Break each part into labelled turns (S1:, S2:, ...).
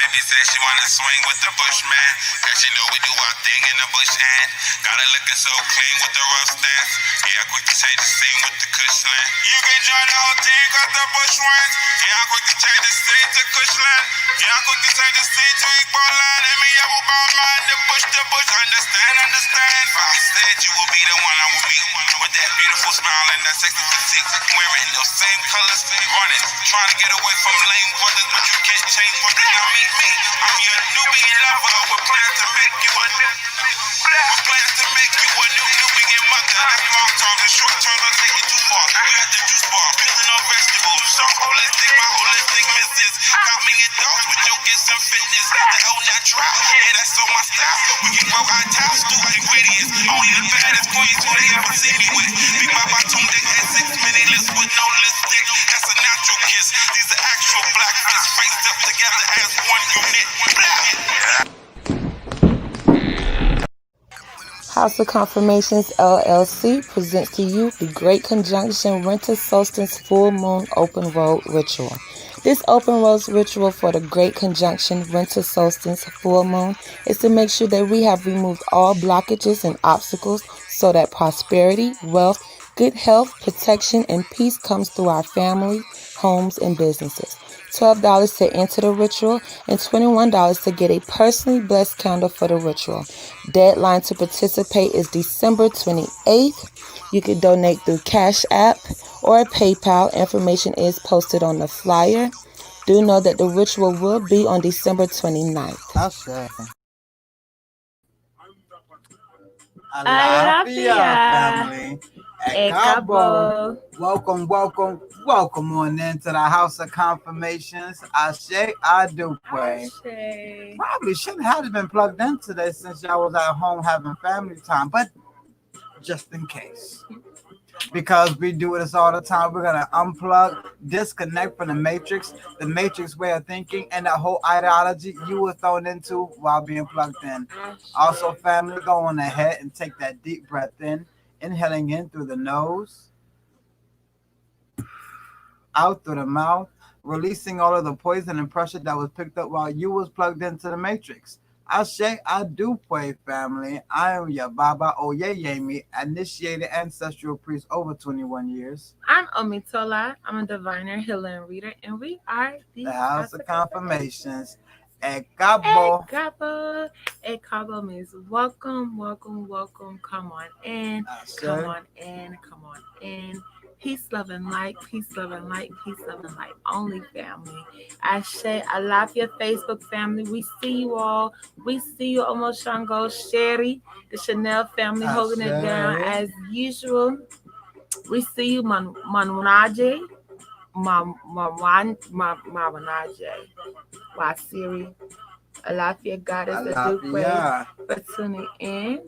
S1: Baby said she wanna swing with the Bushman. That she know we do our thing in the bush and got her looking so clean with the rough stance. Yeah, quick to change the scene with the Cushland. You can join the whole team cause the bush wins. Yeah, quick to change the scene to Cushland. Yeah, quick to change the scene to Ebola. Let me up about mine, the bush, understand, understand. I said you will be the one I will meet with that beautiful smile and that sexy physique. Wearing those same colors, running, trying to get away from lame brothers, but you can't change brothers. Now meet me, I'm your newbie lover with plans to make you a new Nubian mother. That's long term, the short term I'll take it too far. We got the juice bar, building on vegetables, so holistic, my holistic missus. Got me in dogs with your gifts and fitness. The old natural, yeah, that's so my style. We can grow our towels through ingredients. Only the baddest queens who they ever see me with. Big Mama tuned in at 6 minute lips with no lipstick. That's a natural kiss. These are actual black fists faced up together as one unit.
S2: House of Confirmations LLC presents to you the Great Conjunction Winter Solstice Full Moon Open Road Ritual. This open road ritual for the Great Conjunction Winter Solstice Full Moon is to make sure that we have removed all blockages and obstacles so that prosperity, wealth, good health, protection, and peace comes through our family, homes, and businesses. $12 to enter the ritual and $21 to get a personally blessed candle for the ritual. Deadline to participate is December 28th. You can donate through Cash App or PayPal. Information is posted on the flyer. Do know that the ritual will be on December 29th.
S3: Family. Welcome on into the House of Confirmations. I do pray. Probably shouldn't have been plugged in today since y'all was at home having family time, but just in case. Because we do this all the time, we're gonna unplug, disconnect from the matrix way of thinking, and the whole ideology you were thrown into while being plugged in. Also, family, go on ahead and take that deep breath in, inhaling in through the nose, out through the mouth, releasing all of the poison and pressure that was picked up while you was plugged into the matrix. I do pray, family. I am your Baba Oyeyemi, initiated ancestral priest over 21 years.
S2: I'm Omitola. I'm a diviner, healer, and reader, and we are
S3: the House of Confirmations. Ekabo.
S2: Ekabo means welcome, welcome, welcome. Come on in. Come on in. Come on in. Peace, love, and light. Peace, love, and light. Peace, love, and light. Only family. I love your Facebook family. We see you all. We see you, Omoshango, Sherry, the Chanel family holding it down as usual. We see you, Manunaje, Mawanaje, Wasiri. Alafia Goddess, the Duke for tuning in.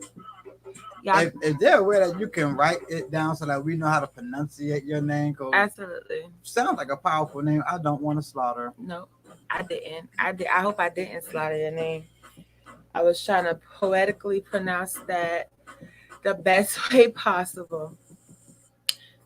S3: Is there a way that you can write it down so that we know how to pronunciate your name?
S2: Absolutely.
S3: Sounds like a powerful name. I don't want to slaughter.
S2: No, I didn't. I hope I didn't slaughter your name. I was trying to poetically pronounce that the best way possible.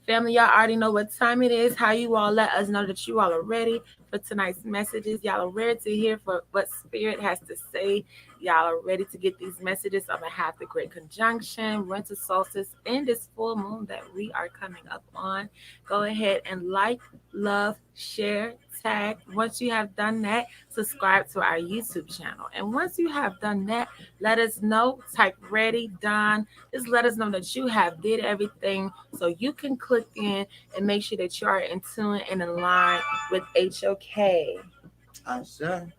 S2: Family, y'all already know what time it is. How you all let us know that you all are ready for tonight's messages. Y'all are ready to hear for what Spirit has to say. Y'all are ready to get these messages on behalf of the Great Conjunction, Winter Solstice, and this full moon that we are coming up on. Go ahead and like, love, share, tag. Once you have done that, subscribe to our YouTube channel. And once you have done that, let us know. Type ready, done. Just let us know that you have did everything so you can click in and make sure that you are in tune and in line with HOK.
S3: Sure.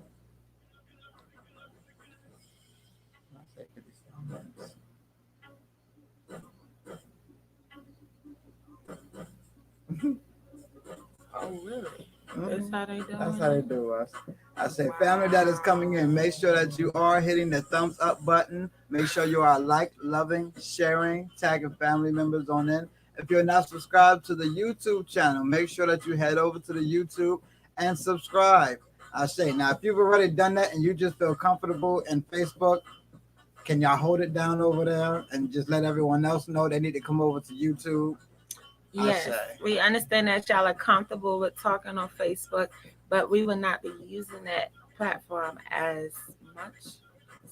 S2: Oh, really? That's how they do it?
S3: That's how they do us. I say, family that is coming in, make sure that you are hitting the thumbs up button. Make sure you are loving, sharing, tagging family members on in. If you're not subscribed to the YouTube channel, make sure that you head over to the YouTube and subscribe. I say, now, if you've already done that and you just feel comfortable in Facebook, can y'all hold it down over there and just let everyone else know they need to come over to YouTube?
S2: Yes, we understand that y'all are comfortable with talking on Facebook, but we will not be using that platform as much.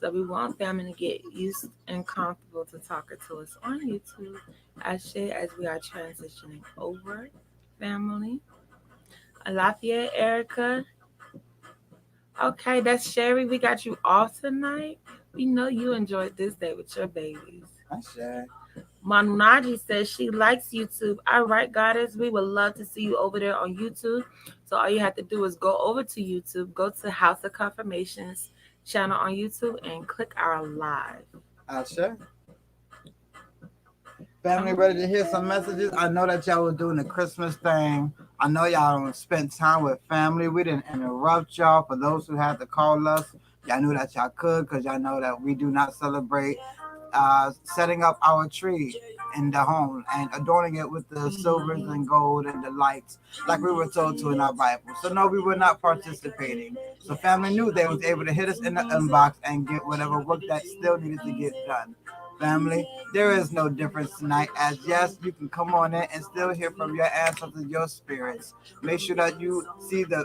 S2: So we want family to get used and comfortable to talking to us on YouTube as we are transitioning over family. Lafayette, Erica. Okay, that's Sherry. We got you off tonight. We know you enjoyed this day with your babies.
S3: That's Sherry.
S2: Manunaji says she likes YouTube. All right, goddess, we would love to see you over there on YouTube. So all you have to do is go over to YouTube, go to House of Confirmations channel on YouTube, and click our live.
S3: Sure. Family, ready to hear some messages? I know that y'all was doing the Christmas thing. I know y'all don't spend time with family. We didn't interrupt y'all. For those who had to call us, y'all knew that y'all could because y'all know that we do not celebrate setting up our tree in the home and adorning it with the silvers and gold and the lights like we were told to in our Bible. So no, we were not participating. So family knew they was able to hit us in the inbox and get whatever work that still needed to get done. Family, there is no difference tonight, as yes, you can come on in and still hear from your ancestors, your spirits. Make sure that you see the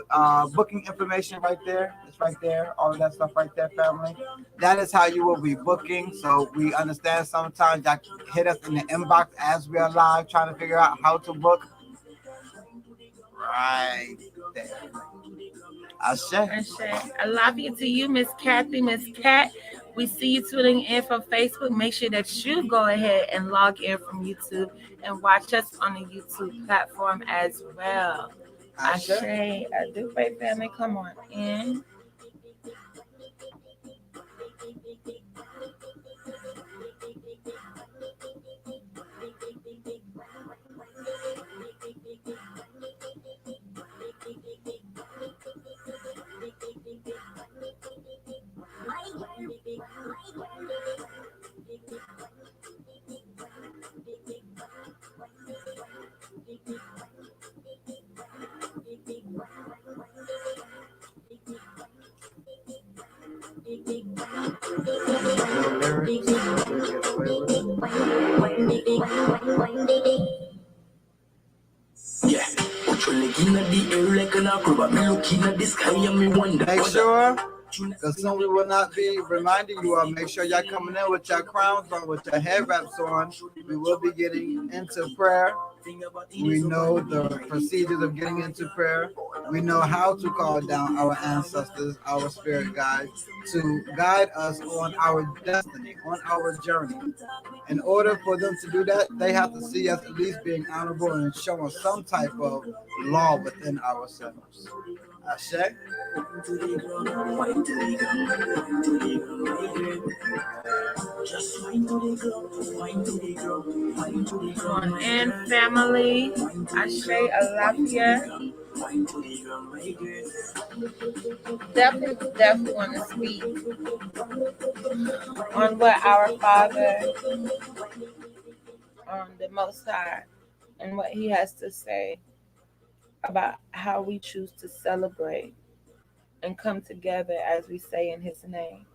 S3: booking information right there. It's right there, all of that stuff right there, family. That is how you will be booking. So we understand sometimes y'all hit us in the inbox as we are live trying to figure out how to book. Right there. Ashe.
S2: I love you to you, Miss Kathy, Miss Kat. We see you tuning in from Facebook. Make sure that you go ahead and log in from YouTube and watch us on the YouTube platform as well. Ashe. I do pray, family. Come on in.
S3: Make sure, because soon we will not be reminding you all, make sure y'all coming in with your crowns on, with your head wraps on. We will be getting into prayer. We know the procedures of getting into prayer. We know how to call down our ancestors, our spirit guides, to guide us on our destiny, on our journey. In order for them to do that, they have to see us at least being honorable and showing some type of law within ourselves. Ashe?
S2: And family, Ashe, Alafia. Definitely want to speak on what our Father, the Most High, and what He has to say about how we choose to celebrate and come together as we say in His name.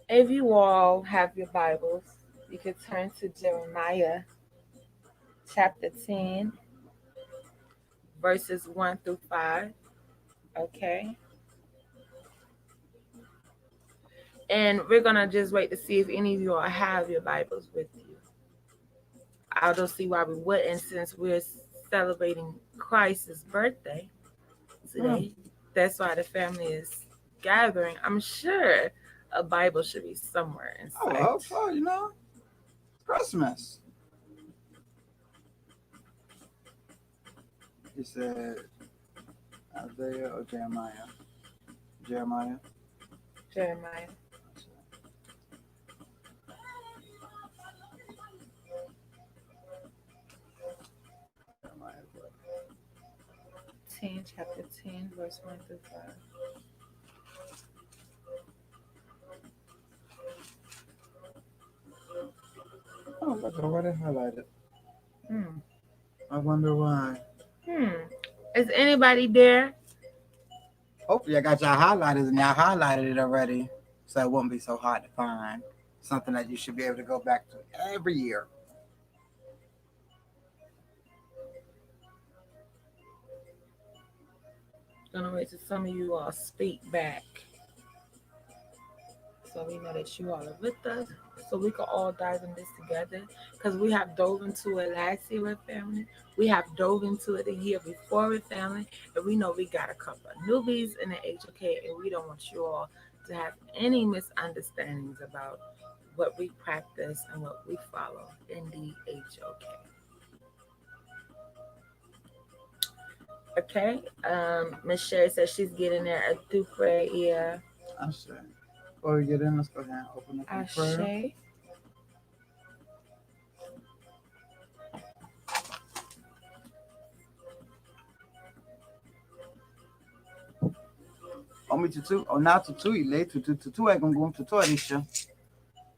S2: If you all have your Bibles, you can turn to Jeremiah chapter 10, verses 1 through 5. Okay. And we're going to just wait to see if any of you all have your Bibles with you. I don't see why we wouldn't, since we're celebrating Christ's birthday today. That's why the family is gathering. I'm sure a Bible should be somewhere in sight.
S3: I hope so, Christmas. He said Isaiah or Jeremiah? Jeremiah.
S2: Jeremiah. 10, chapter 10, verse 1 through 5.
S3: Oh, look, why they highlighted? I wonder why.
S2: Is anybody there?
S3: Hopefully, I got y'all highlighters and y'all highlighted it already. so it won't be so hard to find. Something that you should be able to go back to every year.
S2: Gonna wait till some of you all speak back, so we know that you all are with us, so we can all dive in this together. Because we have dove into it last year with family, we have dove into it the year before with family, and we know we got a couple of newbies in the HOK, and we don't want you all to have any misunderstandings about what we practice and what we follow in the HOK. Okay. Miss Sherry says she's getting there at Dupre. Yeah.
S3: I say. Before we get in, let's go ahead and open up in prayer.
S2: Ashe.
S3: Omitutu, onatutu, ile tutu egungun tutu erisha.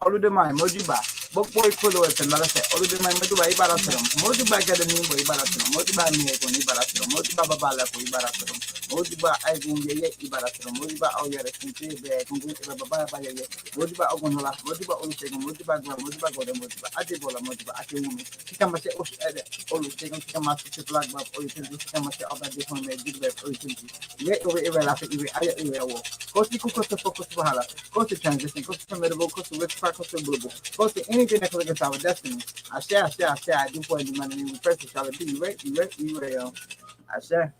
S3: Oludemai mojiba. Bokbo ikolo etembala se. Oludemai mojiba ibarasirum. Mojiba gede nimbo ibarasirum. Mojiba miego ibarasirum. Mojiba babala ko ibarasirum. Mojiba egun yeye ibarasirum. Mojiba oyere kunti be kungu baba baba yeye. Mojiba ogunula. Mojiba olusegun. Mojiba gwa. Mojiba gode. Mojiba adibola. Mojiba akiwumi. Kikama se osh ede. Olusegun kikama se flag bab. Olusegun kikama se abadi home jidbe olusegun. Ye over iwe lafi iwe aya iwe wo. Kosi kukoso focus bahala. Kosi transition. Kosi committable. Kosi witchcraft. Kosi blue. Kosi anything that could against our destiny. I share. I do for the money. We press it. Shall it be? You ready? I share.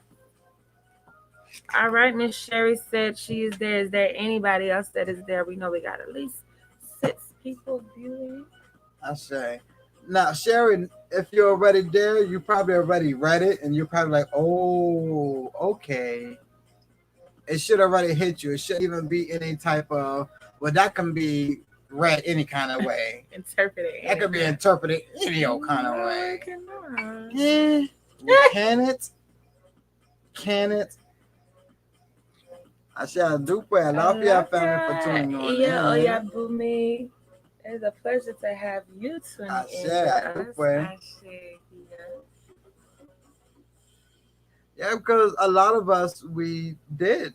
S2: All right. Miss Sherry said she is there. Is there anybody else that is there? We know we got at least 6 people viewing.
S3: I say. Now, Sherry, if you're already there, you probably already read it, and you're probably like, oh, okay. It should already hit you. It shouldn't even be any type of, well, that can be read any kind of way.
S2: Interpreted.
S3: That could be interpreted any old kind of way.
S2: Yeah.
S3: Can it? I shall do well. I love your family for tuning on.
S2: Yeah, yeah, Boomy. It's a pleasure to have you tuning in.
S3: Yeah, because a lot of us, we did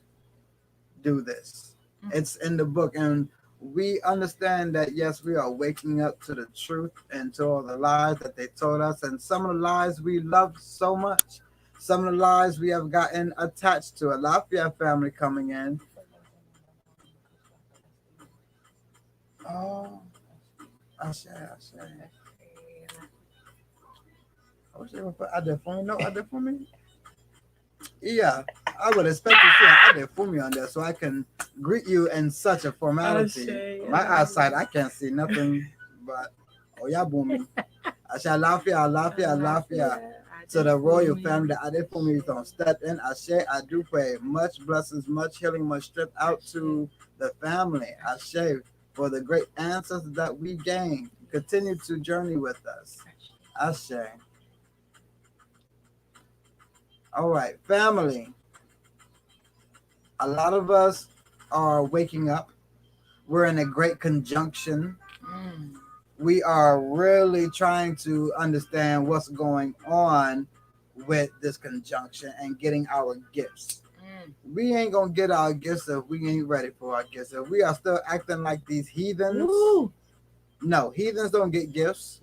S3: do this. Mm-hmm. It's in the book, and we understand that, yes, we are waking up to the truth and to all the lies that they told us, and some of the lies we loved so much. Some of the lies we have gotten attached to. A Lafayette family coming in. Oh, I say. I wish they would put out there for me. No, out there for me. Yeah, I would expect to see out there for me on there so I can greet you in such a formality. My eyesight, I can't see nothing but oh yeah, booming. I shall Lafayette. To the royal family that I did for me don't step in. I share, I do pray much blessings, much healing, much strength out to the family. I share for the great ancestors that we gain. Continue to journey with us. I share. All right, family. A lot of us are waking up. We're in a great conjunction. We are really trying to understand what's going on with this conjunction and getting our gifts. We ain't gonna get our gifts if we ain't ready for our gifts. If we are still acting like these heathens, no, heathens don't get gifts.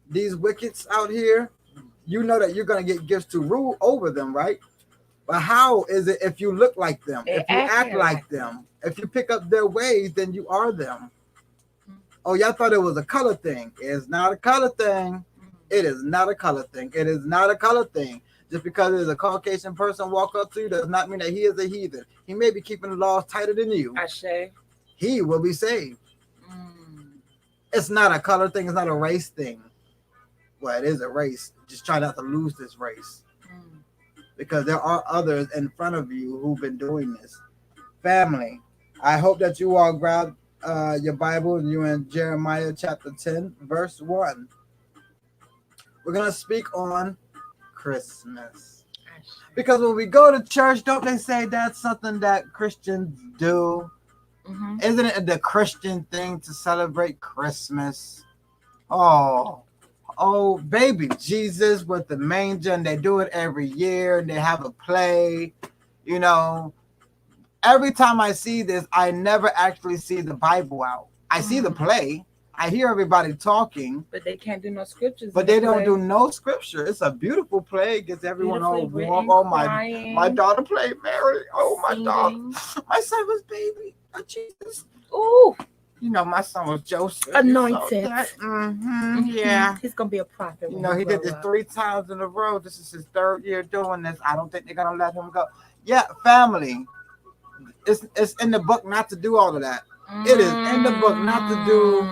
S3: These wickets out here, you know that you're gonna get gifts to rule over them, right? But how is it if you look like them, if you act like them, if you pick up their ways, then you are them. Oh, y'all thought it was a color thing. It's not a color thing. It is not a color thing. It is not a color thing. Just because there's a Caucasian person walk up to you does not mean that he is a heathen. He may be keeping the laws tighter than you. He will be saved. It's not a color thing. It's not a race thing. Well, it is a race. Just try not to lose this race. Because there are others in front of you who've been doing this. Family, I hope that you all grab your Bible and you're in Jeremiah chapter 10, verse 1. We're going to speak on Christmas. Because when we go to church, don't they say that's something that Christians do? Isn't it the Christian thing to celebrate Christmas? Oh, baby Jesus with the manger, and they do it every year, and they have a play, you know. Every time I see this, I never actually see the Bible out. I see the play. I hear everybody talking,
S2: but they can't do no scriptures.
S3: but they don't do no scripture. It's a beautiful play. It gets everyone all warm. Oh my daughter played Mary. Oh my daughter. My son was baby. Oh, Jesus.
S2: Ooh.
S3: You know, my son was Joseph.
S2: Anointed.
S3: Yeah.
S2: He's gonna be a prophet.
S3: You know, he did this 3 times in a row. This is his 3rd year doing this. I don't think they're gonna let him go. Yeah, family. It's in the book not to do all of that. It is in the book not to do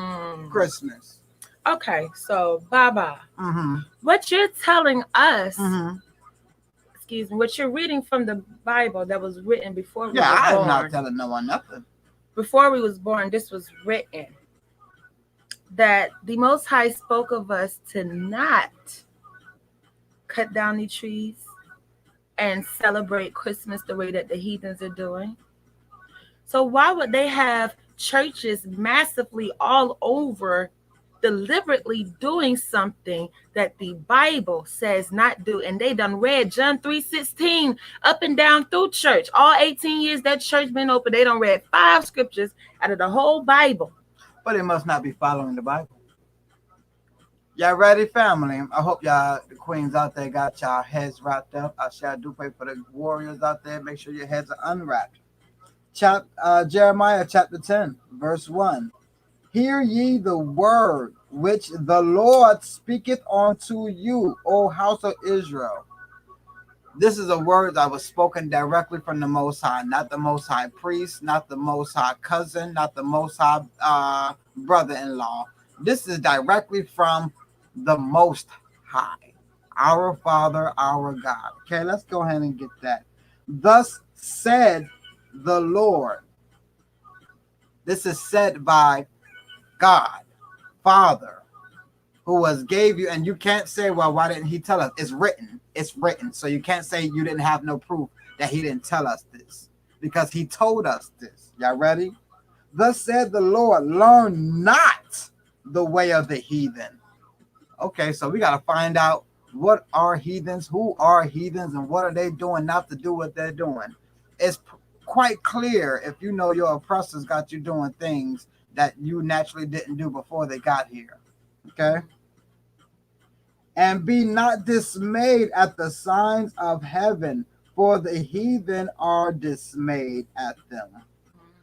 S3: Christmas.
S2: Okay, so Baba, what you're telling us, excuse me, what you're reading from the Bible that was written before we were born.
S3: Yeah, I'm not telling no one nothing.
S2: Before we was born, this was written. That the Most High spoke of us to not cut down the trees and celebrate Christmas the way that the heathens are doing. So why would they have churches massively all over deliberately doing something that the Bible says not do? And they done read John 3:16 up and down through church. All 18 years that church been open, they done read 5 scriptures out of the whole Bible.
S3: But they must not be following the Bible. Y'all ready, family? I hope y'all, the queens out there, got y'all heads wrapped up. I do pray for the warriors out there. Make sure your heads are unwrapped. Jeremiah chapter 10, verse 1. Hear ye the word which the Lord speaketh unto you, O house of Israel. This is a word that was spoken directly from the Most High, not the Most High priest, not the Most High cousin, not the Most High brother-in-law. This is directly from the Most High, our Father, our God. Okay, let's go ahead and get that. Thus said the Lord. This is said by God, Father, who gave you, and you can't say, well, why didn't he tell us? It's written. It's written. So you can't say you didn't have no proof that he didn't tell us this, because he told us this. Y'all ready? Thus said the Lord, learn not the way of the heathen. Okay, so we got to find out what are heathens, who are heathens, and what are they doing not to do what they're doing. It's quite clear if you know your oppressors got you doing things that you naturally didn't do before they got here. Okay? And be not dismayed at the signs of heaven, for the heathen are dismayed at them.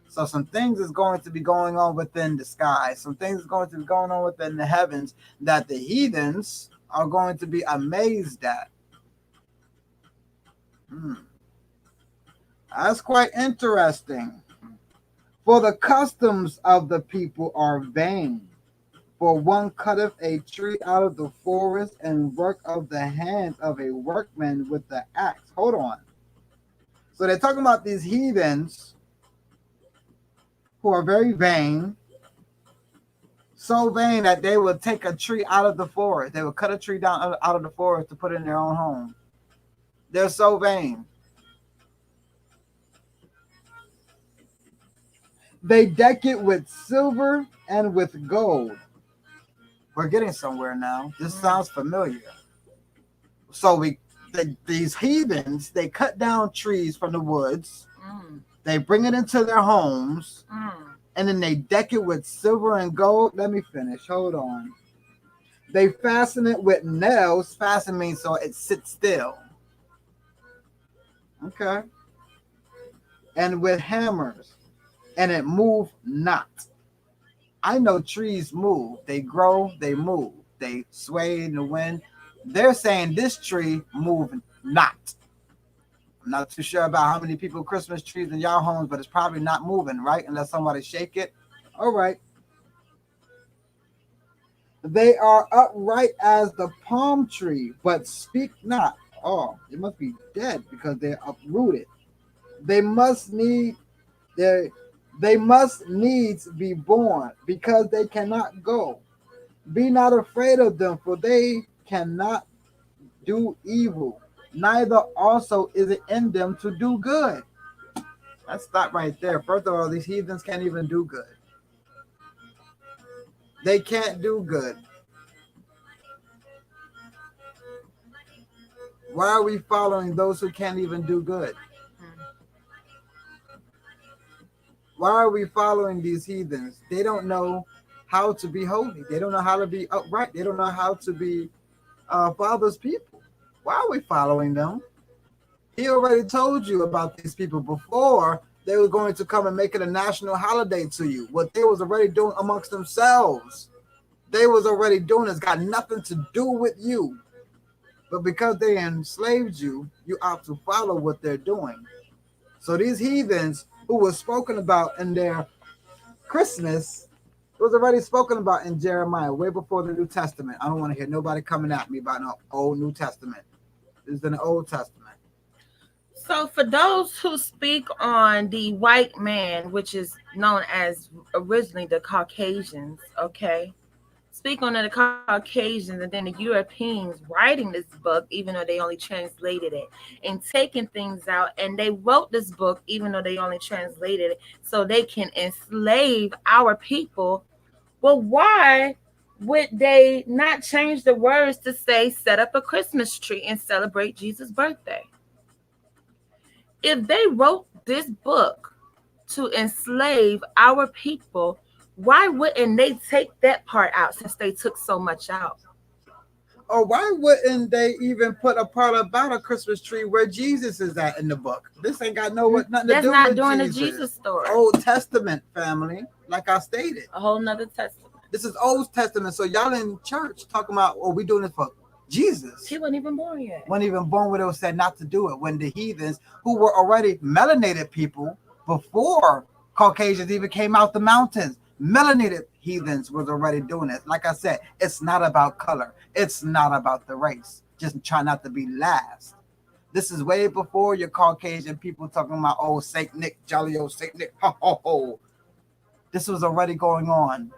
S3: So some things is going to be going on within the sky. Some things is going to be going on within the heavens that the heathens are going to be amazed at. That's quite interesting. For the customs of the people are vain. For one cutteth a tree out of the forest, and work of the hands of a workman with the axe. Hold on. So they're talking about these heathens who are very vain, so vain that they will take a tree out of the forest. They will cut a tree down out of the forest to put it in their own home. They're so vain. They deck it with silver and with gold. We're getting somewhere now. This sounds familiar. So these heathens, they cut down trees from the woods. They bring it into their homes. And then they deck it with silver and gold. Let me finish. Hold on. They fasten it with nails. Fasten means so it sits still. Okay. And with hammers. And it move not. I know trees move. They grow, they move. They sway in the wind. They're saying this tree move not. I'm not too sure about how many people Christmas trees in y'all homes, but it's probably not moving, right? Unless somebody shake it. All right. They are upright as the palm tree, but speak not. Oh, they must be dead because they're uprooted. They must needs be born because they cannot go. Be not afraid of them, for they cannot do evil. Neither also is it in them to do good. Let's stop right there. First of all, these heathens can't even do good. They can't do good. Why are we following those who can't even do good? Why are we following these heathens? They don't know how to be holy. They don't know how to be upright. They don't know how to be Father's people. Why are we following them? He already told you about these people before they were going to come and make it a national holiday to you. What they was already doing amongst themselves. They was already doing it's got nothing to do with you. But because they enslaved you, you ought to follow what they're doing. So these heathens who was spoken about in their Christmas was already spoken about in Jeremiah, way before the New Testament. I don't want to hear nobody coming at me about no old New Testament. This is in the Old Testament.
S2: So for those who speak on the white man, which is known as originally the Caucasians, okay? Speak on the Caucasians and then the Europeans writing this book, even though they only translated it, and taking things out, and they wrote this book, even though they only translated it, so they can enslave our people. Well, why would they not change the words to say, set up a Christmas tree and celebrate Jesus' birthday? If they wrote this book to enslave our people, why wouldn't they take that part out since they took so much out?
S3: Or why wouldn't they even put a part about a Christmas tree where Jesus is at in the book? This ain't got nothing to
S2: That's
S3: do
S2: not
S3: with
S2: doing
S3: Jesus.
S2: the Jesus story.
S3: Old Testament family, like I stated.
S2: A whole nother testament.
S3: This is Old Testament. So y'all in church talking about, oh, we doing this for Jesus.
S2: He wasn't even born yet.
S3: Wasn't even born when it was said not to do it. When the heathens, who were already melanated people before Caucasians even came out the mountains, melanated heathens was already doing it. Like I said, it's not about color. It's not about the race. Just try not to be last. This is way before your Caucasian people talking about, oh, Saint Nick, jolly old Saint Nick. Ho, ho, ho. This was already going on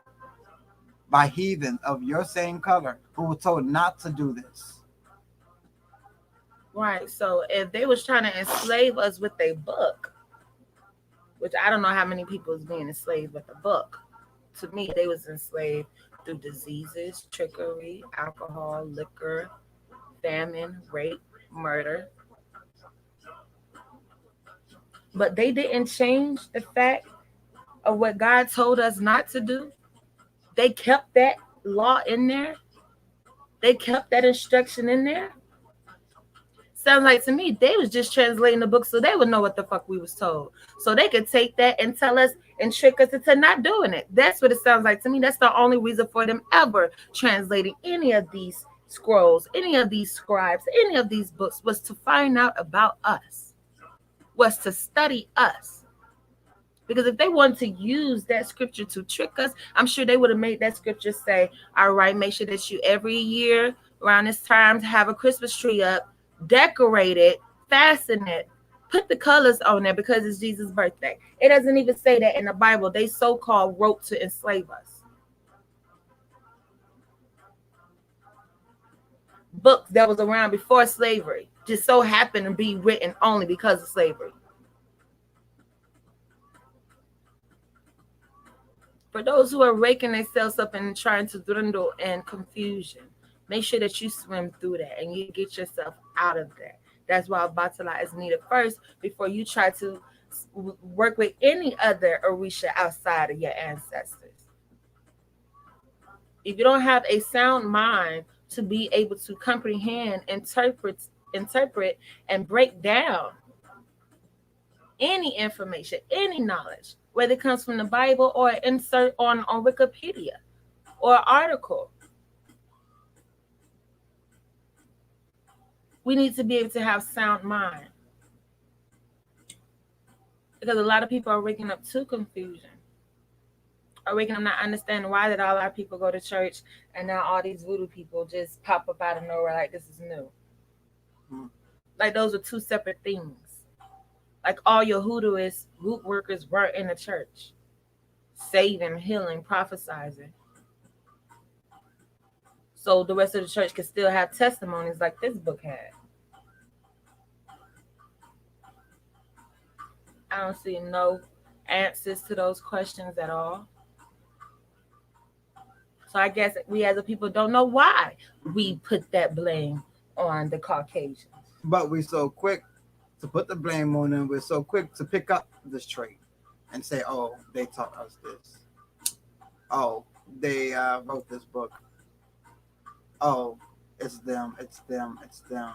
S3: by heathens of your same color who were told not to do this.
S2: Right. So if they was trying to enslave us with a book, which I don't know how many people is being enslaved with a book. To me, they was enslaved through diseases, trickery, alcohol, liquor, famine, rape, murder. But they didn't change the fact of what God told us not to do. They kept that law in there. They kept that instruction in there. Sounds like to me they was just translating the book so they would know what the fuck we was told. So they could take that and tell us and trick us into not doing it. That's what it sounds like to me. That's the only reason for them ever translating any of these scrolls, any of these scribes, any of these books was to find out about us, was to study us. Because if they wanted to use that scripture to trick us, I'm sure they would have made that scripture say, all right, make sure that you every year around this time to have a Christmas tree up, decorate it, fasten it, put the colors on there because it's Jesus' birthday. It doesn't even say that in the Bible. They so-called wrote to enslave us. Books that was around before slavery just so happened to be written only because of slavery. For those who are raking themselves up and trying to dwindle in confusion, make sure that you swim through that and you get yourself out of that. That's why Batala is needed first before you try to work with any other Orisha outside of your ancestors. If you don't have a sound mind to be able to comprehend, interpret, and break down any information, any knowledge, whether it comes from the Bible or insert on Wikipedia or article, we need to be able to have sound mind. Because a lot of people are waking up to confusion. Are waking up not understanding why did all our people go to church and now all these voodoo people just pop up out of nowhere like this is new. Like those are two separate things. Like all your hoodooist root workers were in the church, saving, healing, prophesizing. So the rest of the church could still have testimonies like this book had. I don't see no answers to those questions at all. So I guess we as a people don't know why we put that blame on the Caucasians.
S3: But we're so quick to put the blame on them. We're so quick to pick up this trait. and say, "Oh, they taught us this. Oh, they wrote this book. Oh, it's them. It's them. It's them."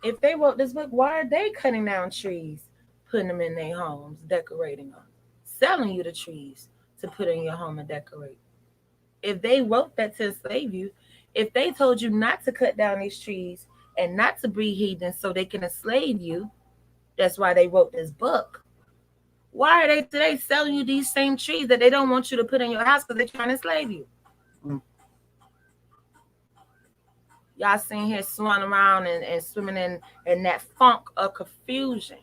S2: If they wrote this book, why are they cutting down trees, putting them in their homes, decorating them, selling you the trees to put in your home and decorate? If they wrote that to enslave you, if they told you not to cut down these trees and not to breed heathens so they can enslave you, that's why they wrote this book. Why are they today selling you these same trees that they don't want you to put in your house because they're trying to enslave you?
S3: Mm.
S2: Y'all sitting here swimming around and swimming in that funk of confusion.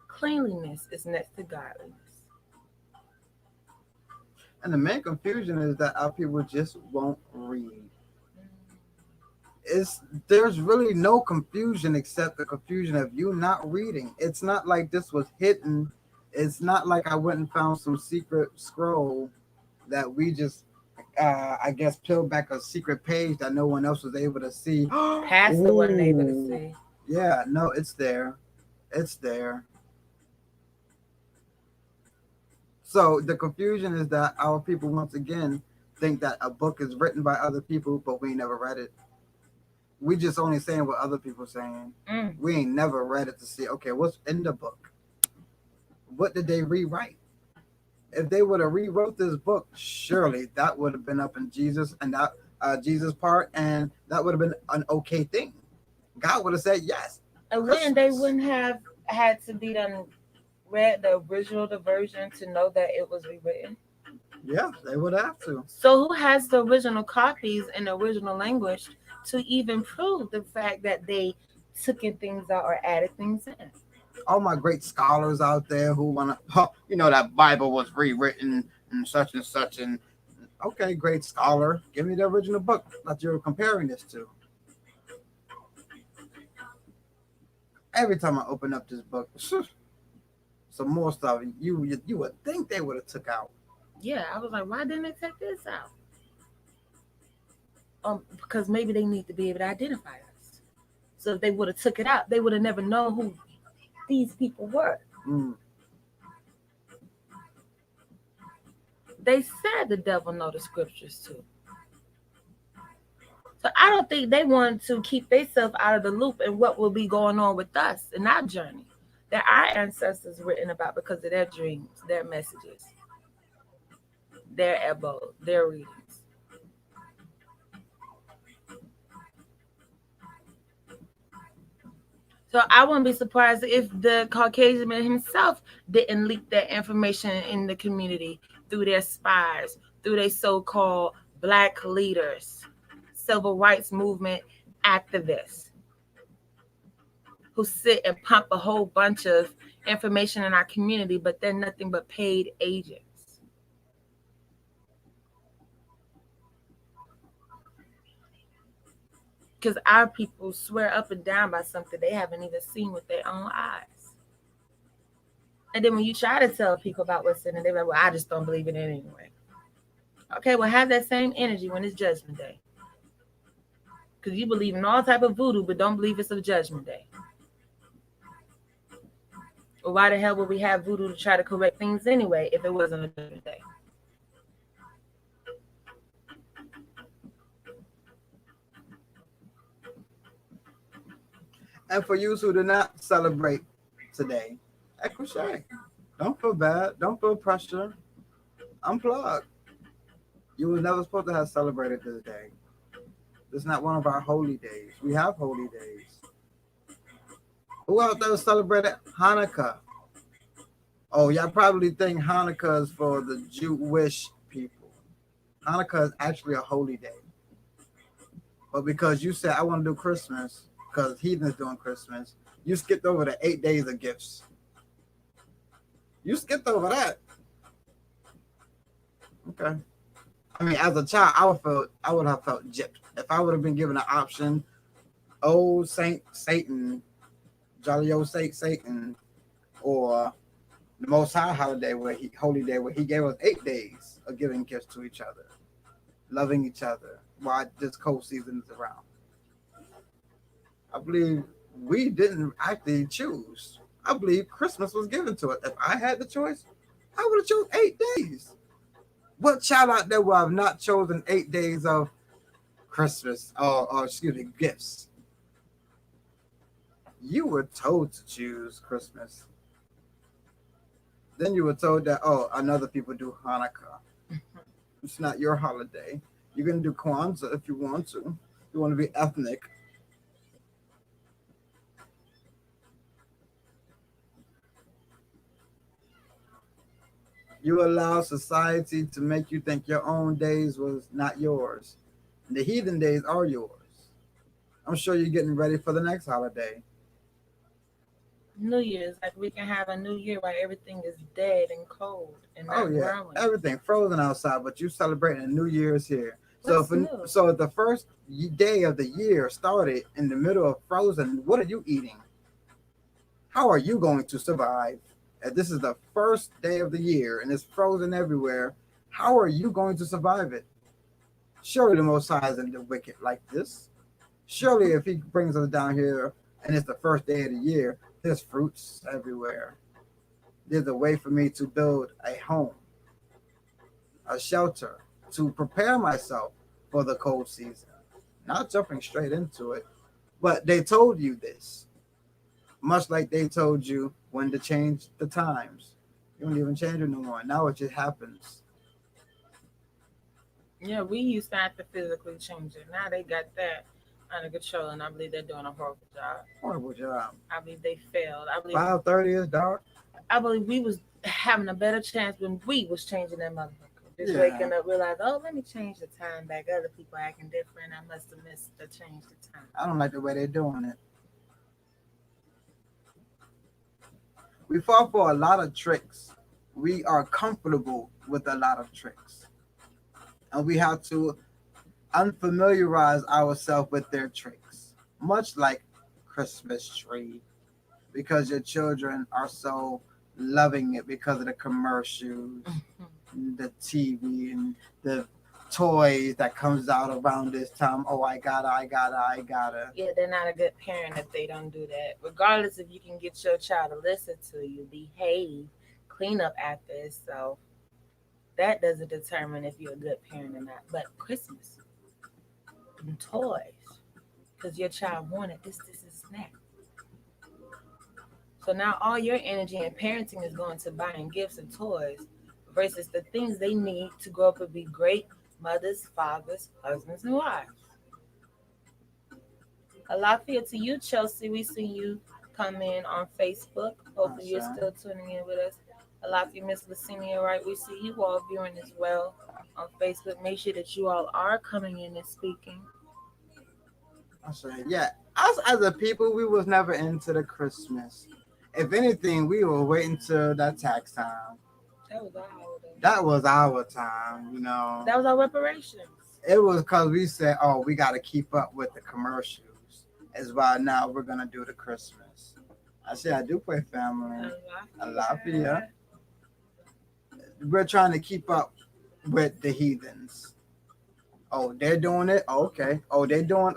S2: Cleanliness is next to godliness.
S3: And the main confusion is that our people just won't read. It's There's really no confusion except the confusion of you not reading. It's not like this was hidden. It's not like I went and found some secret scroll that we just I guess peeled back a secret page that no one else was able to see.
S2: Pastor wasn't able to
S3: Ooh.
S2: see.
S3: Yeah, no, it's there. It's there. So the confusion is that our people once again think that a book is written by other people, but we ain't never read it. We just only saying what other people saying. We ain't never read it to see, okay, what's in the book? What did they rewrite? If they would have rewrote this book, surely that would have been up in Jesus and that Jesus part, and that would have been an okay thing. God would have said yes.
S2: And then they wouldn't have had to be done read the original the version to know that it was rewritten.
S3: Yeah, they would have to.
S2: So who has the original copies in the original language to even prove the fact that they took in things out or added things in?
S3: All my great scholars out there who want to, that Bible was rewritten and such. And okay, great scholar, give me the original book that you're comparing this to. Every time I open up this book, some more stuff you would think they would have took out.
S2: Yeah, I was like, why didn't they take this out? Because maybe they need to be able to identify us. So if they would have took it out, they would have never known who these people were. They said the devil know the scriptures too. So I don't think they wanted to keep themselves out of the loop and what will be going on with us in our journey that our ancestors written about because of their dreams, their messages, their ebos, their readings. So I wouldn't be surprised if the Caucasian man himself didn't leak that information in the community through their spies, through their so-called black leaders, civil rights movement activists who sit and pump a whole bunch of information in our community, but they're nothing but paid agents. Because our people swear up and down by something they haven't even seen with their own eyes. And then when you try to tell people about what's in it, they're like, well, I just don't believe in it anyway. Okay, well, have that same energy when it's Judgment Day. Because you believe in all type of voodoo, but don't believe it's a Judgment Day. Well, why the hell would we have voodoo to try to correct things anyway if it wasn't a Judgment Day?
S3: And for you who do not celebrate today, crochet. Don't feel bad. Don't feel pressure. Unplug. You were never supposed to have celebrated this day. This is not one of our holy days. We have holy days. Who out there celebrated Hanukkah? Oh, y'all probably think Hanukkah is for the Jewish people. Hanukkah is actually a holy day. But because you said, I want to do Christmas, because heathens doing Christmas, you skipped over the 8 days of gifts. You skipped over that. Okay. I mean, as a child, I would have felt gypped. If I would have been given an option, old Saint Satan, jolly old Saint Satan, or the Most High holiday holy day where he gave us 8 days of giving gifts to each other, loving each other while this cold season is around. I believe we didn't actually choose. I believe Christmas was given to us. If I had the choice, I would have chose 8 days. What child out there would have not chosen 8 days of Christmas or excuse me, gifts? You were told to choose Christmas. Then you were told that, oh, another people do Hanukkah. It's not your holiday. You're going to do Kwanzaa if you want to. You want to be ethnic. You allow society to make you think your own days was not yours. The heathen days are yours. I'm sure you're getting ready for the next holiday.
S2: New Year's, like we can have a new year where everything is dead and cold and not growing.
S3: Everything frozen outside, but you celebrating a New Year's here.
S2: What's new?
S3: So the first day of the year started in the middle of frozen. What are you eating? How are you going to survive? If this is the first day of the year and it's frozen everywhere, how are you going to survive it? Surely the Most High isn't the wicked like this. Surely if He brings us down here and it's the first day of the year, there's fruits everywhere. There's a way for me to build a home, a shelter, to prepare myself for the cold season. Not jumping straight into it, but they told you this. Much like they told you when to change the times. You don't even change it no more. Now it just happens.
S2: Yeah, we used to have to physically change it. Now they got that under control, and I believe they're doing a horrible job.
S3: Horrible job.
S2: I believe they failed. I believe
S3: 5:30 is dark.
S2: I believe we was having a better chance when we was changing that motherfucker. Just waking up, realize, oh, let me change the time back. Other people acting different. I must have missed the change the time.
S3: I don't like the way they're doing it. We fall for a lot of tricks. We are comfortable with a lot of tricks. And we have to unfamiliarize ourselves with their tricks. Much like Christmas tree. Because your children are so loving it because of the commercials, the TV, and the toys that comes out around this time. Oh, I gotta.
S2: Yeah, they're not a good parent if they don't do that. Regardless if you can get your child to listen to you, behave, clean up after itself, that doesn't determine if you're a good parent or not. But Christmas, and toys, because your child wanted this, and that. So now all your energy and parenting is going to buying gifts and toys versus the things they need to grow up and be great mothers, fathers, husbands, and wives. Alafia to you, Chelsea. We see you come in on Facebook. Hopefully you're still tuning in with us. Alafia, Miss Lacinia, right? We see you all viewing as well on Facebook. Make sure that you all are coming in and speaking.
S3: I say, yeah. Us as a people, we was never into the Christmas. If anything, we were waiting till that tax time.
S2: That was our holiday.
S3: That was our time, you know.
S2: That was our reparations.
S3: It was because we said, oh, we got to keep up with the commercials. It's why now we're going to do the Christmas. I say, I do play family. I love you. We're trying to keep up with the heathens. Oh, they're doing it? Oh, okay. Oh, they're doing,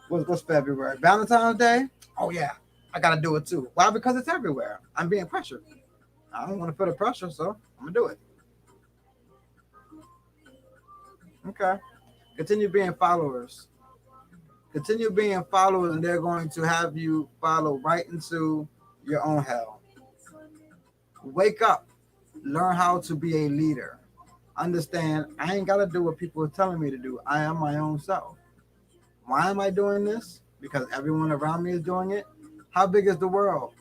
S3: what's February? Valentine's Day? Oh, yeah. I got to do it too. Why? Because it's everywhere. I'm being pressured. I don't want to feel the pressure, so I'm going to do it. Okay. Continue being followers. Continue being followers, and they're going to have you follow right into your own hell. Wake up. Learn how to be a leader. Understand, I ain't got to do what people are telling me to do. I am my own self. Why am I doing this? Because everyone around me is doing it. How big is the world?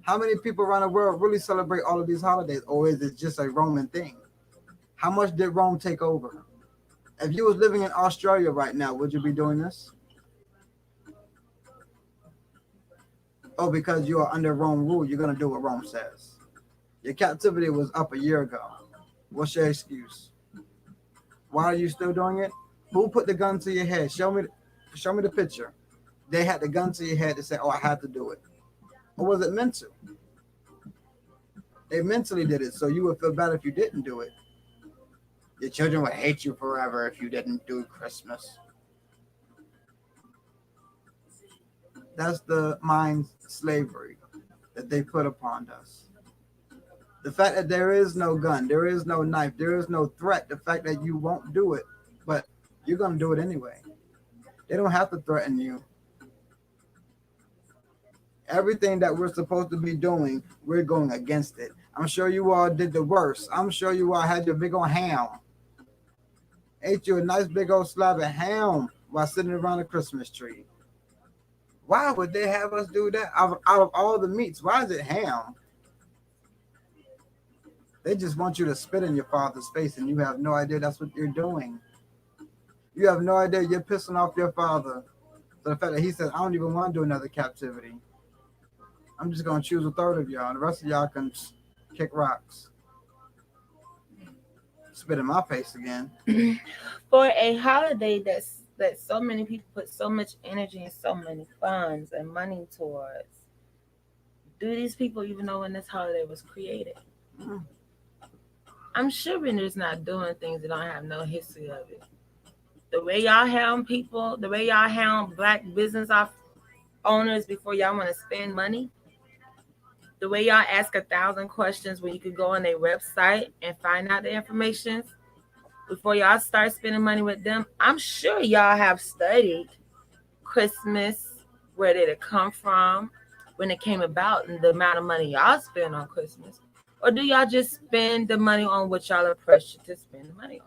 S3: How many people around the world really celebrate all of these holidays? Or is it just a Roman thing? How much did Rome take over? If you was living in Australia right now, would you be doing this? Oh, because you are under Rome rule, you're going to do what Rome says. Your captivity was up a year ago. What's your excuse? Why are you still doing it? Who put the gun to your head? Show me the picture. They had the gun to your head to say, oh, I had to do it. Or was it mental? They mentally did it, so you would feel bad if you didn't do it. Your children would hate you forever if you didn't do Christmas. That's the mind slavery that they put upon us. The fact that there is no gun, there is no knife, there is no threat, the fact that you won't do it, but you're going to do it anyway. They don't have to threaten you. Everything that we're supposed to be doing, we're going against it. I'm sure you all did the worst. I'm sure you all had your big old ham. Ate you a nice big old slab of ham while sitting around the Christmas tree. Why would they have us do that? Out of all the meats, why is it ham? They just want you to spit in your father's face and you have no idea that's what you're doing. You have no idea you're pissing off your father. So the fact that he said, I don't even want to do another captivity. I'm just going to choose a third of y'all. And the rest of y'all can kick rocks. Spit in my face again.
S2: For a holiday that so many people put so much energy and so many funds and money towards, do these people even know when this holiday was created? Mm. I'm sure we're just not doing things that don't have no history of it. The way y'all hound people, the way y'all hound black business owners before y'all want to spend money, the way y'all ask 1,000 questions when you could go on their website and find out the information before y'all start spending money with them, I'm sure y'all have studied Christmas, where did it come from, when it came about, and the amount of money y'all spend on Christmas. Or do y'all just spend the money on what y'all are pressured to spend the money on?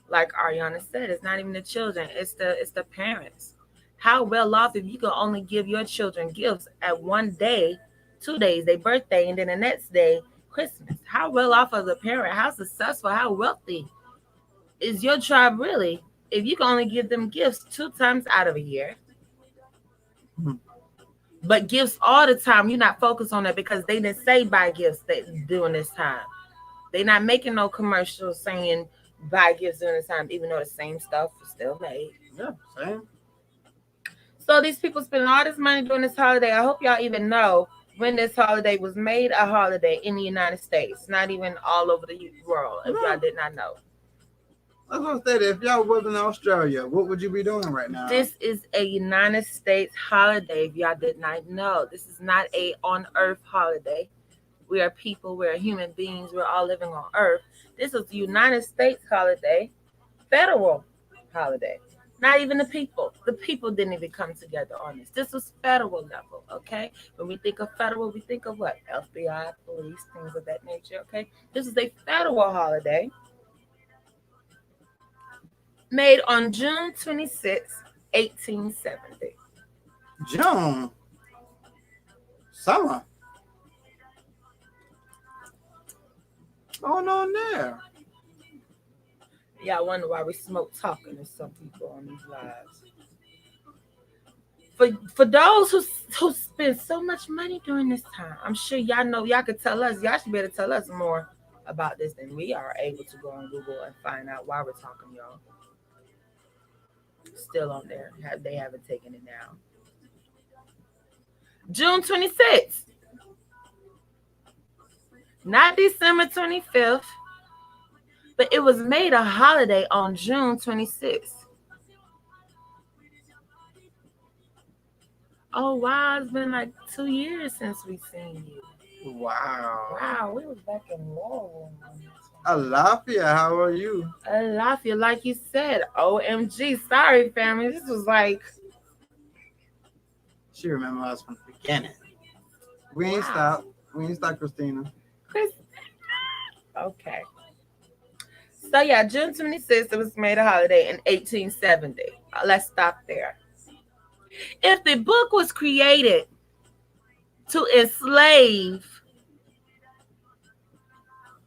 S2: Like Ariana said, it's not even the children, it's the parents. How well off if you could only give your children gifts at one day, 2 days, their birthday, and then the next day, Christmas? How well off as a parent, how successful, how wealthy is your tribe really if you can only give them gifts 2 times out of a year? But gifts all the time, you're not focused on that because they didn't say buy gifts during this time. They're not making no commercials saying buy gifts during this time, even though the same stuff is still made.
S3: Yeah, same.
S2: So these people spending all this money during this holiday. I hope y'all even know when this holiday was made a holiday in the United States, not even all over the world, if y'all did not know.
S3: I was going to say that if y'all was in Australia, what would you be doing right now?
S2: This is a United States holiday, if y'all did not know. This is not a on-earth holiday. We are people, we're human beings, we're all living on earth. This is the United States holiday, federal holiday. Not even the people. The people didn't even come together on this. This was federal level, okay? When we think of federal, we think of what? FBI, police, things of that nature, okay? This is a federal holiday made on June 26, 1870.
S3: June? Summer? What's going on there?
S2: Yeah, I wonder why we smoke talking to some people on these lives. For those who spend so much money during this time, I'm sure y'all know, y'all could tell us, y'all should be able to tell us more about this than we are able to go on Google and find out why we're talking, y'all. Still on there. They haven't taken it down. June 26th. Not December 25th. But it was made a holiday on June 26th. Oh, wow. It's been like 2 years since we've seen you. Wow. We was back in war.
S3: Alafia, how are you?
S2: Alafia, like you said. OMG. Sorry, family. This was like...
S3: She remember us from the beginning. We ain't stopped. We ain't stopped, Christina.
S2: Okay. So yeah, June 26th, it was made a holiday in 1870. Let's stop there. If the book was created to enslave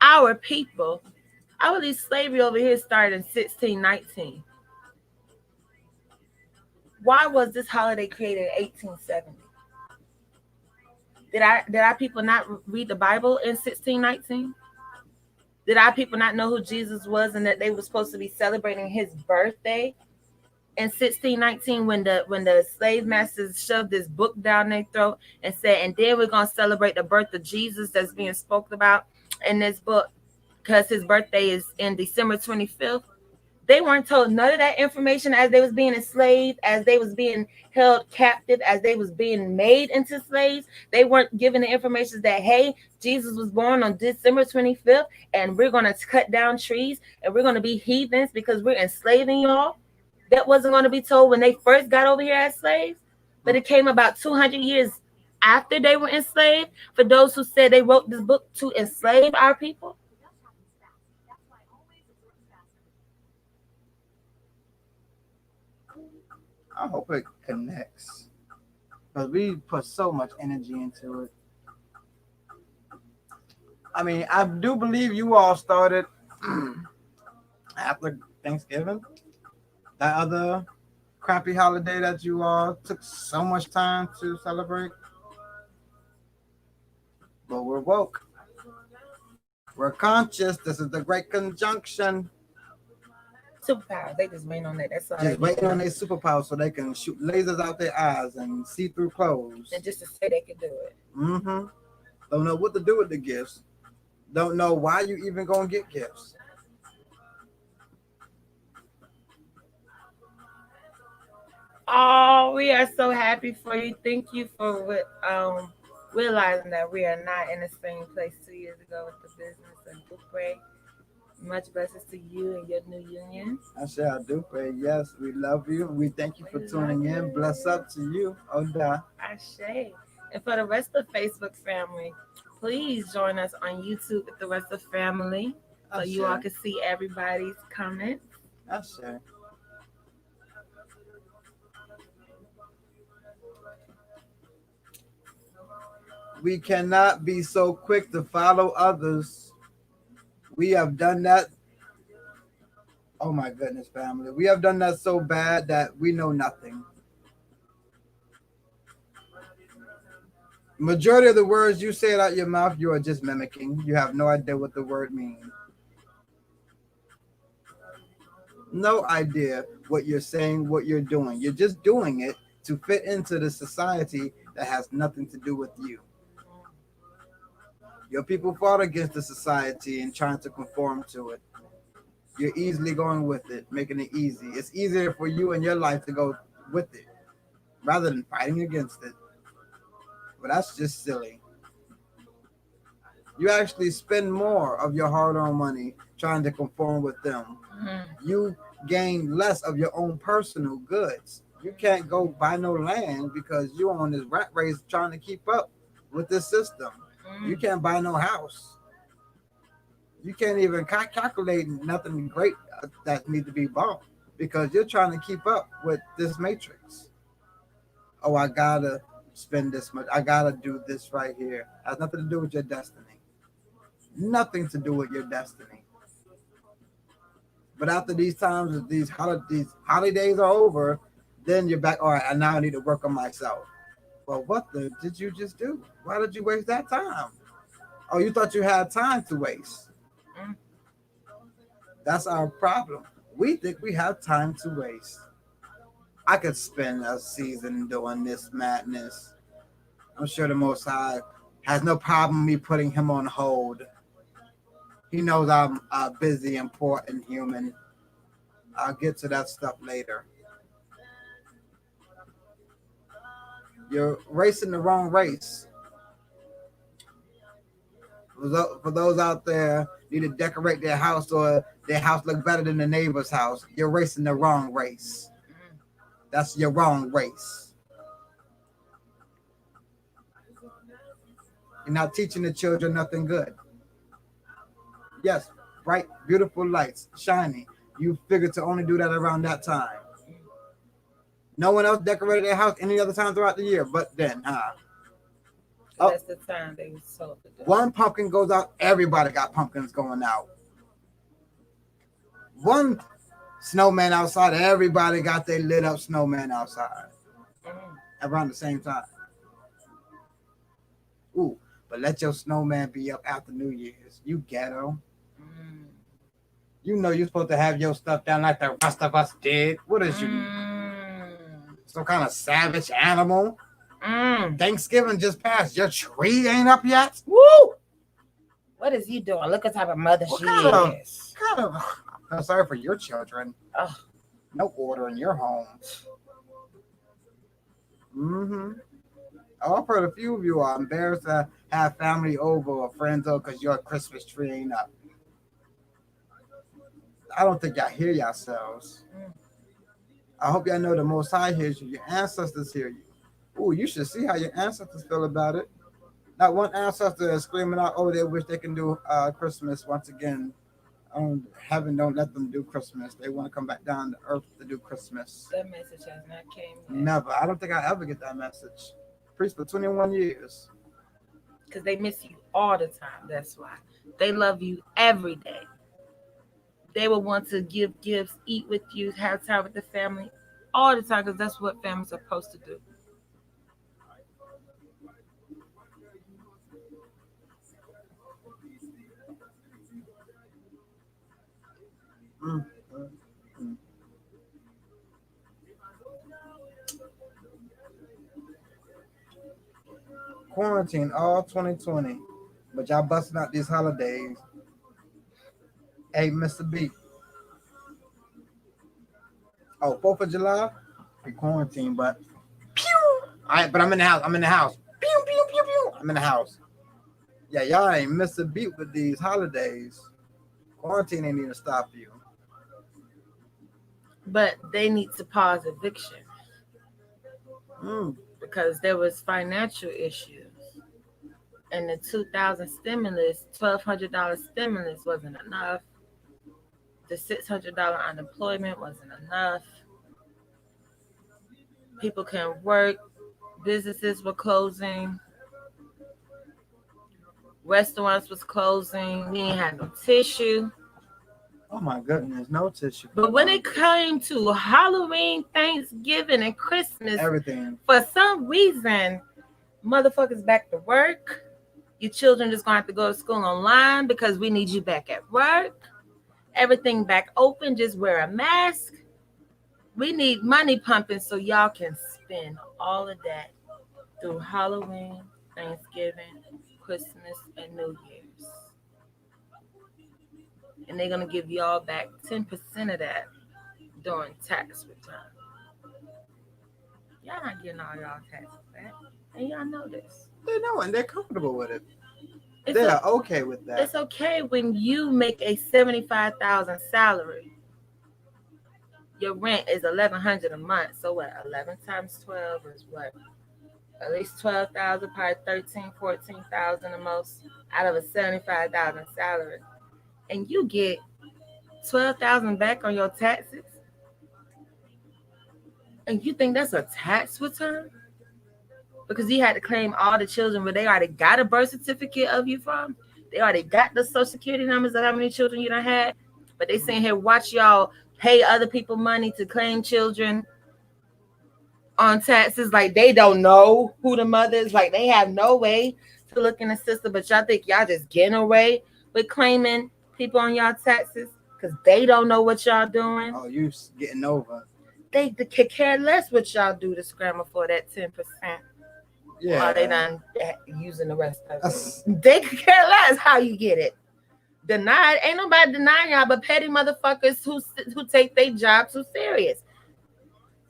S2: our people, I believe slavery over here started in 1619. Why was this holiday created in 1870? Did our people not read the Bible in 1619? Did our people not know who Jesus was and that they were supposed to be celebrating his birthday in 1619 when the slave masters shoved this book down their throat and said, and then we're going to celebrate the birth of Jesus that's being spoken about in this book because his birthday is in December 25th? They weren't told none of that information as they was being enslaved, as they was being held captive, as they was being made into slaves. They weren't given the information that, hey, Jesus was born on December 25th, and we're going to cut down trees, and we're going to be heathens because we're enslaving y'all. That wasn't going to be told when they first got over here as slaves, but it came about 200 years after they were enslaved for those who said they wrote this book to enslave our people.
S3: I hope it connects because we put so much energy into it. I mean, I do believe you all started after Thanksgiving, that other crappy holiday that you all took so much time to celebrate. But we're woke. We're conscious. This is the great conjunction.
S2: Superpowers. They just waiting on that. That's all.
S3: Just waiting on their superpowers so they can shoot lasers out their eyes and see through clothes.
S2: And just to say they can do it.
S3: Mm-hmm. Don't know what to do with the gifts. Don't know why you even gonna get gifts.
S2: Oh, we are so happy for you. Thank you for realizing that we are not in the same place 2 years ago with the business and Dupre. Much blessings to you and your new union.
S3: I say I do pray. Yes, we love you. We thank you for tuning in. Bless up to you. Oda.
S2: Ashe. And for the rest of the Facebook family, please join us on YouTube with the rest of the family so you all can see everybody's comments.
S3: Ashe. We cannot be so quick to follow others. We have done that. Oh my goodness, family. We have done that so bad that we know nothing. Majority of the words you say out your mouth, you are just mimicking. You have no idea what the word means. No idea what you're saying, what you're doing. You're just doing it to fit into the society that has nothing to do with you. Your people fought against the society and trying to conform to it. You're easily going with it, making it easy. It's easier for you in your life to go with it rather than fighting against it. But that's just silly. You actually spend more of your hard-earned money trying to conform with them. Mm-hmm. You gain less of your own personal goods. You can't go buy no land because you're on this rat race trying to keep up with this system. Mm-hmm. You can't buy no house. You can't even calculate nothing great that needs to be bought because you're trying to keep up with this matrix. Oh, I gotta spend this much. I gotta do this right here. It has nothing to do with your destiny. Nothing to do with your destiny. But after these times, these holidays are over, then you're back. All right, and now I need to work on myself. Well, what did you just do? Why did you waste that time? Oh, you thought you had time to waste. That's our problem. We think we have time to waste. I could spend a season doing this madness. I'm sure the Most High has no problem me putting him on hold. He knows I'm a busy, important human. I'll get to that stuff later. You're racing the wrong race. For those out there need to decorate their house or their house look better than the neighbor's house, you're racing the wrong race. That's your wrong race. You're not teaching the children nothing good. Yes, bright, beautiful lights, shiny. You figured to only do that around that time. No one else decorated their house any other time throughout the year, but then,
S2: Oh, that's the time they were sold.
S3: One pumpkin goes out, everybody got pumpkins going out. One snowman outside, everybody got their lit up snowman outside around the same time. Ooh, but let your snowman be up after New Year's. You ghetto. You know you're supposed to have your stuff down like the rest of us did. What is you? Some kind of savage animal? Thanksgiving just passed. Your tree ain't up yet?
S2: Woo! What is you doing? Look what type of mother she is.
S3: concerned for your children.
S2: Ugh.
S3: No order in your home. Mm-hmm. Oh, I've heard a few of you are embarrassed to have family over or friends over because your Christmas tree ain't up. I don't think y'all hear yourselves. I hope y'all know the Most High hears you. Your ancestors hear you. Ooh, you should see how your ancestors feel about it. Not one ancestor is screaming out, "Oh, they wish they can do Christmas once again." Heaven don't let them do Christmas. They want to come back down to earth to do Christmas.
S2: That message has not came yet.
S3: Never. I don't think I ever get that message. Preached for 21 years.
S2: Because they miss you all the time. That's why. They love you every day. They will want to give gifts, eat with you, have time with the family all the time because that's what families are supposed to do.
S3: Mm, mm, mm. Quarantine all 2020, but y'all busting out these holidays. Hey, Mr. B. Oh, 4th of July? We quarantine, but pew! But I'm in the house. I'm in the house. Pew, pew, pew, pew. I'm in the house. Yeah, y'all ain't missed a beat with these holidays. Quarantine ain't even stop you.
S2: But they need to pause eviction
S3: Mm.
S2: because there was financial issues. And the 2000 stimulus, $1,200 stimulus wasn't enough. The $600 unemployment wasn't enough. People couldn't work. Businesses were closing. Restaurants was closing. We ain't had no tissue.
S3: Oh my goodness, no tissue.
S2: But when it came to Halloween, Thanksgiving, and Christmas,
S3: Everything.
S2: for some reason, motherfuckers back to work. Your children just gonna have to go to school online because we need you back at work. Everything back open, just wear a mask. We need money pumping so y'all can spend all of that through Halloween, Thanksgiving, Christmas, and New Year's. And they're gonna give y'all back 10% of that during tax return. Y'all not getting all y'all taxes back. And y'all know this.
S3: They know and they're comfortable with it.
S2: It's
S3: They're okay with that.
S2: It's okay when you make a 75,000 salary. Your rent is 1,100 a month. So what? 11 times 12 is what? At least 12,000, probably 13, 14,000 the most out of a 75,000 salary. And you get 12,000 back on your taxes. And you think that's a tax return? Because you had to claim all the children where they already got a birth certificate of you from. They already got the social security numbers of how many children you done had. But they sitting here watch y'all pay other people money to claim children on taxes. Like they don't know who the mother is. Like they have no way to look in the system. But y'all think y'all just getting away with claiming people on y'all taxes because they don't know what y'all doing.
S3: Oh, you getting over.
S2: They could care less what y'all do to scramble for that 10%.
S3: Yeah.
S2: Or they done using the rest of it. They could care less how you get it. Denied. Ain't nobody denying y'all but petty motherfuckers who take their job too serious.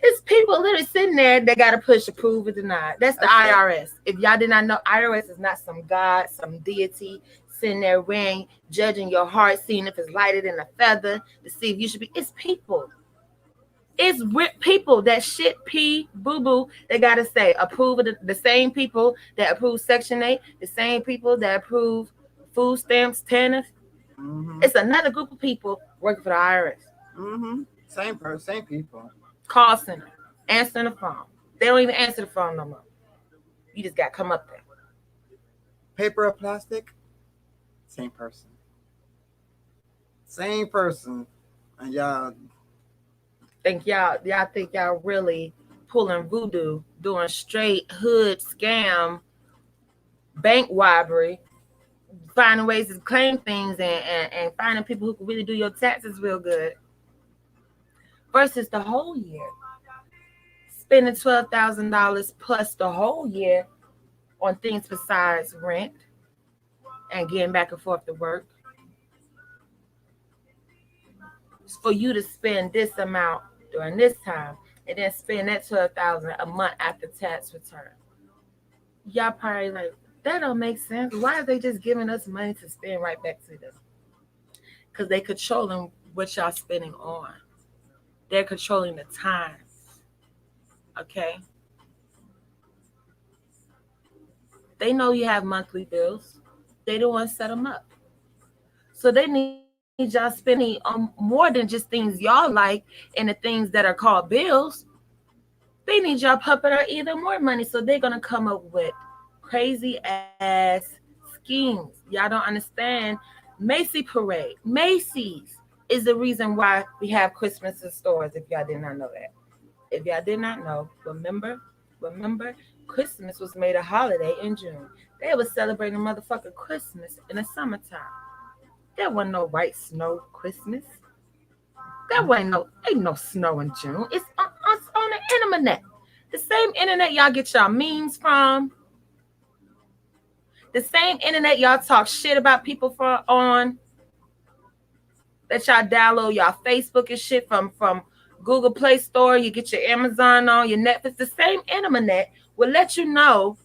S2: It's people literally sitting there that got to push approve or deny. That's the IRS. If y'all did not know, IRS is not some God, some deity sitting there weighing, judging your heart, seeing if it's lighter than a feather to see if you should be. It's people. It's people that shit, pee, boo boo. They gotta say approve of the same people that approve Section 8, the same people that approve food stamps, TANF. Mm-hmm. It's another group of people working for the IRS.
S3: Mm-hmm. Same people.
S2: Call center, answering the phone. They don't even answer the phone no more. You just got to come up there.
S3: Paper or plastic? Same person. Same person. And y'all
S2: think y'all really pulling voodoo, doing straight hood scam, bank robbery, finding ways to claim things and finding people who can really do your taxes real good. Versus the whole year. Spending $12,000 plus the whole year on things besides rent and getting back and forth to work. for you to spend this amount during this time and then spend that 12,000 a month after tax return. Y'all probably like, that don't make sense. Why are they just giving us money to spend right back to them? Because they controlling what y'all spending on. They're controlling the time. Okay. They know you have monthly bills. They don't want to set them up. So they need y'all spending on more than just things y'all like and the things that are called bills. They need y'all pumping out even more money. So they're gonna come up with crazy ass schemes. Y'all don't understand. Macy Parade. Macy's is the reason why we have Christmas in stores, if y'all did not know that. If y'all did not know, remember, Christmas was made a holiday in June. They was celebrating motherfucking Christmas in the summertime. There wasn't no white snow Christmas. Ain't no snow in June. It's on the internet. The same internet y'all get y'all memes from. The same internet y'all talk shit about people from on. That y'all download y'all Facebook and shit from Google Play Store. You get your Amazon on, your Netflix. The same internet will let you know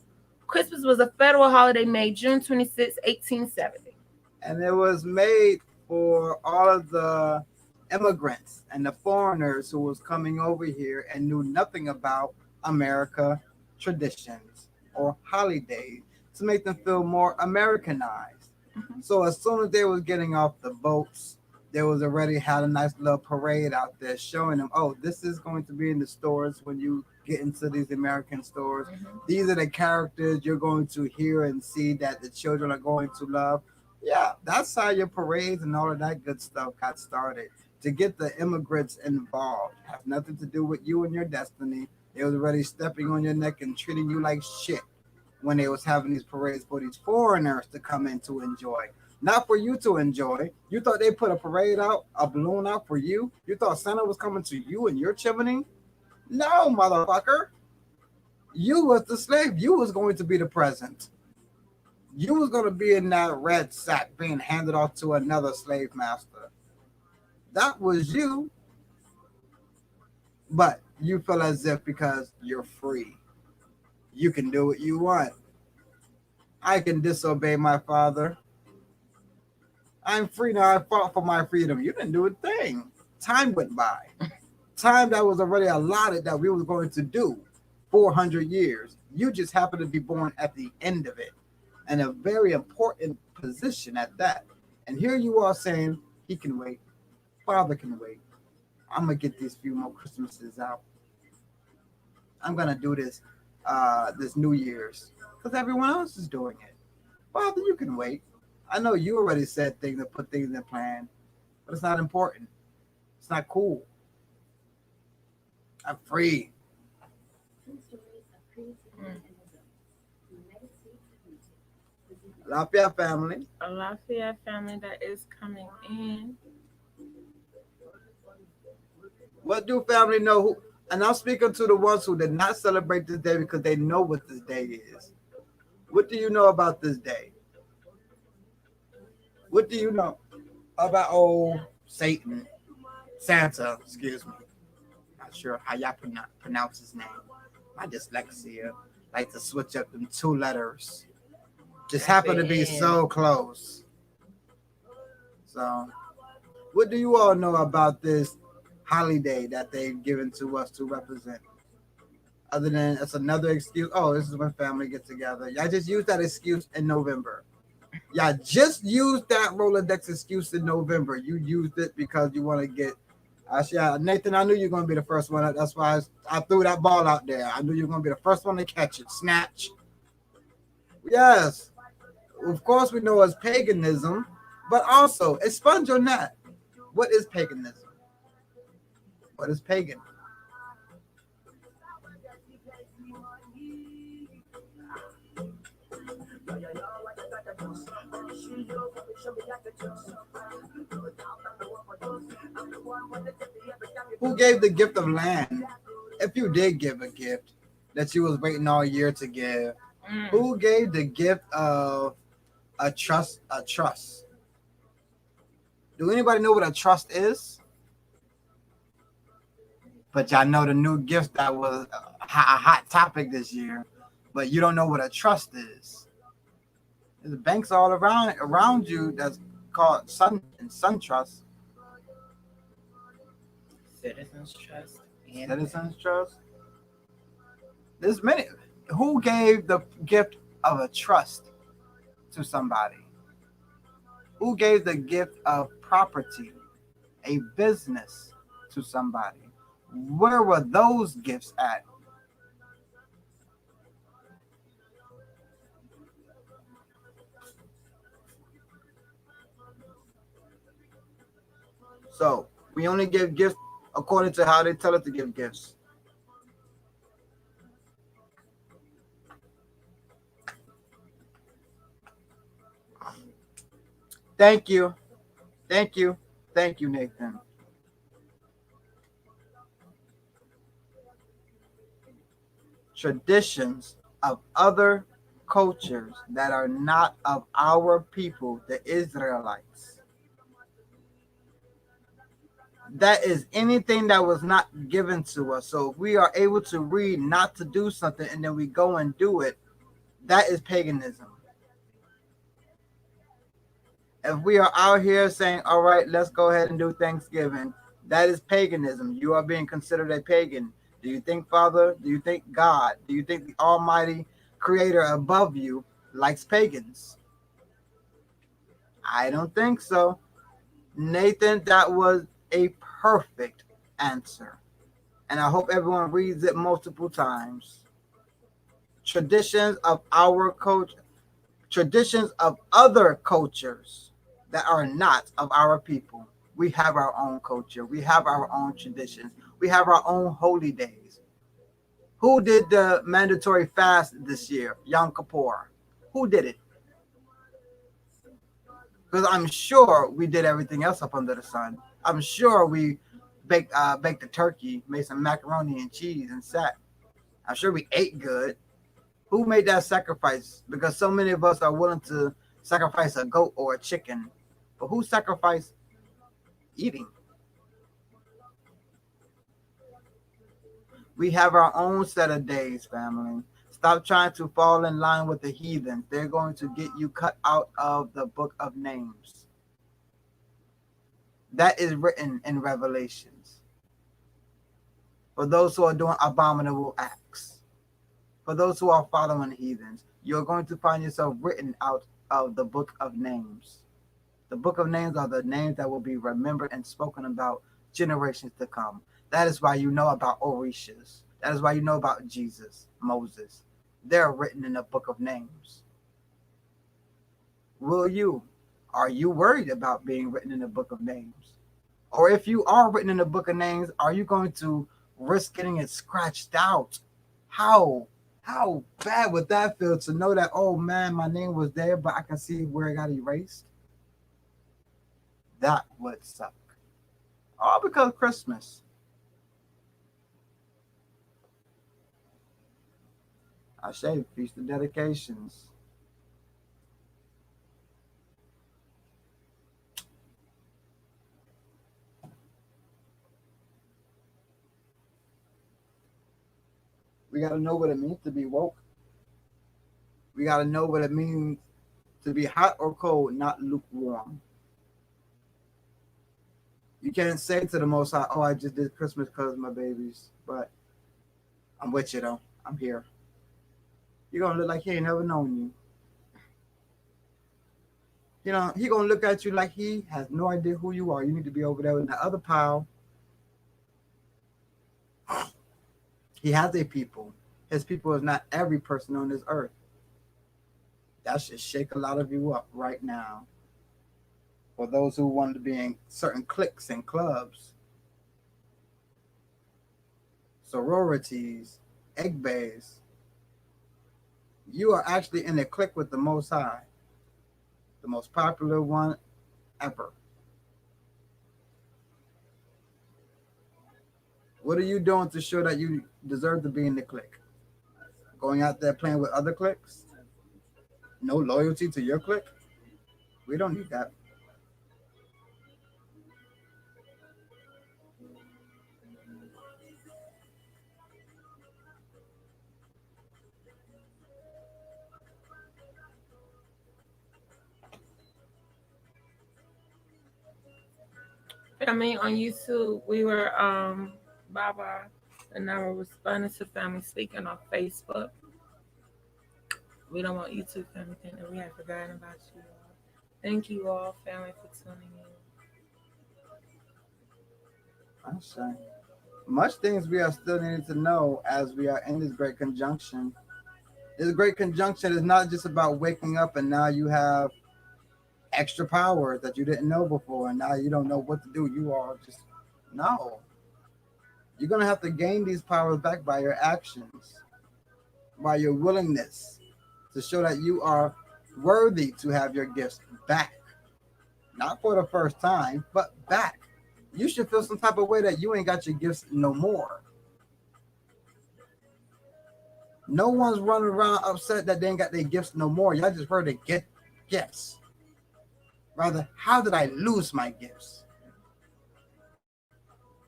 S2: Christmas was a federal holiday made June 26, 1870.
S3: And it was made for all of the immigrants and the foreigners who was coming over here and knew nothing about America traditions or holidays to make them feel more Americanized.
S2: Mhm.
S3: So as soon as they was getting off the boats, they was already had a nice little parade out there showing them, oh, this is going to be in the stores when you get into these American stores.
S2: Mhm.
S3: These are the characters you're going to hear and see that the children are going to love. Yeah, that's how your parades and all of that good stuff got started. To get the immigrants involved, have nothing to do with you and your destiny. They was already stepping on your neck and treating you like shit when they was having these parades for these foreigners to come in to enjoy. Not for you to enjoy. You thought they put a parade out, a balloon out for you? You thought Santa was coming to you and your chimney? No, motherfucker. You was the slave. You was going to be the present. You was going to be in that red sack being handed off to another slave master. That was you. But you feel as if because you're free, you can do what you want. I can disobey my father. I'm free now. I fought for my freedom. You didn't do a thing. Time went by. Time that was already allotted that we was going to do 400 years. You just happened to be born at the end of it. And a very important position at that. And here you are saying, he can wait. Father can wait. I'm going to get these few more Christmases out. I'm going to do this New Year's because everyone else is doing it. Father, you can wait. I know you already said things and put things in plan, but it's not important. It's not cool. I'm free. Lafayette family.
S2: A Lafayette family that is coming in.
S3: What do family know? Who? And I'm speaking to the ones who did not celebrate this day because they know what this day is. What do you know about this day? What do you know about old Satan, Santa? Excuse me. Not sure how y'all pronounce his name. My dyslexia like to switch up them two letters. Just happen to be so close. So, what do you all know about this holiday that they've given to us to represent? Other than it's another excuse. Oh, this is when family get together. Y'all just use that excuse in November. Y'all just used that Rolodex excuse in November. You used it because you want to get. Nathan, I knew you were going to be the first one. That's why I threw that ball out there. I knew you were going to be the first one to catch it. Snatch. Yes. Of course, we know it's paganism, but also expunge on that. What is paganism? What is pagan? Who gave the gift of land? If you did give a gift that you was waiting all year to give, who gave the gift of a trust? A trust. Do anybody know what a trust is? But y'all know the new gift that was a hot topic this year. But you don't know what a trust is. There's banks all around you that's called Sun Trust,
S2: Citizens Trust and
S3: Citizens Trust. There's many. Who gave the gift of a trust to somebody? Who gave the gift of property, a business to somebody? Where were those gifts at? So we only give gifts according to how they tell us to give gifts. Thank you. Thank you. Thank you, Nathan. Traditions of other cultures that are not of our people, the Israelites. That is anything that was not given to us. So if we are able to read not to do something and then we go and do it, that is paganism. If we are out here saying, all right, let's go ahead and do Thanksgiving, that is paganism. You are being considered a pagan. Do you think Father? Do you think God? Do you think the Almighty Creator above you likes pagans? I don't think so. Nathan, that was a perfect answer. And I hope everyone reads it multiple times. Traditions of our culture, traditions of other cultures that are not of our people. We have our own culture. We have our own traditions. We have our own holy days. Who did the mandatory fast this year? Yom Kippur. Who did it? Because I'm sure we did everything else up under the sun. I'm sure we baked a turkey, made some macaroni and cheese, and sat. I'm sure we ate good. Who made that sacrifice? Because so many of us are willing to sacrifice a goat or a chicken, but who sacrificed eating? We have our own set of days, family. Stop trying to fall in line with the heathens. They're going to get you cut out of the book of names. That is written in Revelations. For those who are doing abominable acts, for those who are following heathens, you're going to find yourself written out of the book of names. The book of names are the names that will be remembered and spoken about generations to come. That is why you know about Orishas. That is why you know about Jesus, Moses. They're written in the book of names. Will you? Are you worried about being written in the book of names? Or if you are written in the book of names, are you going to risk getting it scratched out? How? How bad would that feel to know that, oh man, my name was there, but I can see where it got erased? That would suck. All because of Christmas. I say feast of dedications. We got to know what it means to be woke. We got to know what it means to be hot or cold, not lukewarm. You can't say to the Most High, oh, I just did Christmas because of my babies, but I'm with you though. I'm here. You're going to look like he ain't never known you. You know, he going to look at you like he has no idea who you are. You need to be over there in the other pile. He has a people. His people is not every person on this earth. That should shake a lot of you up right now. For those who want to be in certain cliques and clubs, sororities, egg bays, you are actually in a clique with the Most High, the most popular one ever. What are you doing to show that you deserve to be in the clique? Going out there playing with other cliques? No loyalty to your clique? We don't need that.
S2: family on YouTube. We were Baba and I were responding to family speaking on Facebook. We don't want YouTube family think that we have forgotten about you all. Thank you all, family, for tuning in.
S3: I'm saying much things we are still needing to know as we are in this great conjunction. This great conjunction is not just about waking up and now you have extra powers that you didn't know before, and now you don't know what to do. You are just no. You're gonna have to gain these powers back by your actions, by your willingness to show that you are worthy to have your gifts back. Not for the first time, but back. You should feel some type of way that you ain't got your gifts no more. No one's running around upset that they ain't got their gifts no more. Y'all just heard they get gifts. Rather, how did I lose my gifts?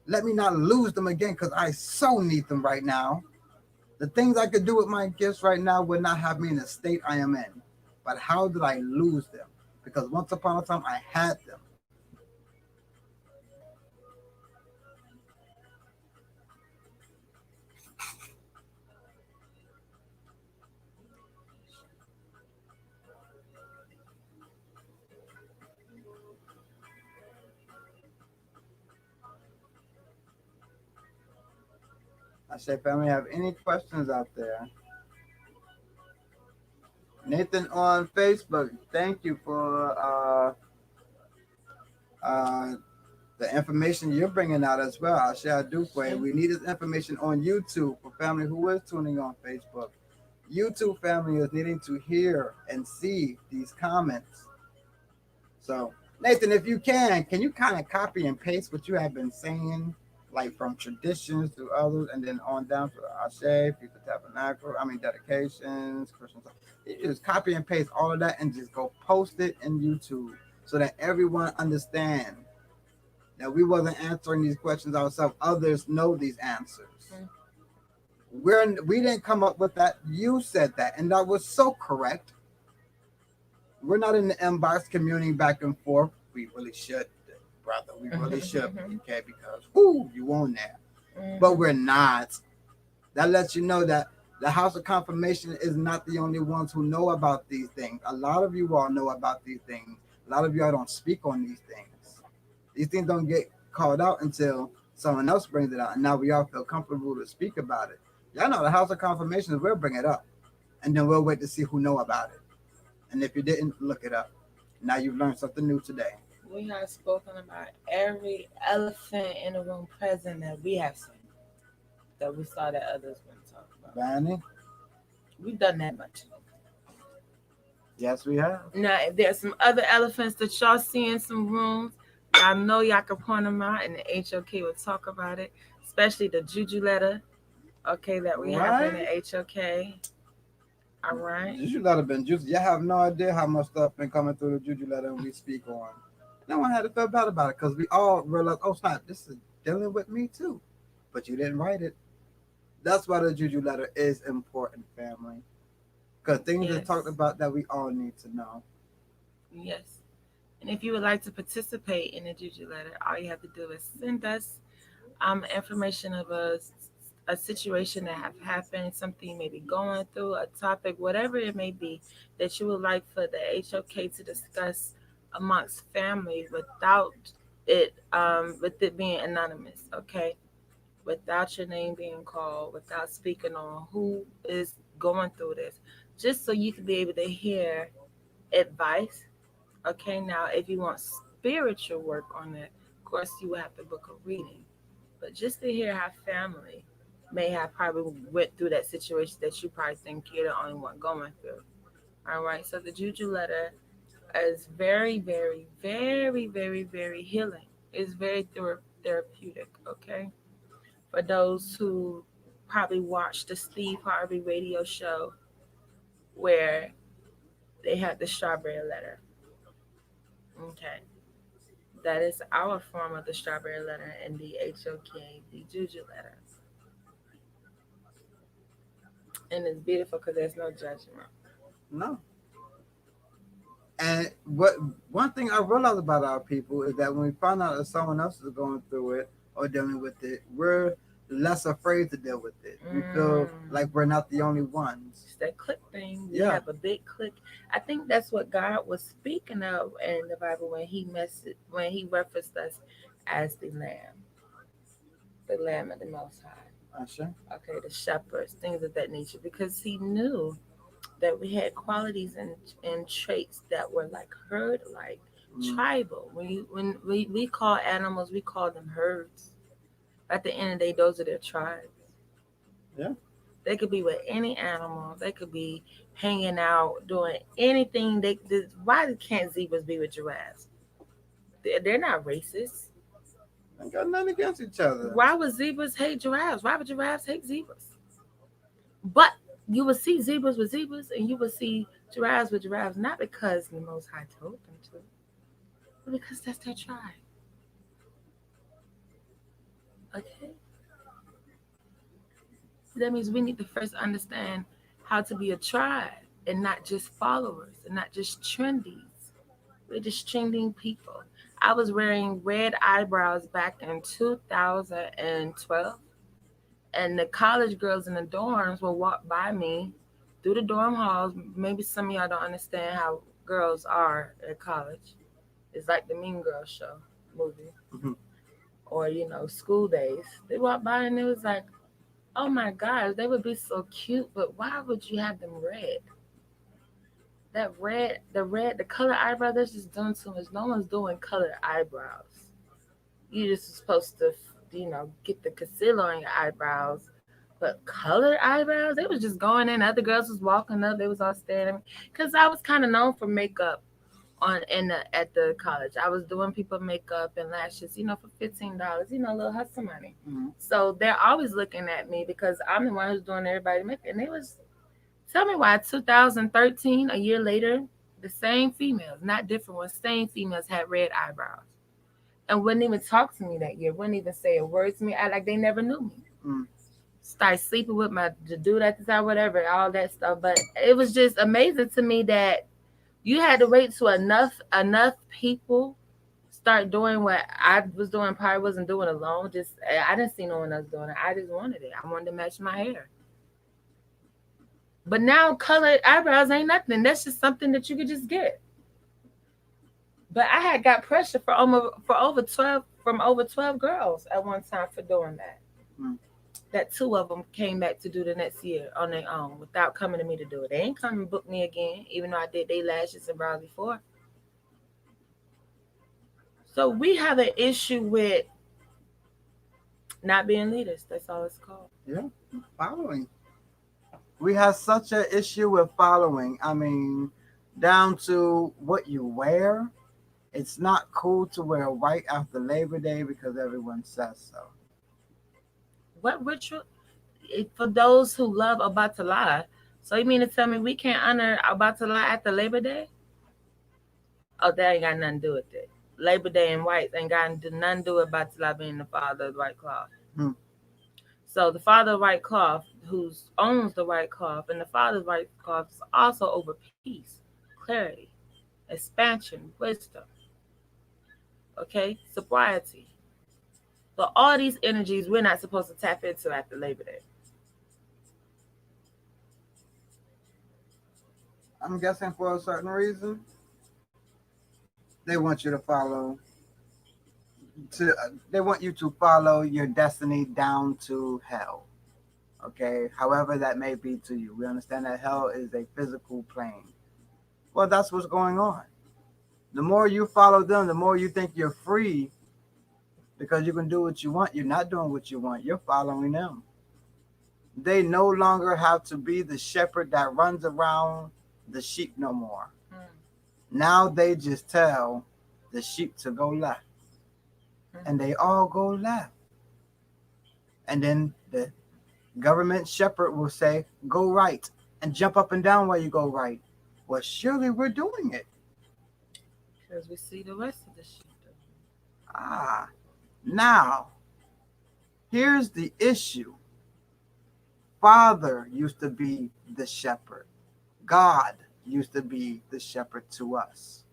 S3: Let me not lose them again because I so need them right now. The things I could do with my gifts right now would not have me in the state I am in. But how did I lose them? Because once upon a time I had them. I say, family, have any questions out there? Nathan on Facebook, thank you for the information you're bringing out as well. I share Duque. We need this information on YouTube for family who is tuning on Facebook. YouTube family is needing to hear and see these comments. So, Nathan, if you can you kind of copy and paste what you have been saying, like from traditions to others, and then on down to Ashe, Future Tabernacle, dedications, Christian stuff. You just copy and paste all of that and just go post it in YouTube so that everyone understands that we wasn't answering these questions ourselves. Others know these answers. We didn't come up with that. You said that, and that was so correct. We're not in the inbox communing back and forth. We really should, brother. We really should, okay? Because you on there, but we're not. That lets you know that the House of Confirmation is not the only ones who know about these things. A lot of you all know about these things. A lot of y'all don't speak on these things. These things don't get called out until someone else brings it out, and now we all feel comfortable to speak about it. Y'all know the House of Confirmations will bring it up, and then we'll wait to see who know about it. And if you didn't, look it up. Now you've learned something new today.
S2: We have spoken about every elephant in the room present that we have seen, that we saw that others wouldn't talk about.
S3: Vanny?
S2: We've done that much.
S3: Yes, we have.
S2: Now, if there's some other elephants that y'all see in some rooms, y'all know y'all can point them out, and the HOK will talk about it, especially the Juju letter, okay, that we have in the HOK. All right.
S3: Juju letter been juicy. Y'all have no idea how much stuff been coming through the Juju letter we speak on. No one had to feel bad about it because we all realized, oh snap, this is dealing with me too. But you didn't write it. That's why the Juju letter is important, family. Because things are talked about that we all need to know.
S2: Yes. And if you would like to participate in the Juju letter, all you have to do is send us information of a situation that have happened, something you may be going through, a topic, whatever it may be, that you would like for the HOK to discuss amongst family without it with it being anonymous, okay? Without your name being called, without speaking on who is going through this, just so you can be able to hear advice. Okay, now if you want spiritual work on it, of course you will have to book a reading. But just to hear how family may have probably went through that situation that you probably think you're the only one going through. All right, so the Juju letter is very, very, very, very, very healing. It's very therapeutic, okay? For those who probably watched the Steve Harvey radio show where they had the strawberry letter. Okay. That is our form of the strawberry letter and the HOK, the Juju letter. And it's beautiful because there's no judgment.
S3: No. And what one thing I realize about our people is that when we find out that someone else is going through it or dealing with it, we're less afraid to deal with it. We feel like we're not the only ones.
S2: It's that click thing. We
S3: Yeah.
S2: have a big click. I think that's what God was speaking of in the Bible when he referenced us as the lamb of the Most High.
S3: Sure.
S2: Okay, the shepherds, things of that nature, because he knew that we had qualities and traits that were like herd like, tribal. We call animals, we call them herds. At the end of the day, those are their tribes.
S3: Yeah.
S2: They could be with any animal. They could be hanging out, doing anything. Why can't zebras be with giraffes? They're not racist.
S3: Ain't got nothing against each other.
S2: Why would zebras hate giraffes? Why would giraffes hate zebras? But you would see zebras with zebras, and you would see giraffes with giraffes, not because the Most High told them to, but because that's their tribe. Okay? That means we need to first understand how to be a tribe and not just followers and not just trendies. We're just trending people. I was wearing red eyebrows back in 2012, and the college girls in the dorms will walk by me through the dorm halls. Maybe some of y'all don't understand how girls are at college. It's like the Mean Girls show movie,
S3: Mhm.
S2: or school days. They walk by and it was like, oh my gosh, they would be so cute, but why would you have them red? The color eyebrow, that's just doing too much. No one's doing colored eyebrows. You just supposed to, get the concealer on your eyebrows. But colored eyebrows, they was just going in. Other girls was walking up. They was all staring at me. Because I was kind of known for makeup at the college. I was doing people makeup and lashes, for $15, a little hustle money.
S3: Mm-hmm.
S2: So they're always looking at me because I'm the one who's doing everybody makeup. And they was, tell me why 2013, a year later, the same females, not different ones, same females had red eyebrows and wouldn't even talk to me that year, wouldn't even say a word to me, act like they never knew me.
S3: Mm.
S2: Start sleeping with the dude at the time, whatever, all that stuff. But it was just amazing to me that you had to wait till enough people start doing what I was doing, probably wasn't doing alone. Just I didn't see no one else doing it. I just wanted it. I wanted to match my hair. But now colored eyebrows ain't nothing. That's just something that you could just get. But I had got pressure for over 12 girls at one time for doing that.
S3: Mm.
S2: That two of them came back to do the next year on their own without coming to me to do it. They ain't come and book me again, even though I did their lashes and brows before. So we have an issue with not being leaders. That's all it's called.
S3: Yeah, following. We have such an issue with following. I mean, down to what you wear. It's not cool to wear white after Labor Day because everyone says so.
S2: What ritual? For those who love Obatala, so you mean to tell me we can't honor Obatala after Labor Day? Oh, that ain't got nothing to do with it. Labor Day and whites ain't got nothing to do with Obatala being the father of the white cloth.
S3: Hmm.
S2: So the father of white cloth, who owns the white cloth, and the father of white cloth is also over peace, clarity, expansion, wisdom. Okay, sobriety. So all these energies we're not supposed to tap into after Labor Day.
S3: I'm guessing for a certain reason. They want you to follow. They want you to follow your destiny down to hell. Okay, however that may be to you. We understand that hell is a physical plane. Well, that's what's going on. The more you follow them, the more you think you're free because you can do what you want. You're not doing what you want. You're following them. They no longer have to be the shepherd that runs around the sheep no more. Now they just tell the sheep to go left. And they all go left. And then the government shepherd will say, go right, and jump up and down while you go right. Well, surely we're doing it.
S2: Because we see the rest of the sheep.
S3: Now, here's the issue. Father used to be the shepherd. God used to be the shepherd to us.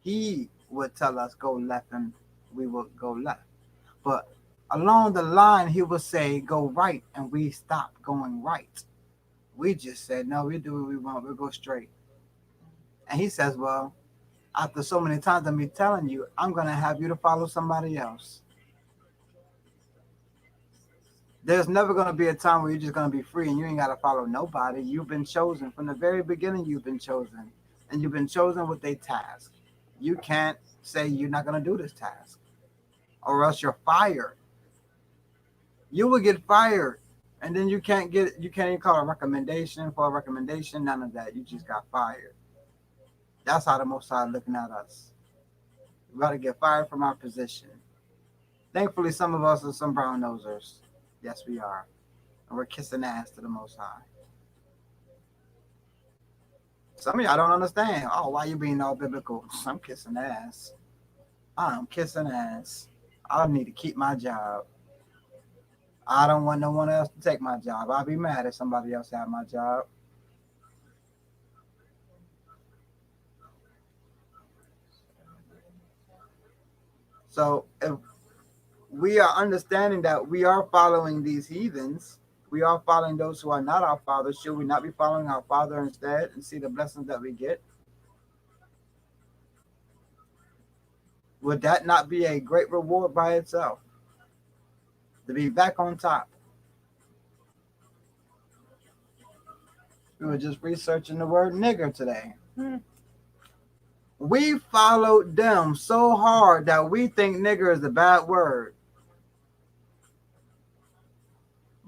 S3: He would tell us go left and we would go left. But along the line, he would say go right and we stopped going right. We just said, no, we do what we want, we'll go straight. And he says, well, after so many times of me telling you, I'm going to have you to follow somebody else. There's never going to be a time where you're just going to be free and you ain't got to follow nobody. You've been chosen. From the very beginning, you've been chosen. And you've been chosen with a task. You can't say you're not going to do this task or else you're fired. You will get fired. And then you can't even call a recommendation for a recommendation. None of that. You just got fired. That's how the Most High looking at us. We got to get fired from our position. Thankfully, some of us are some brown nosers. Yes, we are. And we're kissing ass to the Most High. Some of y'all don't understand. Oh, why you being all biblical? I'm kissing ass. I'm kissing ass. I need to keep my job. I don't want no one else to take my job. I'll be mad if somebody else had my job. So if we are understanding that we are following these heathens, we are following those who are not our Father, should we not be following our Father instead and see the blessings that we get? Would that not be a great reward by itself? To be back on top. We were just researching the word nigger today. We followed them so hard that we think nigger is a bad word.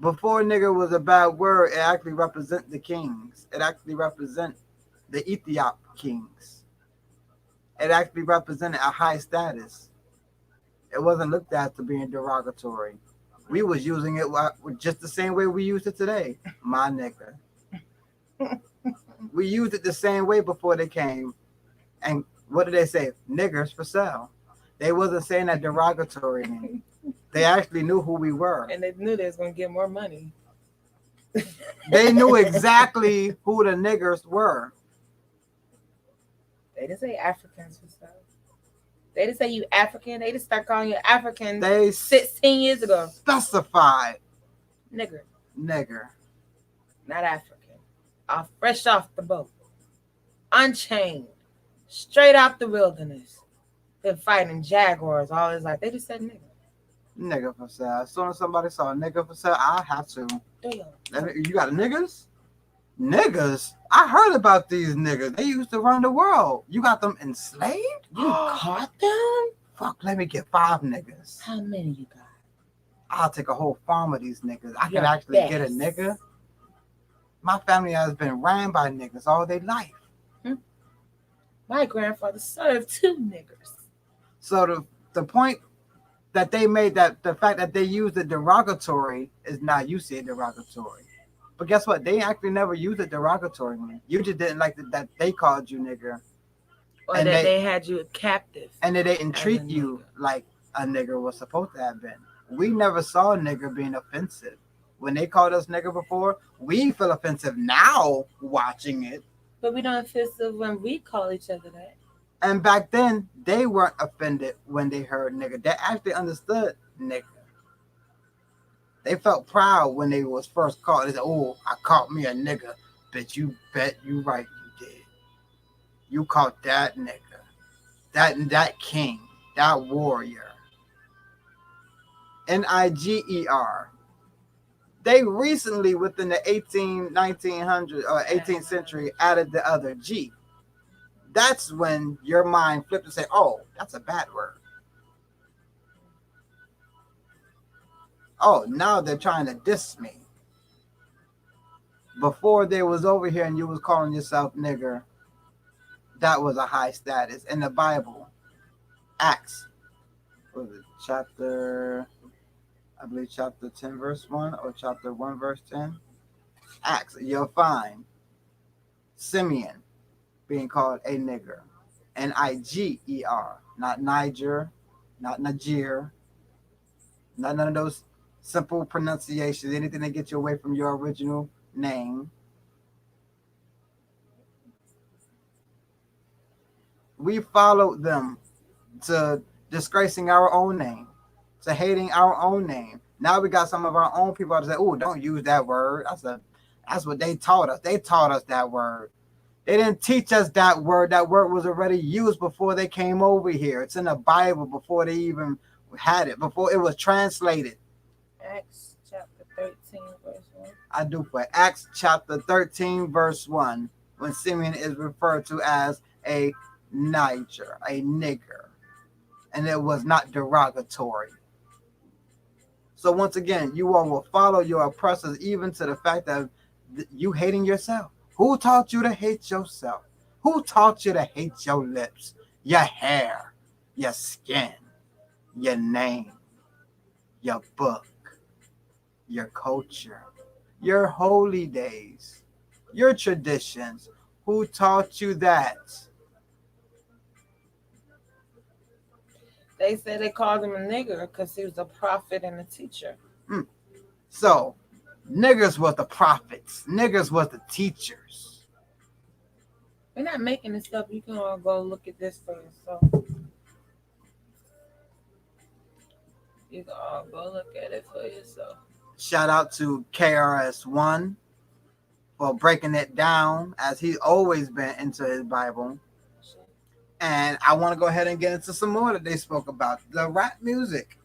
S3: Before nigger was a bad word, it actually represents the kings. It actually represents the Ethiop kings. It actually represented a high status. It wasn't looked at to being derogatory. We was using it just the same way we use it today. My nigger. We used it the same way before they came. And what did they say? Niggers for sale. They wasn't saying that derogatory. They actually knew who we were.
S2: And they knew they was going to get more money.
S3: They knew exactly who the niggers were.
S2: They didn't say Africans for sale. They didn't say you African. They just start calling you African
S3: They
S2: 16 years ago.
S3: Specified.
S2: Nigger.
S3: Nigger.
S2: Not African. Fresh off the boat. Unchained. Straight out the wilderness. Been fighting jaguars all his life. They just said nigger.
S3: Nigger for sale. As soon as somebody saw a nigger for sale, I have to. You got niggas? Niggas? I heard about these niggas. They used to run the world. You got them enslaved?
S2: You caught them?
S3: Fuck, let me get 5 niggas.
S2: How many you got?
S3: I'll take a whole farm of these niggas. I can actually get a nigga. My family has been ran by niggas all their life.
S2: My grandfather served 2 niggers.
S3: So the point that they made, that the fact that they used it derogatory is now you see it derogatory. But guess what? They actually never used it derogatorily. You just didn't like that they called you nigger.
S2: Or and that they had you captive.
S3: And they didn't treat you like a nigger was supposed to have been. We never saw a nigger being offensive. When they called us nigger before, we feel offensive now watching it.
S2: But we don't offensive when we call each other that.
S3: And back then, they weren't offended when they heard nigger. They actually understood nigger. They felt proud when they was first called. They said, oh, I caught me a nigger. Bet you right you did. You caught that nigger. That king. That warrior. Niger. They recently, within the 1900s or 18th century, added the other G. That's when your mind flipped and say, oh, that's a bad word. Oh, now they're trying to diss me. Before they was over here and you was calling yourself nigger, that was a high status. In the Bible, Acts, what was it, chapter 10, verse 1, or chapter 1, verse 10. Acts, you'll find Simeon being called a nigger. Niger, not Niger, not Niger, not none of those simple pronunciations, anything that gets you away from your original name. We followed them to disgracing our own name, to hating our own name. Now we got some of our own people to say, "Oh, don't use that word." That's what they taught us. They taught us that word. They didn't teach us that word. That word was already used before they came over here. It's in the Bible before they even had it, before it was translated.
S2: Acts chapter 13, verse 1.
S3: I do for Acts chapter 13, verse 1, when Simeon is referred to as a Niger, a nigger. And it was not derogatory. So once again, you all will follow your oppressors even to the fact that you hating yourself. Who taught you to hate yourself? Who taught you to hate your lips, your hair, your skin, your name, your book, your culture, your holy days, your traditions? Who taught you that?
S2: They said they called him a nigger because he was a prophet and a teacher.
S3: So, niggers was the prophets. Niggers was the teachers.
S2: We're not making this up. You can all go look at this for yourself. You can all go look at it for yourself.
S3: Shout out to KRS-One for breaking it down as he's always been into his Bible. And I want to go ahead and get into some more that they spoke about. The rap music.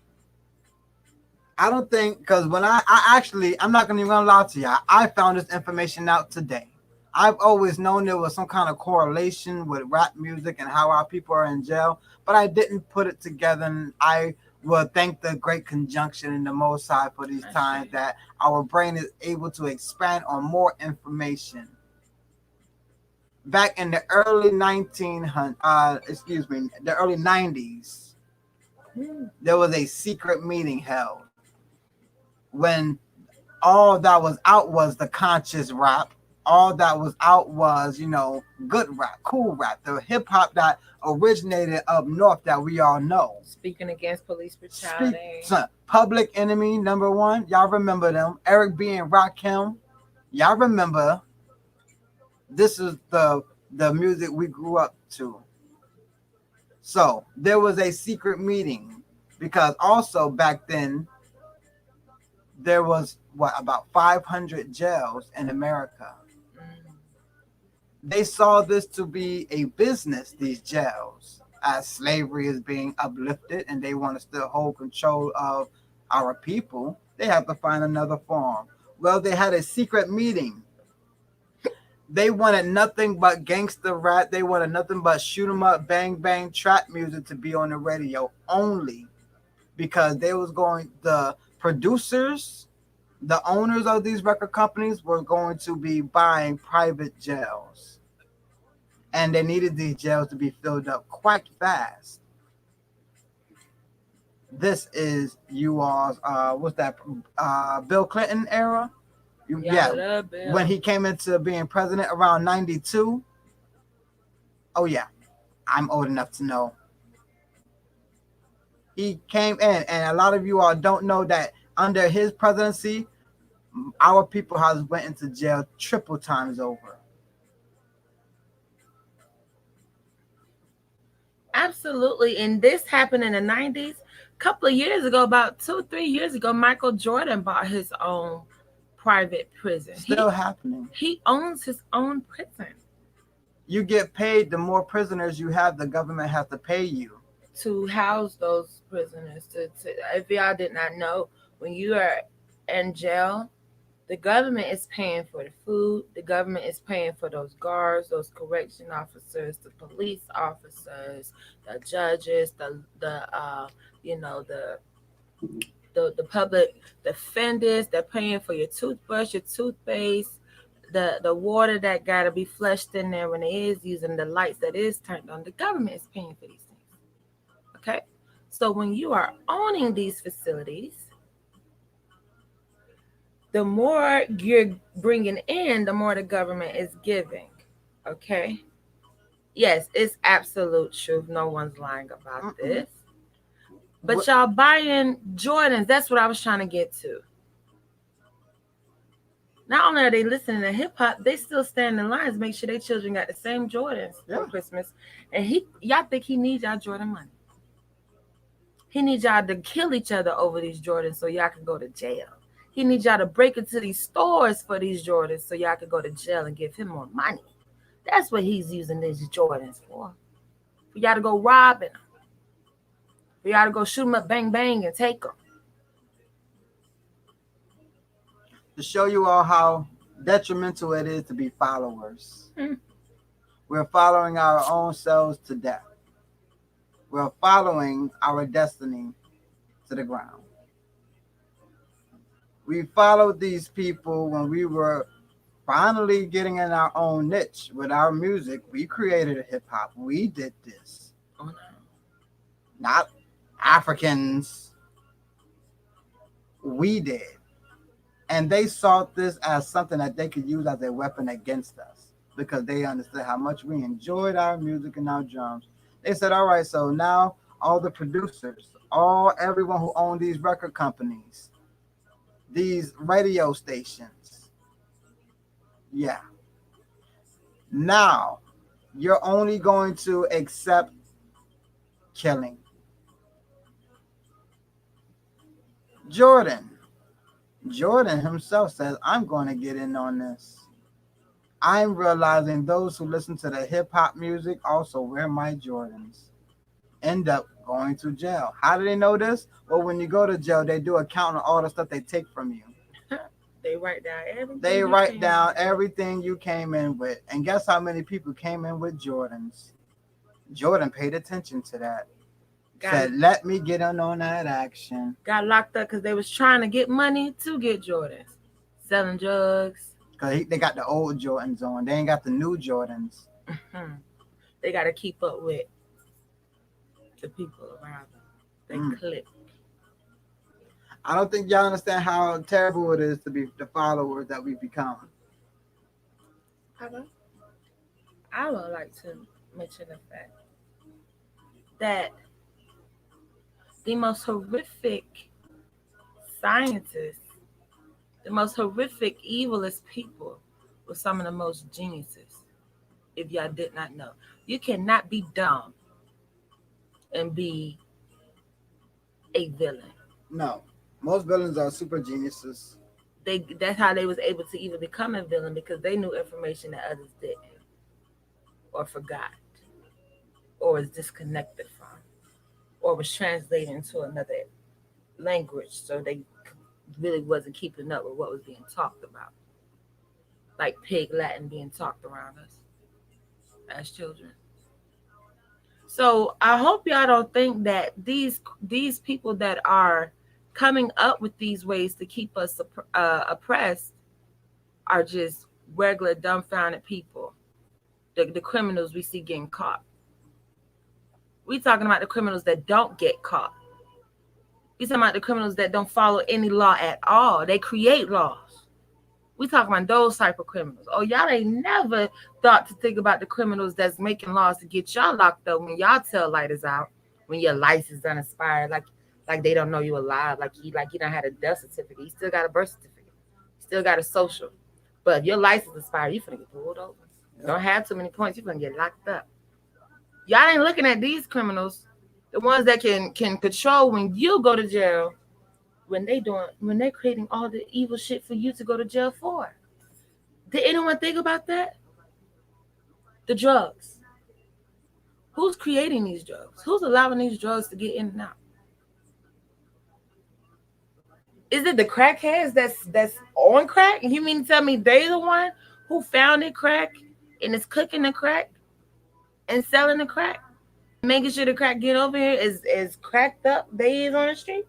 S3: I don't think, because when I'm not going to even lie to y'all, I found this information out today. I've always known there was some kind of correlation with rap music and how our people are in jail, but I didn't put it together. And I will thank the great conjunction in the Most High for these times that our brain is able to expand on more information. Back in the early the early 90s, there was a secret meeting held when all that was out was the conscious rap. All that was out was, good rap, cool rap, the hip hop that originated up north that we all know.
S2: Speaking against police brutality.
S3: Public Enemy #1. Y'all remember them. Eric B. and Rakim. Y'all remember. This is the music we grew up to. So there was a secret meeting because also back then there was about 500 jails in America. They saw this to be a business, these jails, as slavery is being uplifted and they want to still hold control of our people. They have to find another form. Well, they had a secret meeting. They wanted nothing but gangster rap. They wanted nothing but shoot 'em up, bang, bang, trap music to be on the radio only because the producers, the owners of these record companies were going to be buying private jails. And they needed these jails to be filled up quite fast. This is you all's, Bill Clinton era? Yeah, when he came into being president around 92. Oh, yeah, I'm old enough to know. He came in, and a lot of you all don't know that under his presidency, our people has went into jail triple times over.
S2: Absolutely. And this happened in the 90s. A couple of years ago, about 2-3 years ago, Michael Jordan bought his own private prison.
S3: Still happening.
S2: He owns his own prison.
S3: You get paid, the more prisoners you have, the government has to pay you
S2: to house those prisoners. If y'all did not know, when you are in jail, the government is paying for the food. The government is paying for those guards, those correction officers, the police officers, the judges, the public defenders. They're paying for your toothbrush, your toothpaste, the water that gotta be flushed in there when it is using the lights that is turned on. The government is paying for these things. Okay, so when you are owning these facilities, the more you're bringing in, the more the government is giving. Okay, yes, it's absolute truth. No one's lying about this. But y'all buying Jordans, that's what I was trying to get to. Not only are they listening to hip hop, they still stand in lines, make sure their children got the same Jordans for Christmas. And y'all think he needs y'all Jordan money? He needs y'all to kill each other over these Jordans so y'all can go to jail. He needs y'all to break into these stores for these Jordans so y'all can go to jail and give him more money. That's what he's using these Jordans for. For y'all to go robbing them. For y'all to go shoot them up, bang, bang, and take them.
S3: To show you all how detrimental it is to be followers. We're following our own selves to death. We're following our destiny to the ground. We followed these people when we were finally getting in our own niche with our music. We created a hip hop. We did this.
S2: Oh, no.
S3: Not Africans. We did. And they saw this as something that they could use as a weapon against us because they understood how much we enjoyed our music and our drums. They said, all right, so now all the producers, everyone who owned these record companies, these radio stations, yeah. Now you're only going to accept killing. Jordan himself says, I'm going to get in on this. I'm realizing those who listen to the hip hop music also wear my Jordans end up going to jail. How do they know this? Well, when you go to jail, they do a count on all the stuff they take from you.
S2: They write down everything.
S3: They write down everything you came in with. And guess how many people came in with Jordans? Jordan paid attention to that. Said, let me get in on that action.
S2: Got locked up because they was trying to get money to get Jordans. Selling drugs.
S3: Because they got the old Jordans on. They ain't got the new Jordans.
S2: They got to keep up with the people around them. They clip.
S3: I don't think y'all understand how terrible it is to be the followers that we've become.
S2: I would like to mention the fact that the most horrific scientists, the most horrific, evilest people were some of the most geniuses. If y'all did not know, you cannot be dumb and be a villain.
S3: No, most villains are super geniuses.
S2: That's how they was able to even become a villain, because they knew information that others didn't, or forgot, or was disconnected from, or was translated into another language, so they really wasn't keeping up with what was being talked about, like pig Latin being talked around us as children. So I hope y'all don't think that these people that are coming up with these ways to keep us oppressed are just regular dumbfounded people. The criminals we see getting caught. We talking about the criminals that don't get caught. We talking about the criminals that don't follow any law at all. They create laws. We talking about those type of criminals. Oh, y'all ain't never thought to think about the criminals that's making laws to get y'all locked up when y'all tail light is out, when your license unexpired, like they don't know you alive, like you don't have a death certificate. You still got a birth certificate. You still got a social. But if your license expired, you finna get pulled over. Don't have too many points, you finna get locked up. Y'all ain't looking at these criminals, the ones that can control when you go to jail, when they're creating all the evil shit for you to go to jail for. Did anyone think about that? The drugs. Who's creating these drugs? Who's allowing these drugs to get in and out? Is it the crackheads that's on crack? You mean to tell me they the one who founded crack and is cooking the crack and selling the crack, making sure the crack get over here is cracked up they is on the street?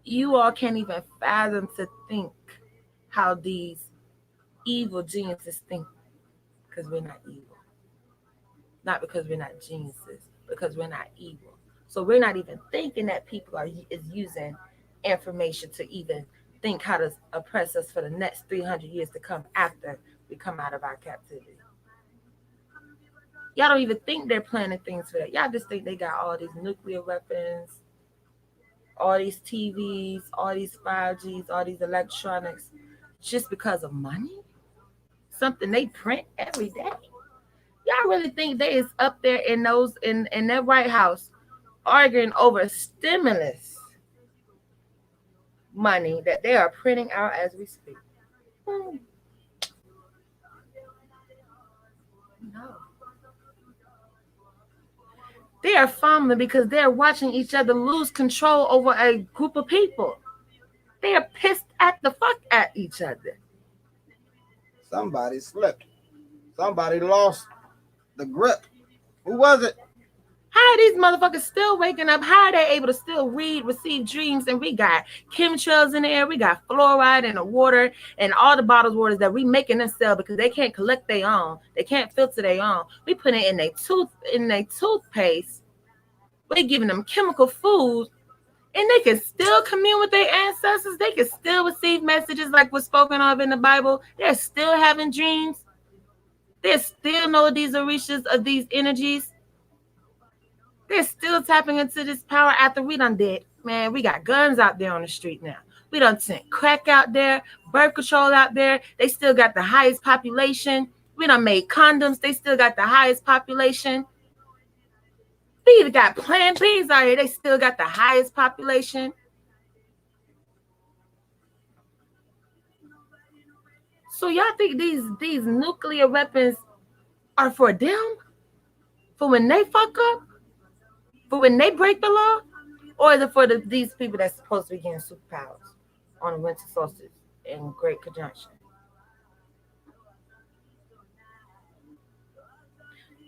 S2: You all can't even fathom to think how these evil geniuses think, because we're not evil. Not because we're not geniuses, because we're not evil. So we're not even thinking that people is using information to even think how to oppress us for the next 300 years to come after we come out of our captivity. Y'all don't even think they're planning things for that. Y'all just think they got all these nuclear weapons. all these TVs, all these 5Gs, all these electronics, just because of money? Something they print every day. Y'all really think they is up there in that White House arguing over stimulus money that they are printing out as we speak? Hmm, no. They are fumbling because they're watching each other lose control over a group of people. They are pissed at the fuck at each other.
S3: Somebody slipped. Somebody lost the grip. Who was it?
S2: How are these motherfuckers still waking up? How are they able to still read, receive dreams? And we got chemtrails in the air, we got fluoride in the water, and all the bottled waters that we making them sell because they can't collect their own. They can't filter their own. We put it in their toothpaste. We're giving them chemical food, and they can still commune with their ancestors. They can still receive messages like what's spoken of in the Bible. They're still having dreams. They still know these orishas of these energies. They're still tapping into this power after we done did. Man, we got guns out there on the street now. We done sent crack out there, birth control out there. They still got the highest population. We done made condoms. They still got the highest population. We even got Plan Bs out here. They still got the highest population. So y'all think these nuclear weapons are for them? For when they fuck up? For when they break the law? Or is it for these people that's supposed to be getting superpowers on the winter solstice in Great Conjunction?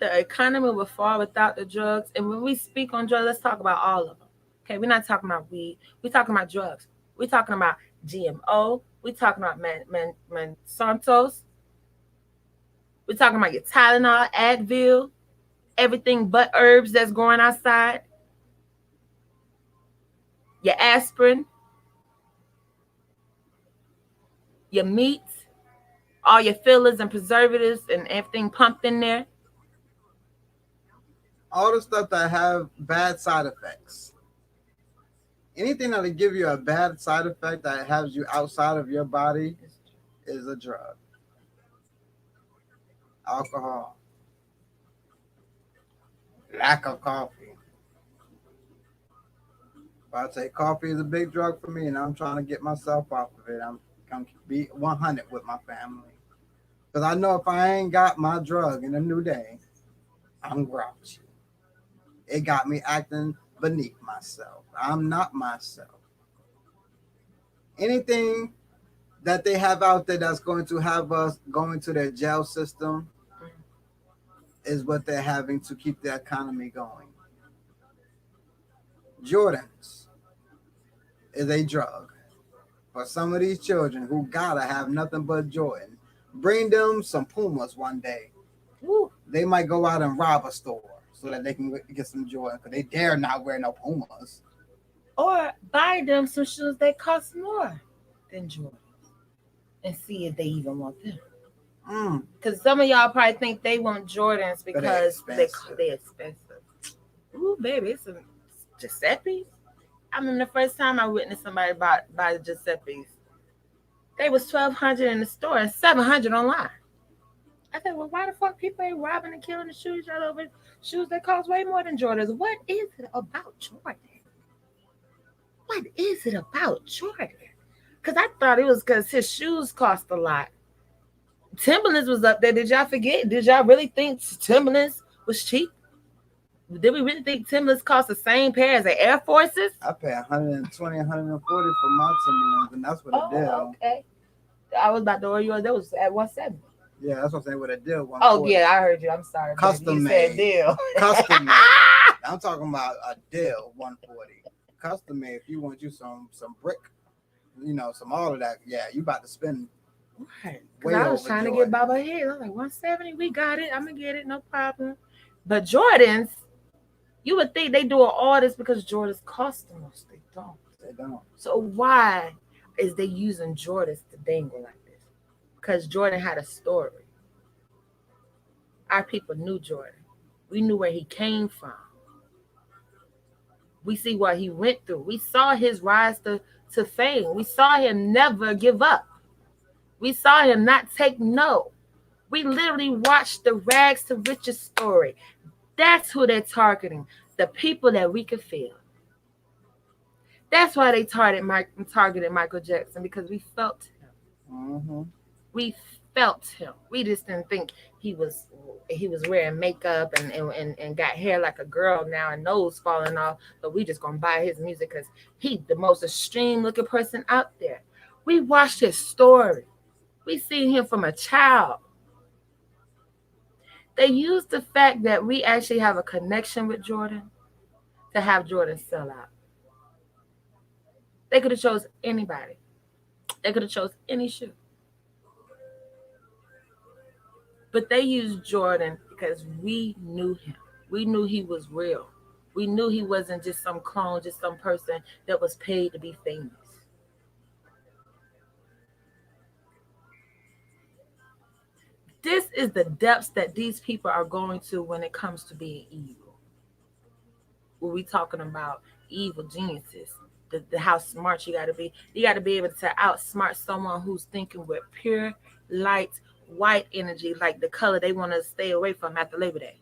S2: The economy will fall without the drugs. And when we speak on drugs, let's talk about all of them. Okay, we're not talking about weed. We're talking about drugs. We're talking about GMO. We're talking about Monsantos. We're talking about your Tylenol, Advil, everything but herbs that's growing outside. Your aspirin, your meats, all your fillers and preservatives and everything pumped in there.
S3: All the stuff that have bad side effects. Anything that'll give you a bad side effect that has you outside of your body is a drug. Alcohol, lack of coffee. But I say coffee is a big drug for me, and I'm trying to get myself off of it. I'm gonna be 100 with my family, because I know if I ain't got my drug in a new day, I'm grouchy. It got me acting beneath myself. I'm not myself. Anything that they have out there that's going to have us going to their jail system is what they're having to keep the economy going. Jordans is a drug for some of these children who gotta have nothing but Jordan. Bring them some Pumas one day. Woo. They might go out and rob a store so that they can get some Jordan, because they dare not wear no Pumas.
S2: Or buy them some shoes that cost more than Jordan and see if they even want them. Because some of y'all probably think they want Jordans because they're expensive. Ooh, baby, it's some Giuseppe's. I remember the first time I witnessed somebody buy Giuseppe's. They was $1,200 in the store and $700 online. I said, well, why the fuck people ain't robbing and killing the shoes y'all over shoes that cost way more than Jordans? What is it about Jordan? What is it about Jordan? Because I thought it was because his shoes cost a lot. Timberlands was up there. Did y'all forget? Did y'all really think Timberlands was cheap? Did we really think Timberlands cost the same pair as the Air Forces?
S3: I pay $120, $140 for my Timberlands, and that's what a deal.
S2: Okay. I was about to order yours. That was at $170.
S3: Yeah, that's what I'm saying with a deal.
S2: Oh yeah, I heard you. I'm sorry.
S3: Custom
S2: you
S3: made.
S2: Said deal.
S3: Custom made. I'm talking about a deal, $140. Custom made. If you want you some brick, some all of that. Yeah, you about to spend.
S2: Right. Because I was trying to get Baba Hill. I was like, 170, we got it. I'm gonna get it, no problem. But Jordans, you would think they doing all this because Jordans cost the most. They don't.
S3: They don't.
S2: So why is they using Jordans to dangle like this? Because Jordan had a story. Our people knew Jordan. We knew where he came from. We see what he went through. We saw his rise to fame. We saw him never give up. We saw him not take no. We literally watched the rags to riches story. That's who they're targeting. The people that we could feel. That's why they targeted Michael Jackson, because we felt him.
S3: Mm-hmm.
S2: We felt him. We just didn't think he was wearing makeup and got hair like a girl now and nose falling off, but we just gonna buy his music because he the most extreme looking person out there. We watched his story. We seen him from a child. They used the fact that we actually have a connection with Jordan to have Jordan sell out. They could have chose anybody. They could have chose any shoe. But they used Jordan because we knew him. We knew he was real. We knew he wasn't just some clone, just some person that was paid to be famous. This is the depths that these people are going to when it comes to being evil. When we talking about evil geniuses, the how smart you got to be. You got to be able to outsmart someone who's thinking with pure light, white energy, like the color they want to stay away from after Labor Day.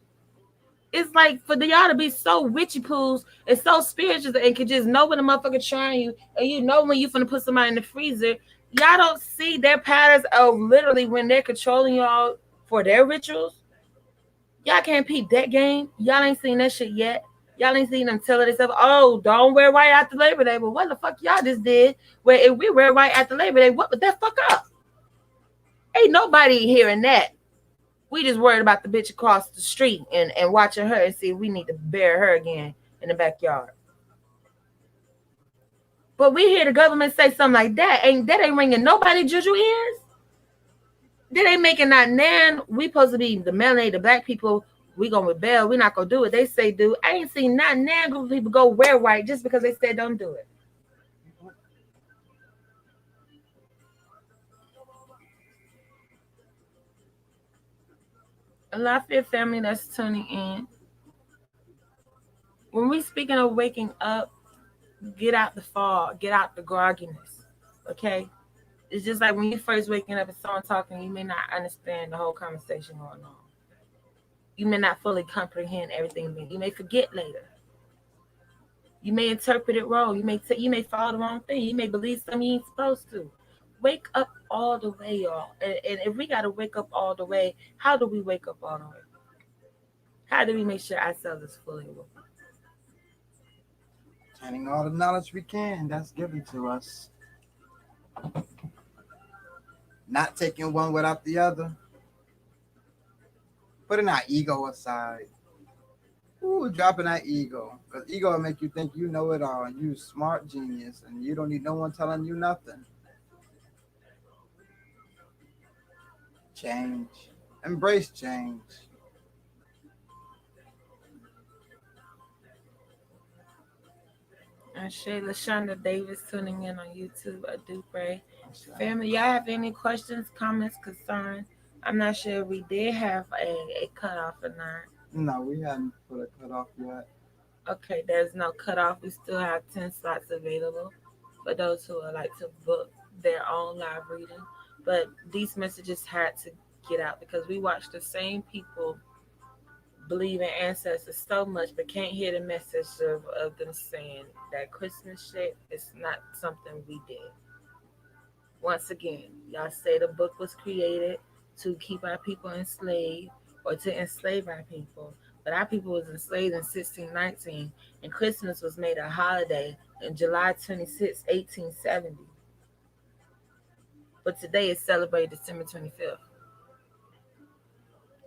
S2: It's like for y'all to be so witchy pools and so spiritual and can just know when a motherfucker trying you, and you know when you finna put somebody in the freezer. Y'all don't see their patterns of literally when they're controlling y'all for their rituals. Y'all can't peep that game. Y'all ain't seen that shit yet. Y'all ain't seen them telling themselves, "Oh, don't wear white after Labor Day." But what the fuck y'all just did? Where if we wear white after Labor Day, what would that fuck up? Ain't nobody hearing that. We just worried about the bitch across the street and watching her and see if we need to bury her again in the backyard. But we hear the government say something like that. Ain't ringing nobody juju ears. That ain't making not nan. We supposed to be the melanated the black people. We gonna rebel. We not gonna do it. They say do. I ain't seen not nan group of people go wear white just because they said don't do it. A lot of your family that's tuning in. When we speaking of waking up, get out the fog, get out the grogginess. Okay? It's just like when you first waking up and someone talking, you may not understand the whole conversation going on. You may not fully comprehend everything. You may forget later. You may interpret it wrong. You may follow the wrong thing. You may believe something you ain't supposed to. Wake up all the way, y'all. And if we gotta wake up all the way, how do we wake up all the way? How do we make sure ourselves is fully awake?
S3: Gaining all the knowledge we can that's given to us. Not taking one without the other. Putting our ego aside. Ooh, dropping that ego. Because ego will make you think you know it all. You smart genius and you don't need no one telling you nothing. Change. Embrace change.
S2: And Shayla Shonda Davis tuning in on YouTube. I do pray. Family, y'all have any questions, comments, concerns? I'm not sure we did have a cutoff or not.
S3: No, we haven't put a cutoff yet.
S2: Okay, there's no cutoff. We still have 10 slots available for those who would like to book their own live reading. But these messages had to get out because we watch the same people believe in ancestors so much but can't hear the message of them saying that Christmas shit is not something we did. Once again, y'all say the book was created to keep our people enslaved or to enslave our people. But our people was enslaved in 1619, and Christmas was made a holiday in July 26, 1870. But today is celebrated December 25th.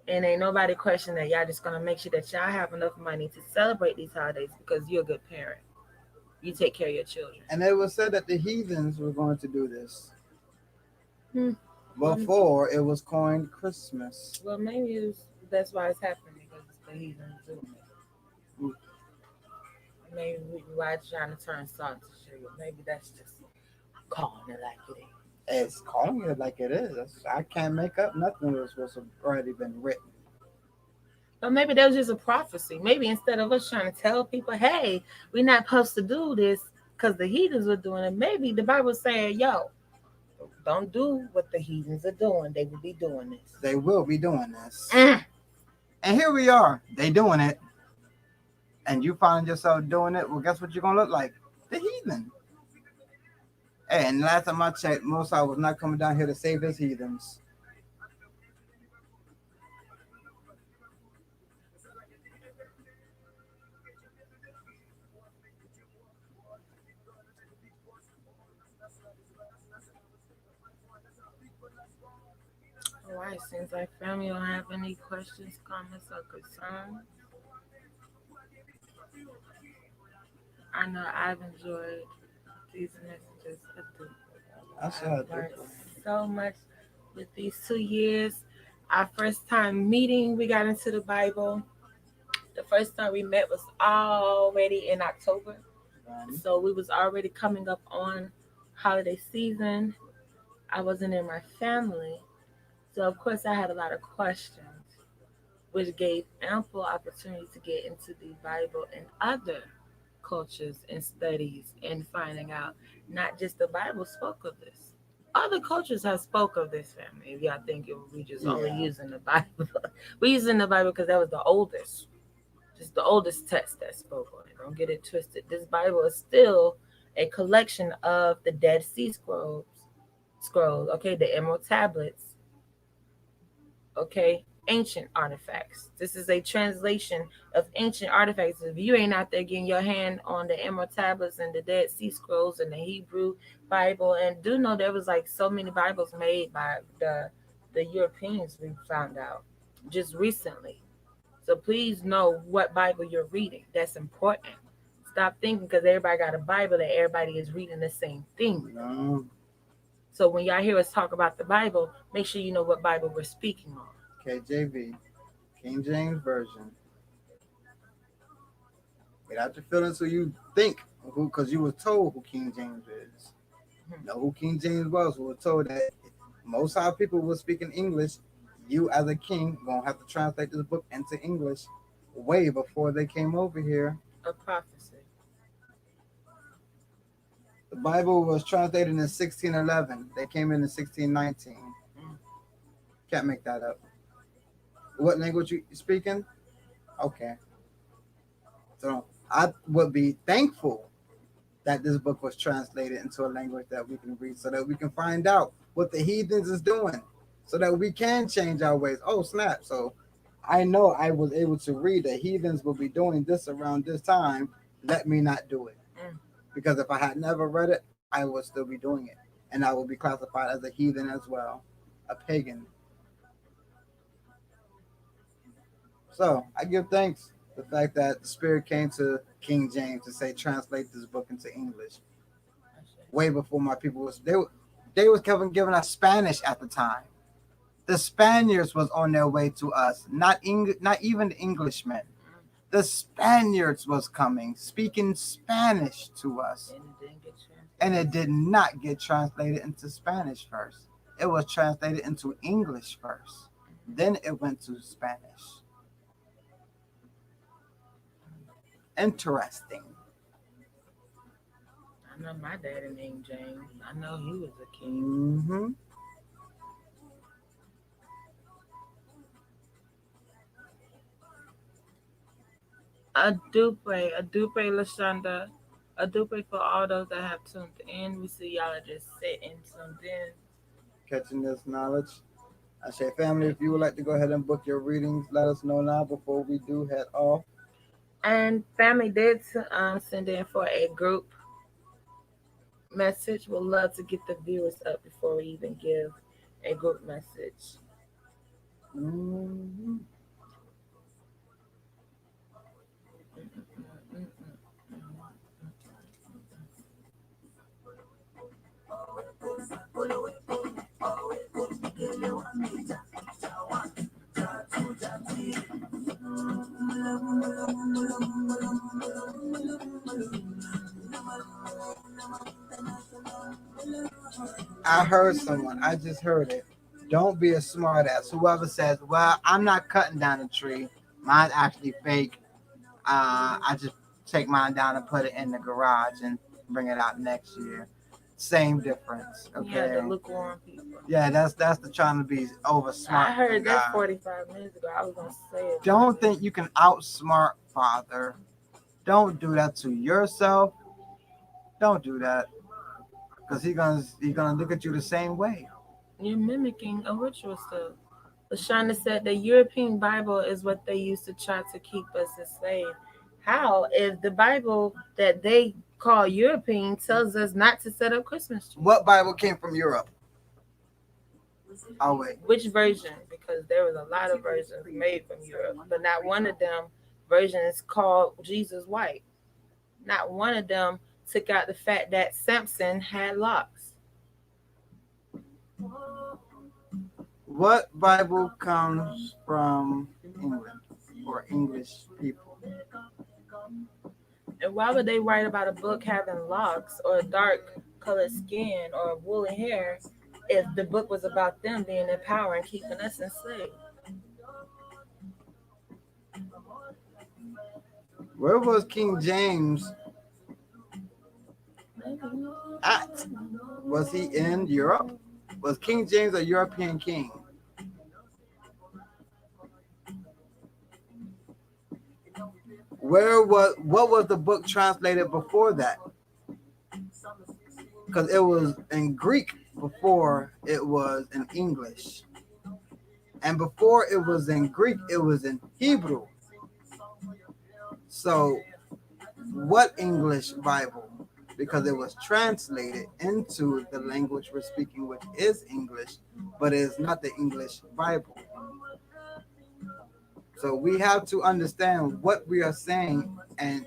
S2: And ain't nobody question that. Y'all just gonna make sure that y'all have enough money to celebrate these holidays because you're a good parent. You take care of your children.
S3: And it was said that the heathens were going to do this
S2: Hmm.
S3: before it was coined Christmas.
S2: Well, maybe that's why it's happening because the heathens doing it. Maybe why trying to turn salt to sugar. Maybe that's just calling it like it is.
S3: It's calling it like it is. I can't make up nothing that was already been written.
S2: But maybe that was just a prophecy. Maybe instead of us trying to tell people, hey, we're not supposed to do this because the heathens were doing it, maybe the Bible saying, yo, don't do what the heathens are doing. They will be doing this.
S3: They will be doing this. And here we are. They doing it. And you find yourself doing it. Well, guess what you're going to look like? The heathen. Hey, and last time I checked, Mosai was not coming down here to save his heathens.
S2: All right, seems like family don't have any questions, comments, or concerns. I know I've enjoyed these messages. I've learned so much with these 2 years. Our first time meeting, we got into the Bible. The first time we met was already in October. So we was already coming up on holiday season. I wasn't in my family. So of course I had a lot of questions, which gave ample opportunity to get into the Bible and other cultures and studies and finding out not just the Bible spoke of this. Other cultures have spoke of this, family. If y'all think we just only using the Bible, we using the Bible because that was the oldest, just the oldest text that spoke on it. Don't get it twisted. This Bible is still a collection of the Dead Sea scrolls, okay, the Emerald tablets, okay, ancient artifacts. This is a translation of ancient artifacts. If you ain't out there getting your hand on the Emerald tablets and the Dead Sea Scrolls and the Hebrew Bible, and do know there was like so many Bibles made by the Europeans, we found out just recently. So please know what Bible you're reading. That's important. Stop thinking because everybody got a Bible that everybody is reading the same thing.
S3: No.
S2: So when y'all hear us talk about the Bible, make sure you know what Bible we're speaking on.
S3: KJV, King James Version. Get out your feelings so you think who, because you were told who King James is. Know who King James was. We were told that most our people were speaking English. You as a king gonna have to translate this book into English way before they came over here.
S2: A prophecy.
S3: The Bible was translated in 1611. They came in 1619. Can't make that up. What language you speaking? Okay. So I would be thankful that this book was translated into a language that we can read so that we can find out what the heathens is doing so that we can change our ways. Oh, snap. So I know I was able to read that heathens will be doing this around this time. Let me not do it. Because if I had never read it, I would still be doing it. And I would be classified as a heathen as well, a pagan. So I give thanks the fact that the Spirit came to King James to say translate this book into English. Way before my people was they was giving us Spanish at the time. The Spaniards was on their way to us, not even the Englishmen. The Spaniards was coming, speaking Spanish to us. And it did not get translated into Spanish first. It was translated into English first. Then it went to Spanish. Interesting.
S2: I know my daddy named James. I know he was a king.
S3: Mm-hmm.
S2: A dupe, Lashonda. A dupe for all those that have tuned in. We see y'all are just sitting tuned in.
S3: Catching this knowledge. I say, family, if you would like to go ahead and book your readings, let us know now before we do head off.
S2: And family did send in for a group message. We'll love to get the viewers up before we even give a group message.
S3: Mm-hmm. I heard someone. I just heard it. Don't be a smartass. Whoever says, well, I'm not cutting down a tree. Mine actually fake. I just take mine down and put it in the garage and bring it out next year. Same difference.
S2: Yeah, the
S3: Okay.
S2: lukewarm people.
S3: Yeah, that's the trying to be over smart.
S2: I heard that 45 minutes ago. I was gonna say it.
S3: Don't think you can outsmart Father. Don't do that to yourself. Don't do that, because he's gonna look at you the same way.
S2: You're mimicking a ritual still. Lashana said the European Bible is what they use to try to keep us enslaved. How? If the Bible that they call European tells us not to set up Christmas trees.
S3: What Bible came from Europe? Oh wait.
S2: Which version? Because there was a lot of versions made from Europe, but not one of them versions called Jesus white. Not one of them took out the fact that Samson had locks.
S3: What Bible comes from England or English people?
S2: And why would they write about a book having locks or dark colored skin or woolly hair if the book was about them being in power and keeping us enslaved?
S3: Where was King James at? Was he in Europe? Was King James a European king? What was the book translated before that? Because it was in Greek before it was in English. And before it was in Greek, it was in Hebrew. So what English Bible? Because it was translated into the language we're speaking, which is English, but it is not the English Bible. So we have to understand what we are saying and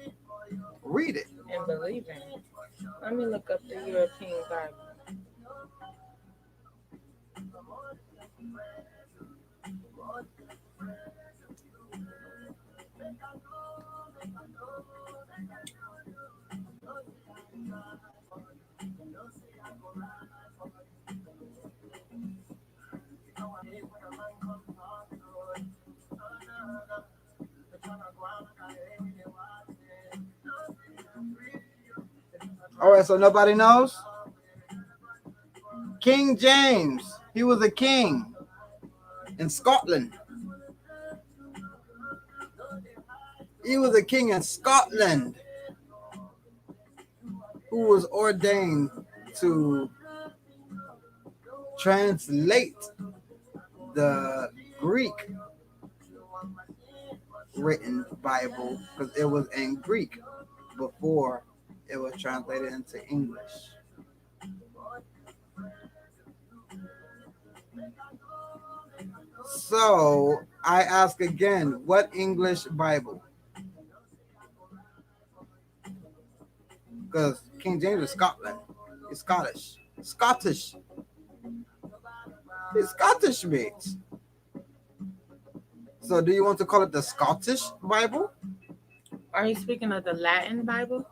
S3: read it.
S2: And believe in it. Let me look up the European Bible.
S3: All right, so nobody knows? King James, he was a king in Scotland. He was a king in Scotland who was ordained to translate the Greek written Bible, because it was in Greek before it was translated into English. So I ask again, what English Bible? Because King James is Scotland. He's Scottish. Scottish. He's Scottish, mates. So do you want to call it the Scottish Bible?
S2: Are you speaking of the Latin Bible?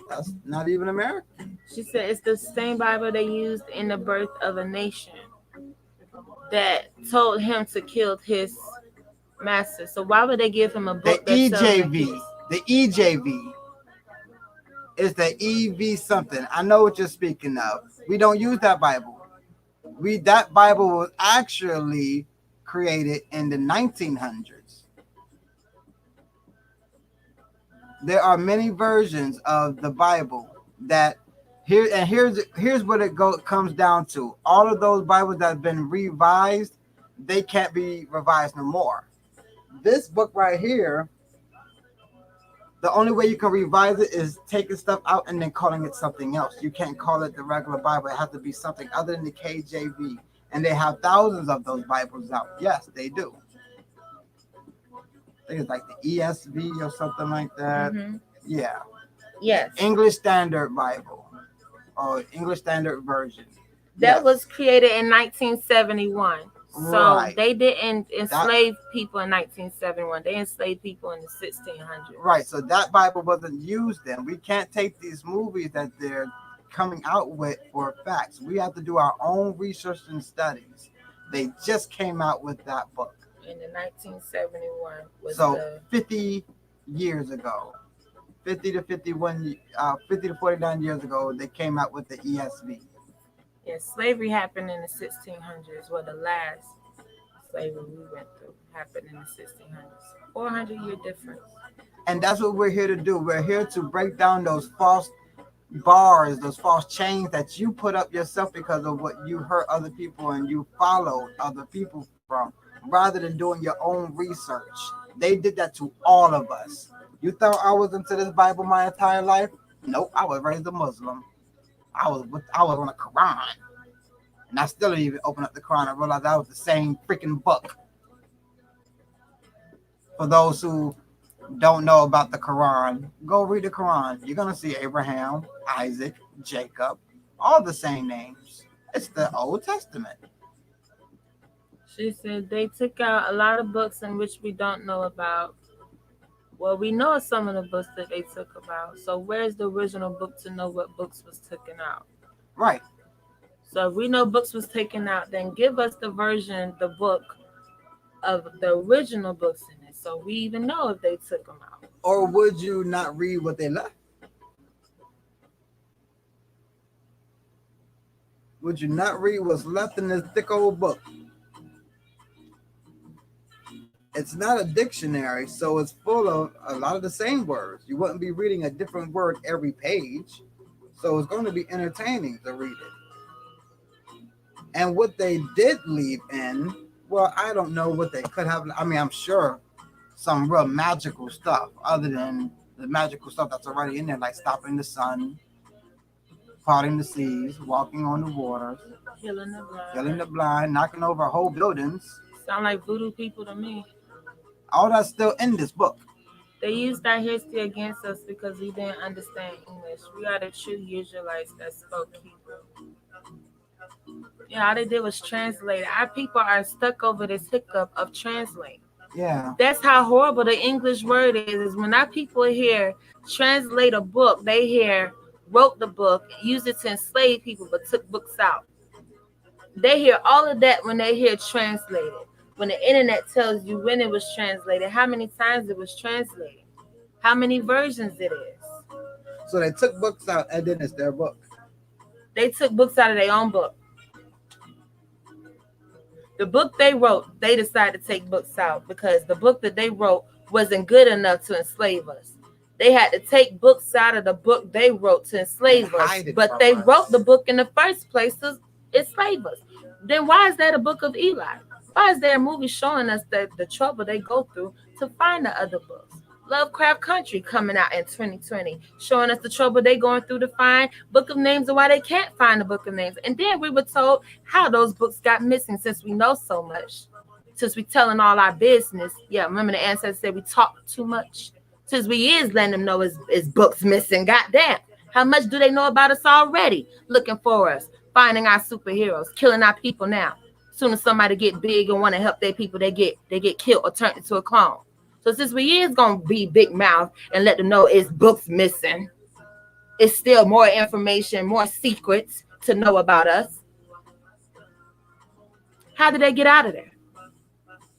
S3: That's not even American.
S2: She said it's the same Bible they used in the birth of a nation that told him to kill his master. So why would they give him a book?
S3: The EJV. The EJV. It's the EV something. I know what you're speaking of. We don't use that Bible. That Bible was actually created in the 1900s. There are many versions of the Bible that here's what it comes down to. All of those Bibles that have been revised, they can't be revised no more. This book right here, the only way you can revise it is taking stuff out and then calling it something else. You can't call it the regular Bible. It has to be something other than the KJV. And they have thousands of those Bibles out. Yes, they do. I think it's like the ESV or something like that.
S2: Mm-hmm.
S3: Yeah.
S2: Yes.
S3: English Standard Bible or English Standard Version.
S2: That was created in 1971. So
S3: Right.
S2: they didn't enslave people in 1971. They enslaved people in the 1600s.
S3: Right. So that Bible wasn't used then. We can't take these movies that they're coming out with for facts. We have to do our own research and studies. They just came out with that book.
S2: And in 1971 was
S3: So 50 years ago, 50 to 51, 50 to 49 years ago, they came out with the ESV.
S2: yeah, slavery happened in the 1600s. Well, the last slavery we went through happened in the 1600s. 400-year difference.
S3: And that's what we're here to do. We're here to break down those false bars, those false chains that you put up yourself because of what you heard other people and you followed other people from, rather than doing your own research. They did that to all of us. You thought I was into this Bible my entire life? Nope, I was raised a Muslim. I was on the Quran, and I still didn't even open up the Quran and realize that was the same freaking book. For those who don't know about the Quran, go read the Quran. You're gonna see Abraham, Isaac, Jacob, all the same names. It's the Old Testament.
S2: She said they took out a lot of books in which we don't know about. Well, we know some of the books that they took about. So where's the original book to know what books was taken out?
S3: Right.
S2: So if we know books was taken out, then give us the version, the book of the original books in it, so we even know if they took them out.
S3: Or would you not read what they left? Would you not read what's left in this thick old book? It's not a dictionary, so it's full of a lot of the same words. You wouldn't be reading a different word every page, so it's going to be entertaining to read it. And what they did leave in, well, I don't know what they could have. I mean, I'm sure some real magical stuff other than the magical stuff that's already in there, like stopping the sun, parting the seas, walking on the waters, healing the blind, knocking over whole buildings.
S2: Sound like voodoo people to me.
S3: All that's still in this book.
S2: They used our history against us because we didn't understand English. We are the true Israelites that spoke Hebrew. Yeah, all they did was translate it. Our people are stuck over this hiccup of translate.
S3: Yeah.
S2: That's how horrible the English word is when our people here translate a book, they here wrote the book, used it to enslave people, but took books out. They hear all of that when they hear translated. When the internet tells you when it was translated, how many times it was translated, how many versions it is.
S3: So they took books out and then it's their book.
S2: They took books out of their own book. The book they wrote, they decided to take books out because the book that they wrote wasn't good enough to enslave us. They had to take books out of the book they wrote to enslave us, but they wrote the book in the first place to enslave us. Then why is that a book of Eli? Why is there a movie showing us that the trouble they go through to find the other books? Lovecraft Country coming out in 2020, showing us the trouble they going through to find Book of Names and why they can't find the Book of Names. And then we were told how those books got missing since we know so much. Since we telling all our business. Yeah, remember the ancestors said we talk too much? Since we is letting them know is books missing. Goddamn. How much do they know about us already? Looking for us, finding our superheroes, killing our people now. Soon as somebody get big and want to help their people, they get killed or turned into a clone. So since we is gonna be big mouth and let them know it's books missing, it's still more information, more secrets to know about us. How did they get out of there?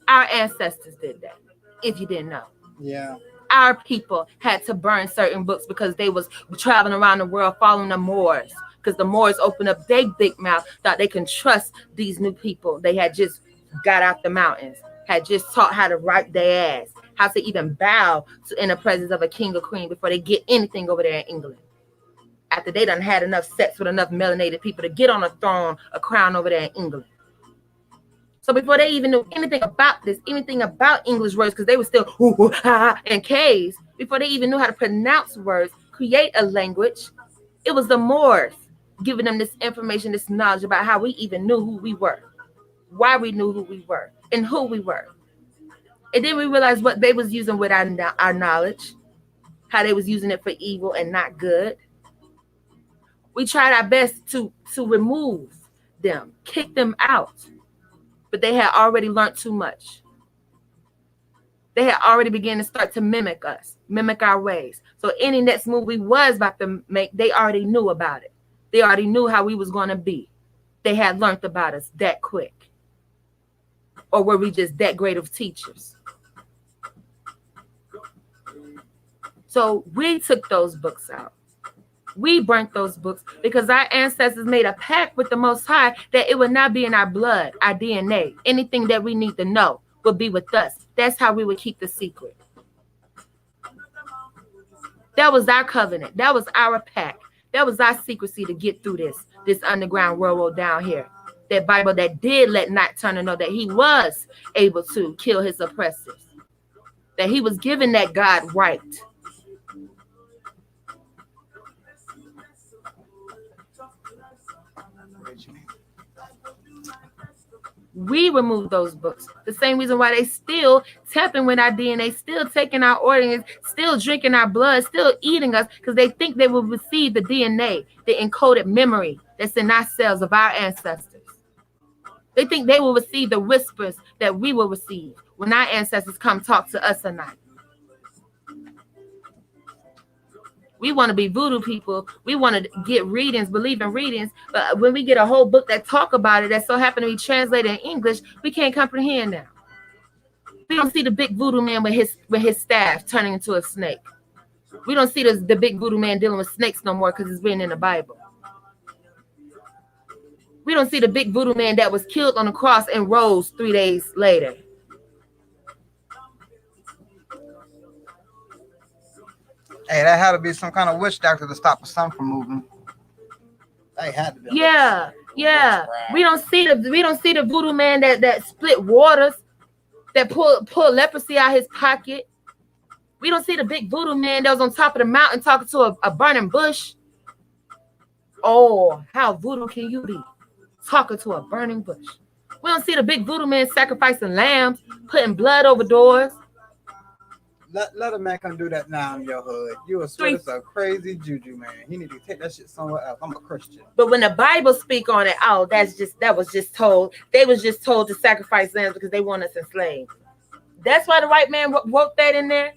S2: Our ancestors did that, if you didn't know.
S3: Yeah.
S2: Our people had to burn certain books because they was traveling around the world following the Moors. Because the Moors opened up their big mouth, thought they can trust these new people. They had just got out the mountains, had just taught how to wipe their ass, how to even bow in the presence of a king or queen before they get anything over there in England. After they done had enough sex with enough melanated people to get on a throne, a crown over there in England. So before they even knew anything about this, anything about English words, because they were still ooh, ha, and K's, before they even knew how to pronounce words, create a language, it was the Moors giving them this information, this knowledge about how we even knew who we were, why we knew who we were, and who we were. And then we realized what they was using with our knowledge, how they was using it for evil and not good. We tried our best to remove them, kick them out. But they had already learned too much. They had already begun to start to mimic us, mimic our ways. So any next move we was about to make, they already knew about it. They already knew how we was going to be. They had learned about us that quick. Or were we just that great of teachers? So we took those books out. We burnt those books because our ancestors made a pact with the Most High that it would not be in our blood, our DNA. Anything that we need to know would be with us. That's how we would keep the secret. That was our covenant. That was our pact. That was our secrecy to get through this underground railroad down here. That Bible that did let Nat Turner know that he was able to kill his oppressors. That he was given that God right. We removed those books. The same reason why they still tapping with our DNA, still taking our organs, still drinking our blood, still eating us, because they think they will receive the DNA, the encoded memory that's in our cells of our ancestors. They think they will receive the whispers that we will receive when our ancestors come talk to us at night. We want to be voodoo people. We want to get readings, believe in readings. But when we get a whole book that talk about it, that so happen to be translated in English, we can't comprehend now. We don't see the big voodoo man with his staff turning into a snake. We don't see the big voodoo man dealing with snakes no more because it's written in the Bible. We don't see the big voodoo man that was killed on the cross and rose 3 days later.
S3: Hey, that had to be some kind of witch doctor to stop the sun from moving. They had to be.
S2: Yeah. We don't see the voodoo man that split waters, that pull leprosy out his pocket. We don't see the big voodoo man that was on top of the mountain talking to a burning bush. Oh, how voodoo can you be? Talking to a burning bush. We don't see the big voodoo man sacrificing lambs, putting blood over doors.
S3: Let a man come do that now in your hood. You a swear it's a crazy juju, man. He need to take that shit somewhere else. I'm a Christian.
S2: But when the Bible speak on it, that was just told. They was just told to sacrifice lambs because they want us enslaved. That's why the white man wrote that in there.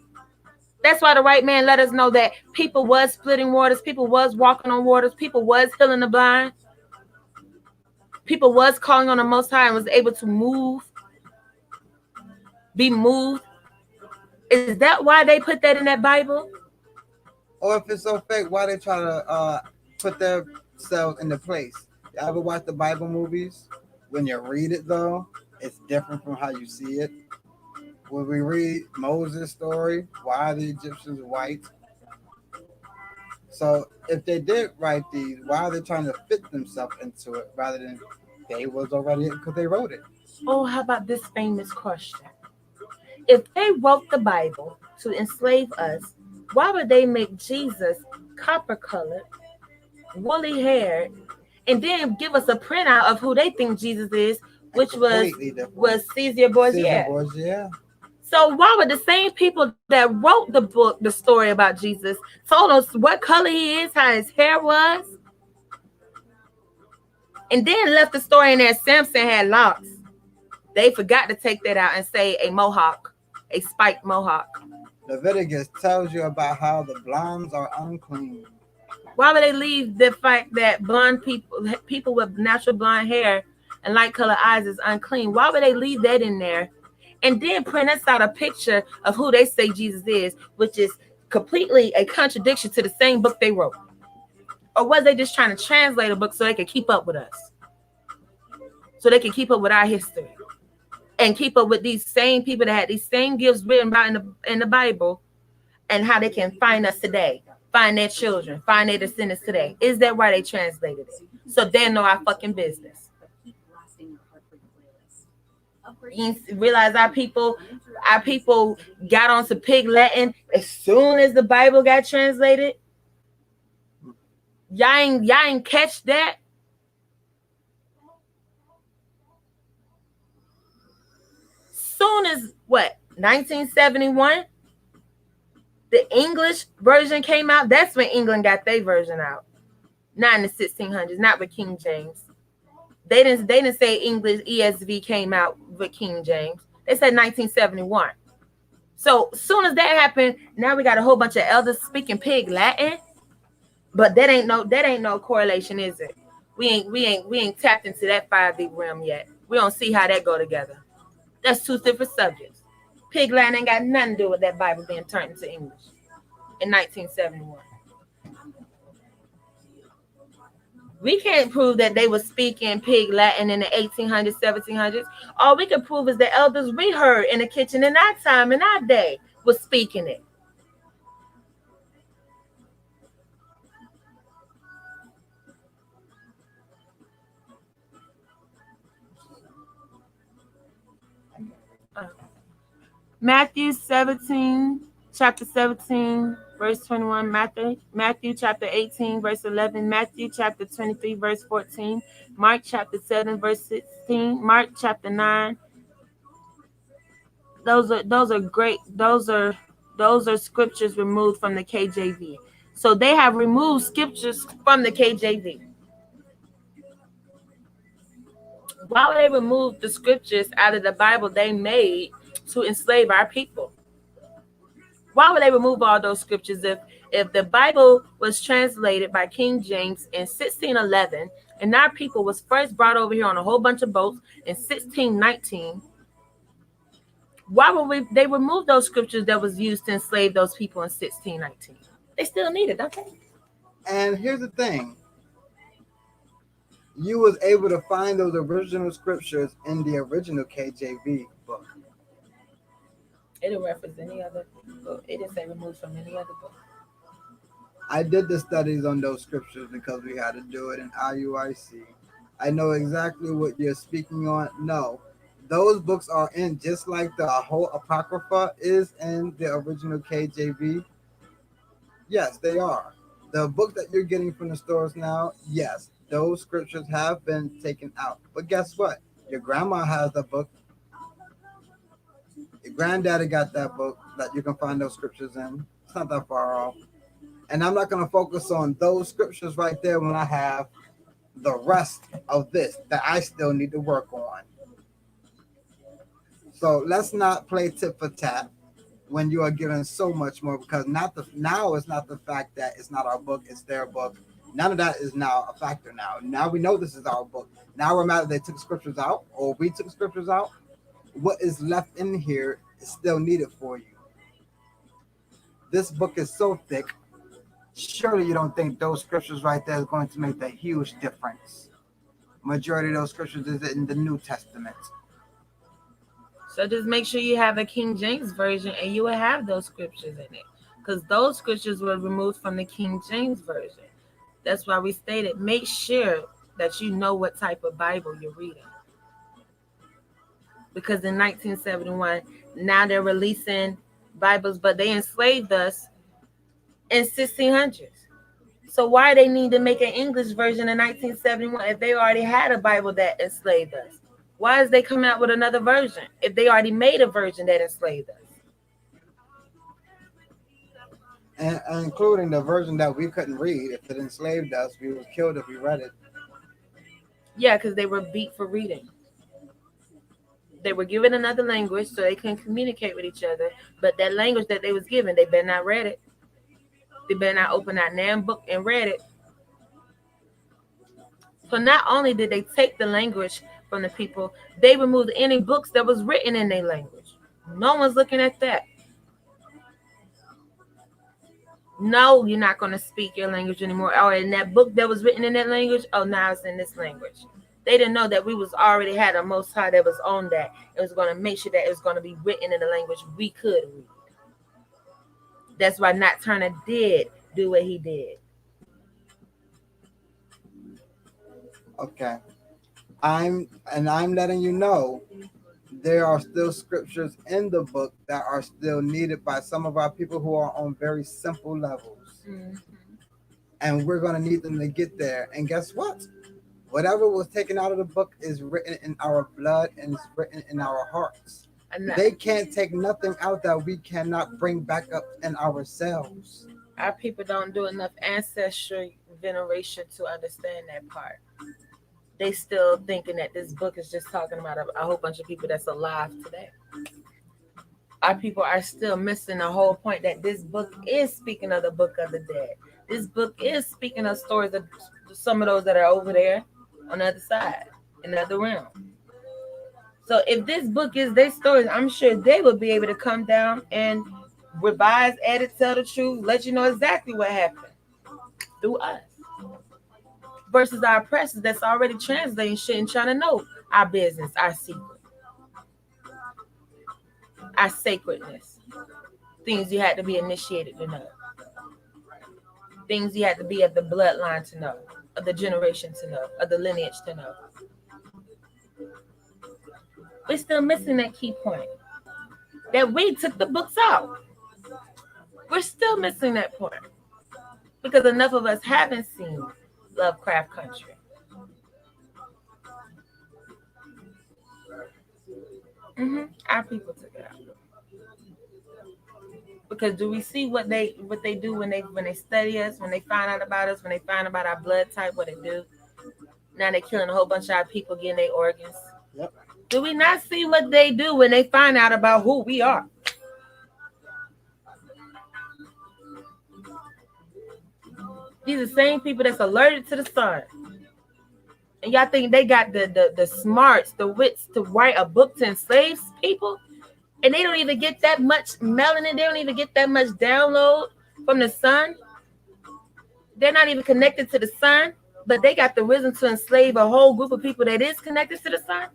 S2: That's why the white man let us know that people was splitting waters, people was walking on waters, people was healing the blind. People was calling on the Most High and was able to be moved. Is that why they put that in that Bible?
S3: Or if it's so fake, why they try to put themselves in the place? You ever watch the Bible movies? When you read it, though, it's different from how you see it. When we read Moses' story, why are the Egyptians white? So if they did write these, why are they trying to fit themselves into it rather than they was already, because they wrote it?
S2: Oh, how about this famous question? If they wrote the Bible to enslave us, why would they make Jesus copper-colored, woolly-haired, and then give us a printout of who they think Jesus is, which was Caesar Borgia? So why would the same people that wrote the story about Jesus, told us what color he is, how his hair was, and then left the story in there Samson had locks? They forgot to take that out and say a mohawk, a spiked mohawk.
S3: Leviticus tells you about how the blondes are unclean.
S2: Why would they leave the fact that blonde people with natural blonde hair and light colored eyes is unclean? Why would they leave that in there? And then print us out a picture of who they say Jesus is, which is completely a contradiction to the same book they wrote. Or was they just trying to translate a book so they could keep up with us? So they can keep up with our history and keep up with these same people that had these same gifts written about in the Bible, and how they can find us today, find their children, find their descendants today. Is that why they translated it? So they know our fucking business. You realize our people got onto Pig Latin as soon as the Bible got translated. Y'all ain't catch that. Soon as 1971, the English version came out. That's when England got their version out. Not in the 1600s, not with King James. They didn't say English ESV came out with King James. They said 1971. So soon as that happened, now we got a whole bunch of elders speaking Pig Latin. But that ain't no correlation, is it? We ain't tapped into that 5D realm yet. We don't see how that go together. That's two different subjects. Pig Latin ain't got nothing to do with that Bible being turned into English in 1971. We can't prove that they were speaking Pig Latin in the 1800s, 1700s. All we can prove is the elders we heard in the kitchen in our time, in our day, was speaking it. Uh, Matthew 17, chapter 17, verse 21. Matthew chapter 18, verse 11. Matthew chapter 23, verse 14. Mark chapter 7, verse 16. Mark chapter 9. Those are great. Those are scriptures removed from the KJV. So they have removed scriptures from the KJV. Why would they remove the scriptures out of the Bible they made to enslave our people? Why would they remove all those scriptures if the Bible was translated by King James in 1611 and our people was first brought over here on a whole bunch of boats in 1619? Why would they remove those scriptures that was used to enslave those people in 1619? They still need it, don't they?
S3: And here's the thing. You was able to find those original scriptures in the original KJV book.
S2: It didn't reference any other book. It didn't say removed from any other book.
S3: I did the studies on those scriptures because we had to do it in IUIC. I know exactly what you're speaking on. No, those books are in just like the whole Apocrypha is in the original KJV. Yes, they are. The book that you're getting from the stores now, yes, those scriptures have been taken out. But guess what? Your grandma has the book. Your granddaddy got that book that you can find those scriptures in. It's not that far off. And I'm not going to focus on those scriptures right there when I have the rest of this that I still need to work on. So let's not play tit for tat when you are given so much more, because now it's not the fact that it's not our book, it's their book. None of that is now a factor now. Now we know this is our book. Now we're mad that they took scriptures out or we took scriptures out. What is left in here is still needed for you. This book is so thick. Surely you don't think those scriptures right there is going to make that huge difference. Majority of those scriptures is in the New Testament.
S2: So just make sure you have a King James version and you will have those scriptures in it. Because those scriptures were removed from the King James version. That's why we stated, make sure that you know what type of Bible you're reading. Because in 1971, now they're releasing Bibles, but they enslaved us in 1600s. So why they need to make an English version in 1971 if they already had a Bible that enslaved us? Why is they coming out with another version if they already made a version that enslaved us?
S3: And including the version that we couldn't read. If it enslaved us, we were killed if we read it.
S2: Yeah, because they were beat for reading. They were given another language so they couldn't communicate with each other. But that language that they was given, they better not read it. They better not open that damn book and read it. So not only did they take the language from the people, they removed any books that was written in their language. No one's looking at that. No, you're not going to speak your language anymore. Or in that book that was written in that language, oh, now it's in this language. They didn't know that we was already had a Most High that was on that. It was going to make sure that it was going to be written in a language we could read. That's why Nat Turner did do what he did.
S3: Okay. I'm letting you know there are still scriptures in the book that are still needed by some of our people who are on very simple levels.
S2: Mm-hmm.
S3: And we're going to need them to get there. And guess what? Whatever was taken out of the book is written in our blood and it's written in our hearts. They can't take nothing out that we cannot bring back up in ourselves.
S2: Our people don't do enough ancestry veneration to understand that part. They still thinking that this book is just talking about a whole bunch of people that's alive today. Our people are still missing the whole point that this book is speaking of the book of the dead. This book is speaking of stories of some of those that are over there on the other side, in the other realm. So if this book is their stories, I'm sure they will be able to come down and revise, edit, tell the truth, let you know exactly what happened through us. Versus our oppressors that's already translating shit and trying to know our business, our secret, our sacredness. Things you had to be initiated to know. Things you had to be of the bloodline to know, of the generation to know, of the lineage to know. We're still missing that key point. That we took the books out. We're still missing that point. Because enough of us haven't seen Lovecraft Country. Our people took it out. Because do we see what they do when they study us, when they find out about us, when they find out about our blood type, what they do? Now they're killing a whole bunch of our people, getting their organs.
S3: Yep.
S2: Do we not see what they do when they find out about who we are? These are the same people that's allergic to the sun. And y'all think they got the smarts, the wits to write a book to enslave people? And they don't even get that much melanin. They don't even get that much download from the sun. They're not even connected to the sun, but they got the wisdom to enslave a whole group of people that is connected to the sun.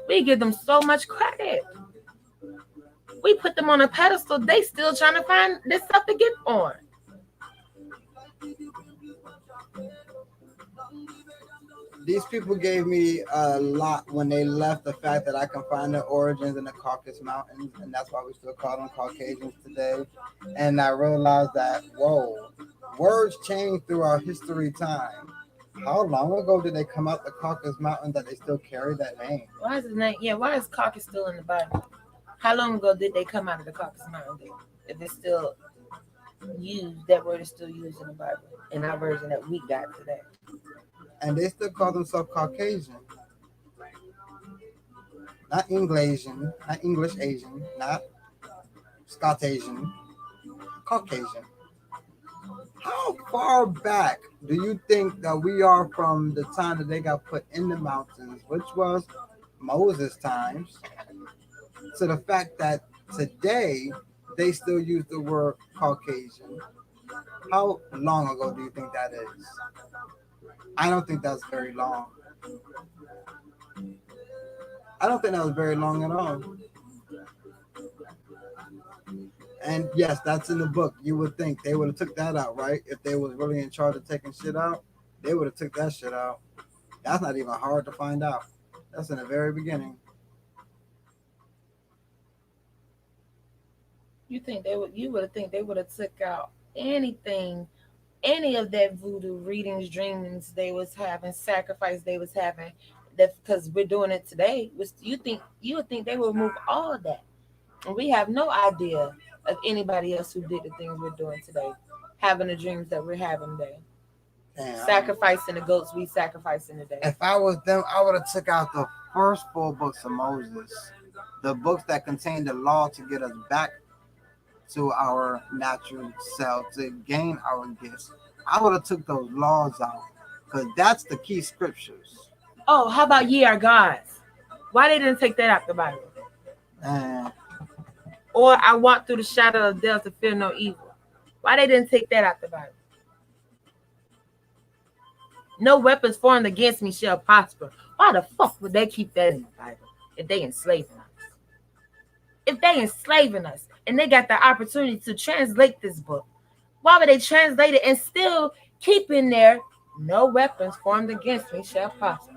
S2: We give them so much credit. We put them on a pedestal. They still trying to find this stuff to get on.
S3: These people gave me a lot when they left the fact that I can find their origins in the Caucasus Mountains, and that's why we still call them Caucasians today. And I realized that, whoa, words change through our history time. How long ago did they come out the Caucasus Mountains that they still carry that name?
S2: Why is his name? Yeah, why is Caucasus still in the Bible? How long ago did they come out of the Caucasus Mountains? If it's still used, that word is still used in the Bible, in our version that we got today.
S3: And they still call themselves Caucasian. Not Englasian, not English Asian, not Scott Asian, Caucasian. How far back do you think that we are from the time that they got put in the mountains, which was Moses' times, to the fact that today they still use the word Caucasian? How long ago do you think that is? I don't think that's very long. I don't think that was very long at all. And yes, that's in the book. You would think they would have took that out, right? If they was really in charge of taking shit out, they would have took that shit out. That's not even hard to find out. That's in the very beginning.
S2: You would have think they would have took out anything, any of that voodoo readings, dreamings they was having, sacrifice they was having, that because we're doing it today. You would think they would remove all of that, and we have no idea of anybody else who did the things we're doing today, having the dreams that we're having today. Damn. Sacrificing the goats we sacrificing today.
S3: If I was them, I would have took out the first 4 books of Moses, the books that contain the law to get us back to our natural self, to gain our gifts. I would have took those laws out, because that's the key scriptures.
S2: Oh, how about ye are gods? Why they didn't take that out the Bible? Or I walk through the shadow of death to fear no evil. Why they didn't take that out the Bible? No weapons formed against me shall prosper. Why the fuck would they keep that in the Bible if they enslaving us? If they enslaving us and they got the opportunity to translate this book, why would they translate it and still keep in there, no weapons formed against me shall prosper?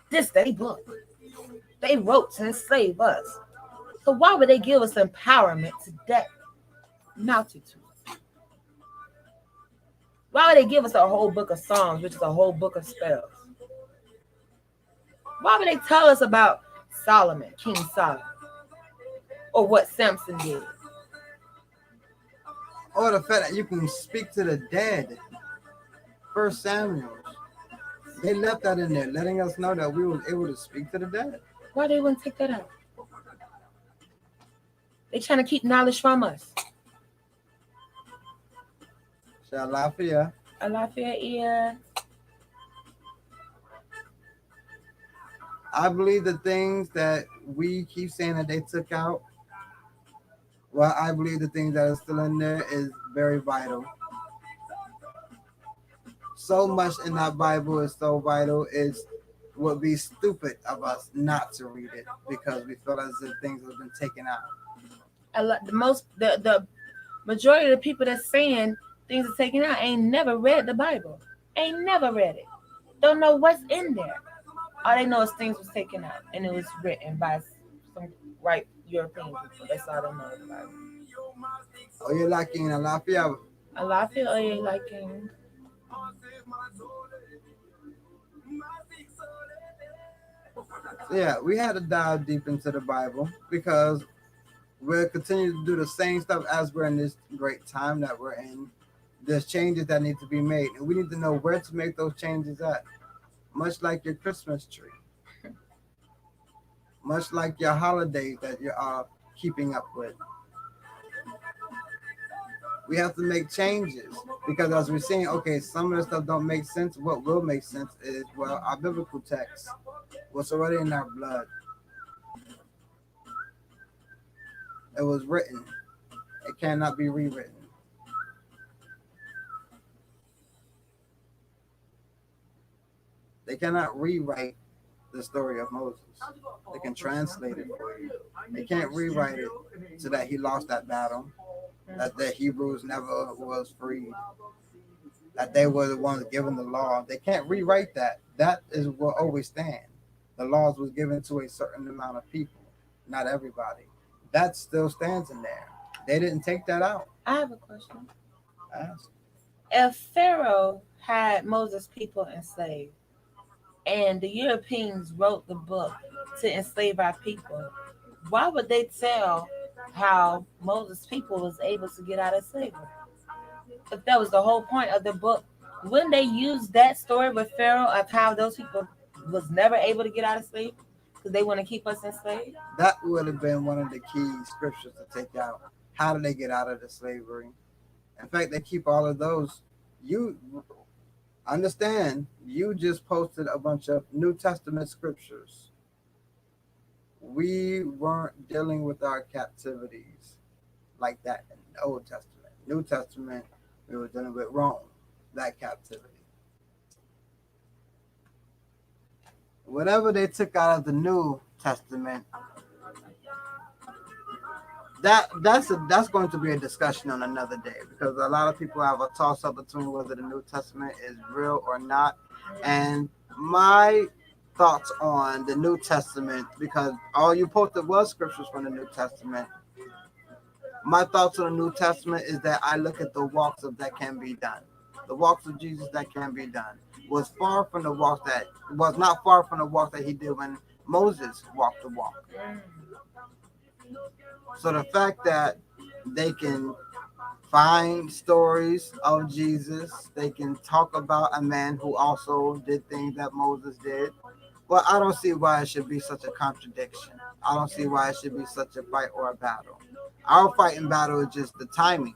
S2: This they book. They wrote to enslave us. So why would they give us empowerment to that multitude? Why would they give us a whole book of Psalms, which is a whole book of spells? Why would they tell us about Solomon, King Solomon, or what Samson did?
S3: Or the fact that you can speak to the dead. 1 Samuel. They left that in there, letting us know that we were able to speak to the dead.
S2: Why they wouldn't take that out? They trying to keep knowledge from us.
S3: Shalafia.
S2: Alafia, yeah.
S3: I believe the things that we keep saying that they took out, well, I believe the things that are still in there is very vital. So much in that Bible is so vital. It would be stupid of us not to read it because we feel as if things have been taken out.
S2: The majority of the people that's saying things are taken out ain't never read the Bible. Ain't never read it. Don't know what's in there. All they know is things was taken out and it was written by some white European people. That's all they know of the Bible.
S3: Oh, you're lacking a lot of.
S2: A lot of people ain't liking.
S3: Yeah, we had to dive deep into the Bible because we'll continue to do the same stuff as we're in this great time that we're in. There's changes that need to be made, and we need to know where to make those changes at. Much like your Christmas tree, much like your holidays that you're keeping up with. We have to make changes because as we're seeing, okay, some of the stuff don't make sense. What will make sense is, well, our biblical text, what's already in our blood. It was written. It cannot be rewritten. They cannot rewrite the story of Moses. They can translate it for you. They can't rewrite it so that he lost that battle, that the Hebrews never was freed, that they were the ones given the law. They can't rewrite that. That is what always stand. The laws was given to a certain amount of people, not everybody. That still stands in there. They didn't take that out.
S2: I have a question.
S3: Ask.
S2: If Pharaoh had Moses' people enslaved, and the Europeans wrote the book to enslave our people, why would they tell how Moses' people was able to get out of slavery? If that was the whole point of the book, wouldn't they use that story with Pharaoh of how those people was never able to get out of slavery because they want to keep us enslaved?
S3: That would have been one of the key scriptures to take out. How did they get out of the slavery? In fact, they keep all of those. You understand, you just posted a bunch of New Testament scriptures. We weren't dealing with our captivities like that in the Old Testament. New Testament, we were dealing with Rome, that captivity. Whatever they took out of the New Testament, that's going to be a discussion on another day because a lot of people have a toss up between whether the New Testament is real or not. And my thoughts on the New Testament, because all you posted was scriptures from the New Testament. My thoughts on the New Testament is that I look at the walks of that can be done. The walks of Jesus that can be done was far from the walks that was not far from the walk that he did when Moses walked the walk. So the fact that they can find stories of Jesus, they can talk about a man who also did things that Moses did. Well, I don't see why it should be such a contradiction. I don't see why it should be such a fight or a battle. Our fight and battle is just the timing.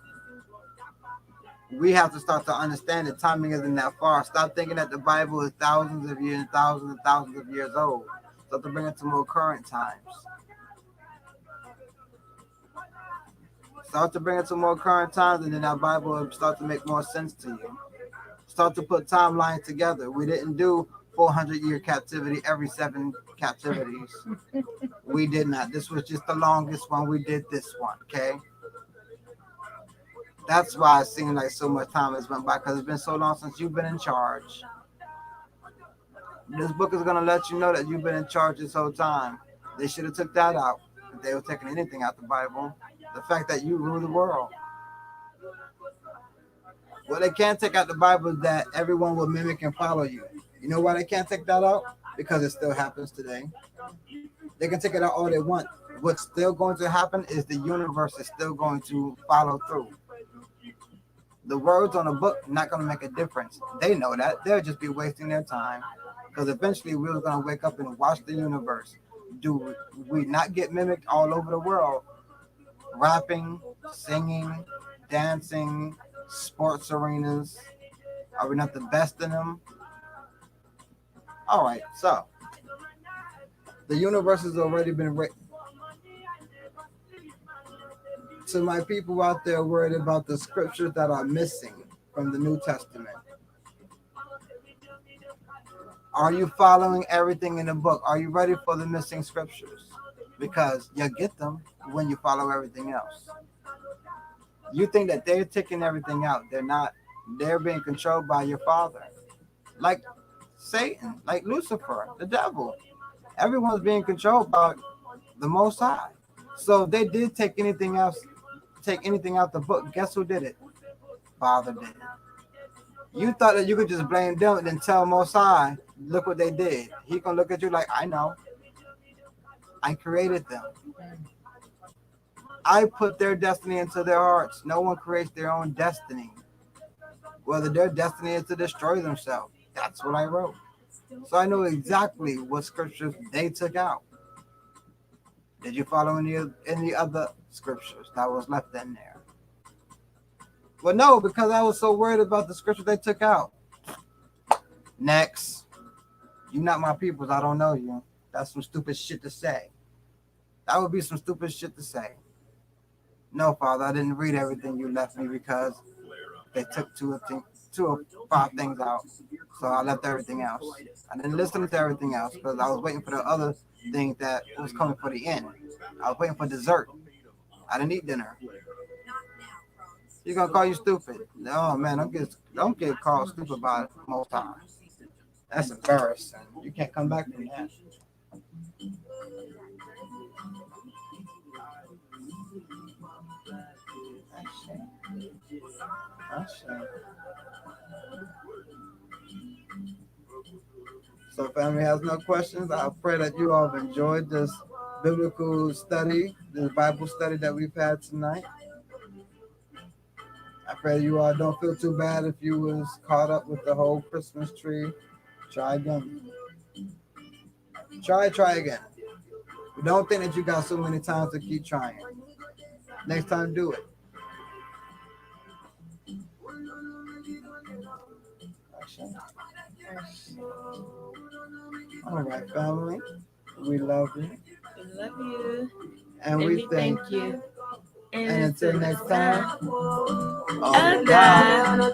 S3: We have to start to understand that timing isn't that far. Stop thinking that the Bible is thousands of years, thousands and thousands of years old. Start to bring it to more current times. Start to bring it to more current times, and then that Bible will start to make more sense to you. Start to put timelines together. We didn't do 400-year captivity every 7 captivities. We did not. This was just the longest one. We did this one, okay? That's why it seems like so much time has went by because it's been so long since you've been in charge. This book is going to let you know that you've been in charge this whole time. They should have took that out. If they were taking anything out the Bible, the fact that you rule the world. What they can't take out the Bible is that everyone will mimic and follow you. You know why they can't take that out? Because it still happens today. They can take it out all they want. What's still going to happen is the universe is still going to follow through. The words on a book not going to make a difference. They know that. They'll just be wasting their time. Because eventually we're going to wake up and watch the universe. Do we not get mimicked all over the world? Rapping, singing, dancing, sports arenas. Are we not the best in them? All right, so The universe has already been to my people out there worried about the scriptures that are missing from the New Testament. Are you following everything in the book? Are you ready for the missing scriptures? Because you get them when you follow everything else. You think that they're taking everything out. They're not. They're being controlled by your father. Like Satan, like Lucifer, the devil. Everyone's being controlled by the Most High. So if they did take anything out the book, guess who did it? Father did it. You thought that you could just blame them and then tell Most High, look what they did. He gonna look at you like, I know. I created them. I put their destiny into their hearts. No one creates their own destiny. Whether their destiny is to destroy themselves. That's what I wrote. So I know exactly what scriptures they took out. Did you follow any other scriptures that was left in there? Well, no, because I was so worried about the scriptures they took out. Next. You not my peoples. I don't know you. That's some stupid shit to say. That would be some stupid shit to say. No, Father, I didn't read everything you left me because they took two or five things out. So I left everything else. I didn't listen to everything else because I was waiting for the other thing that was coming for the end. I was waiting for dessert. I didn't eat dinner. He's gonna call you stupid. Oh man, don't get called stupid by Most High. That's embarrassing. You can't come back from that. So family has no questions. I pray that you all have enjoyed this biblical study, this Bible study that we've had tonight. I pray you all don't feel too bad if you was caught up with the whole Christmas tree. Try again. Try again. But don't think that you got so many times to keep trying. Next time, do it. All right, family. We love you.
S2: We love you.
S3: And we thank
S2: you.
S3: And until next time.
S2: Oh, God.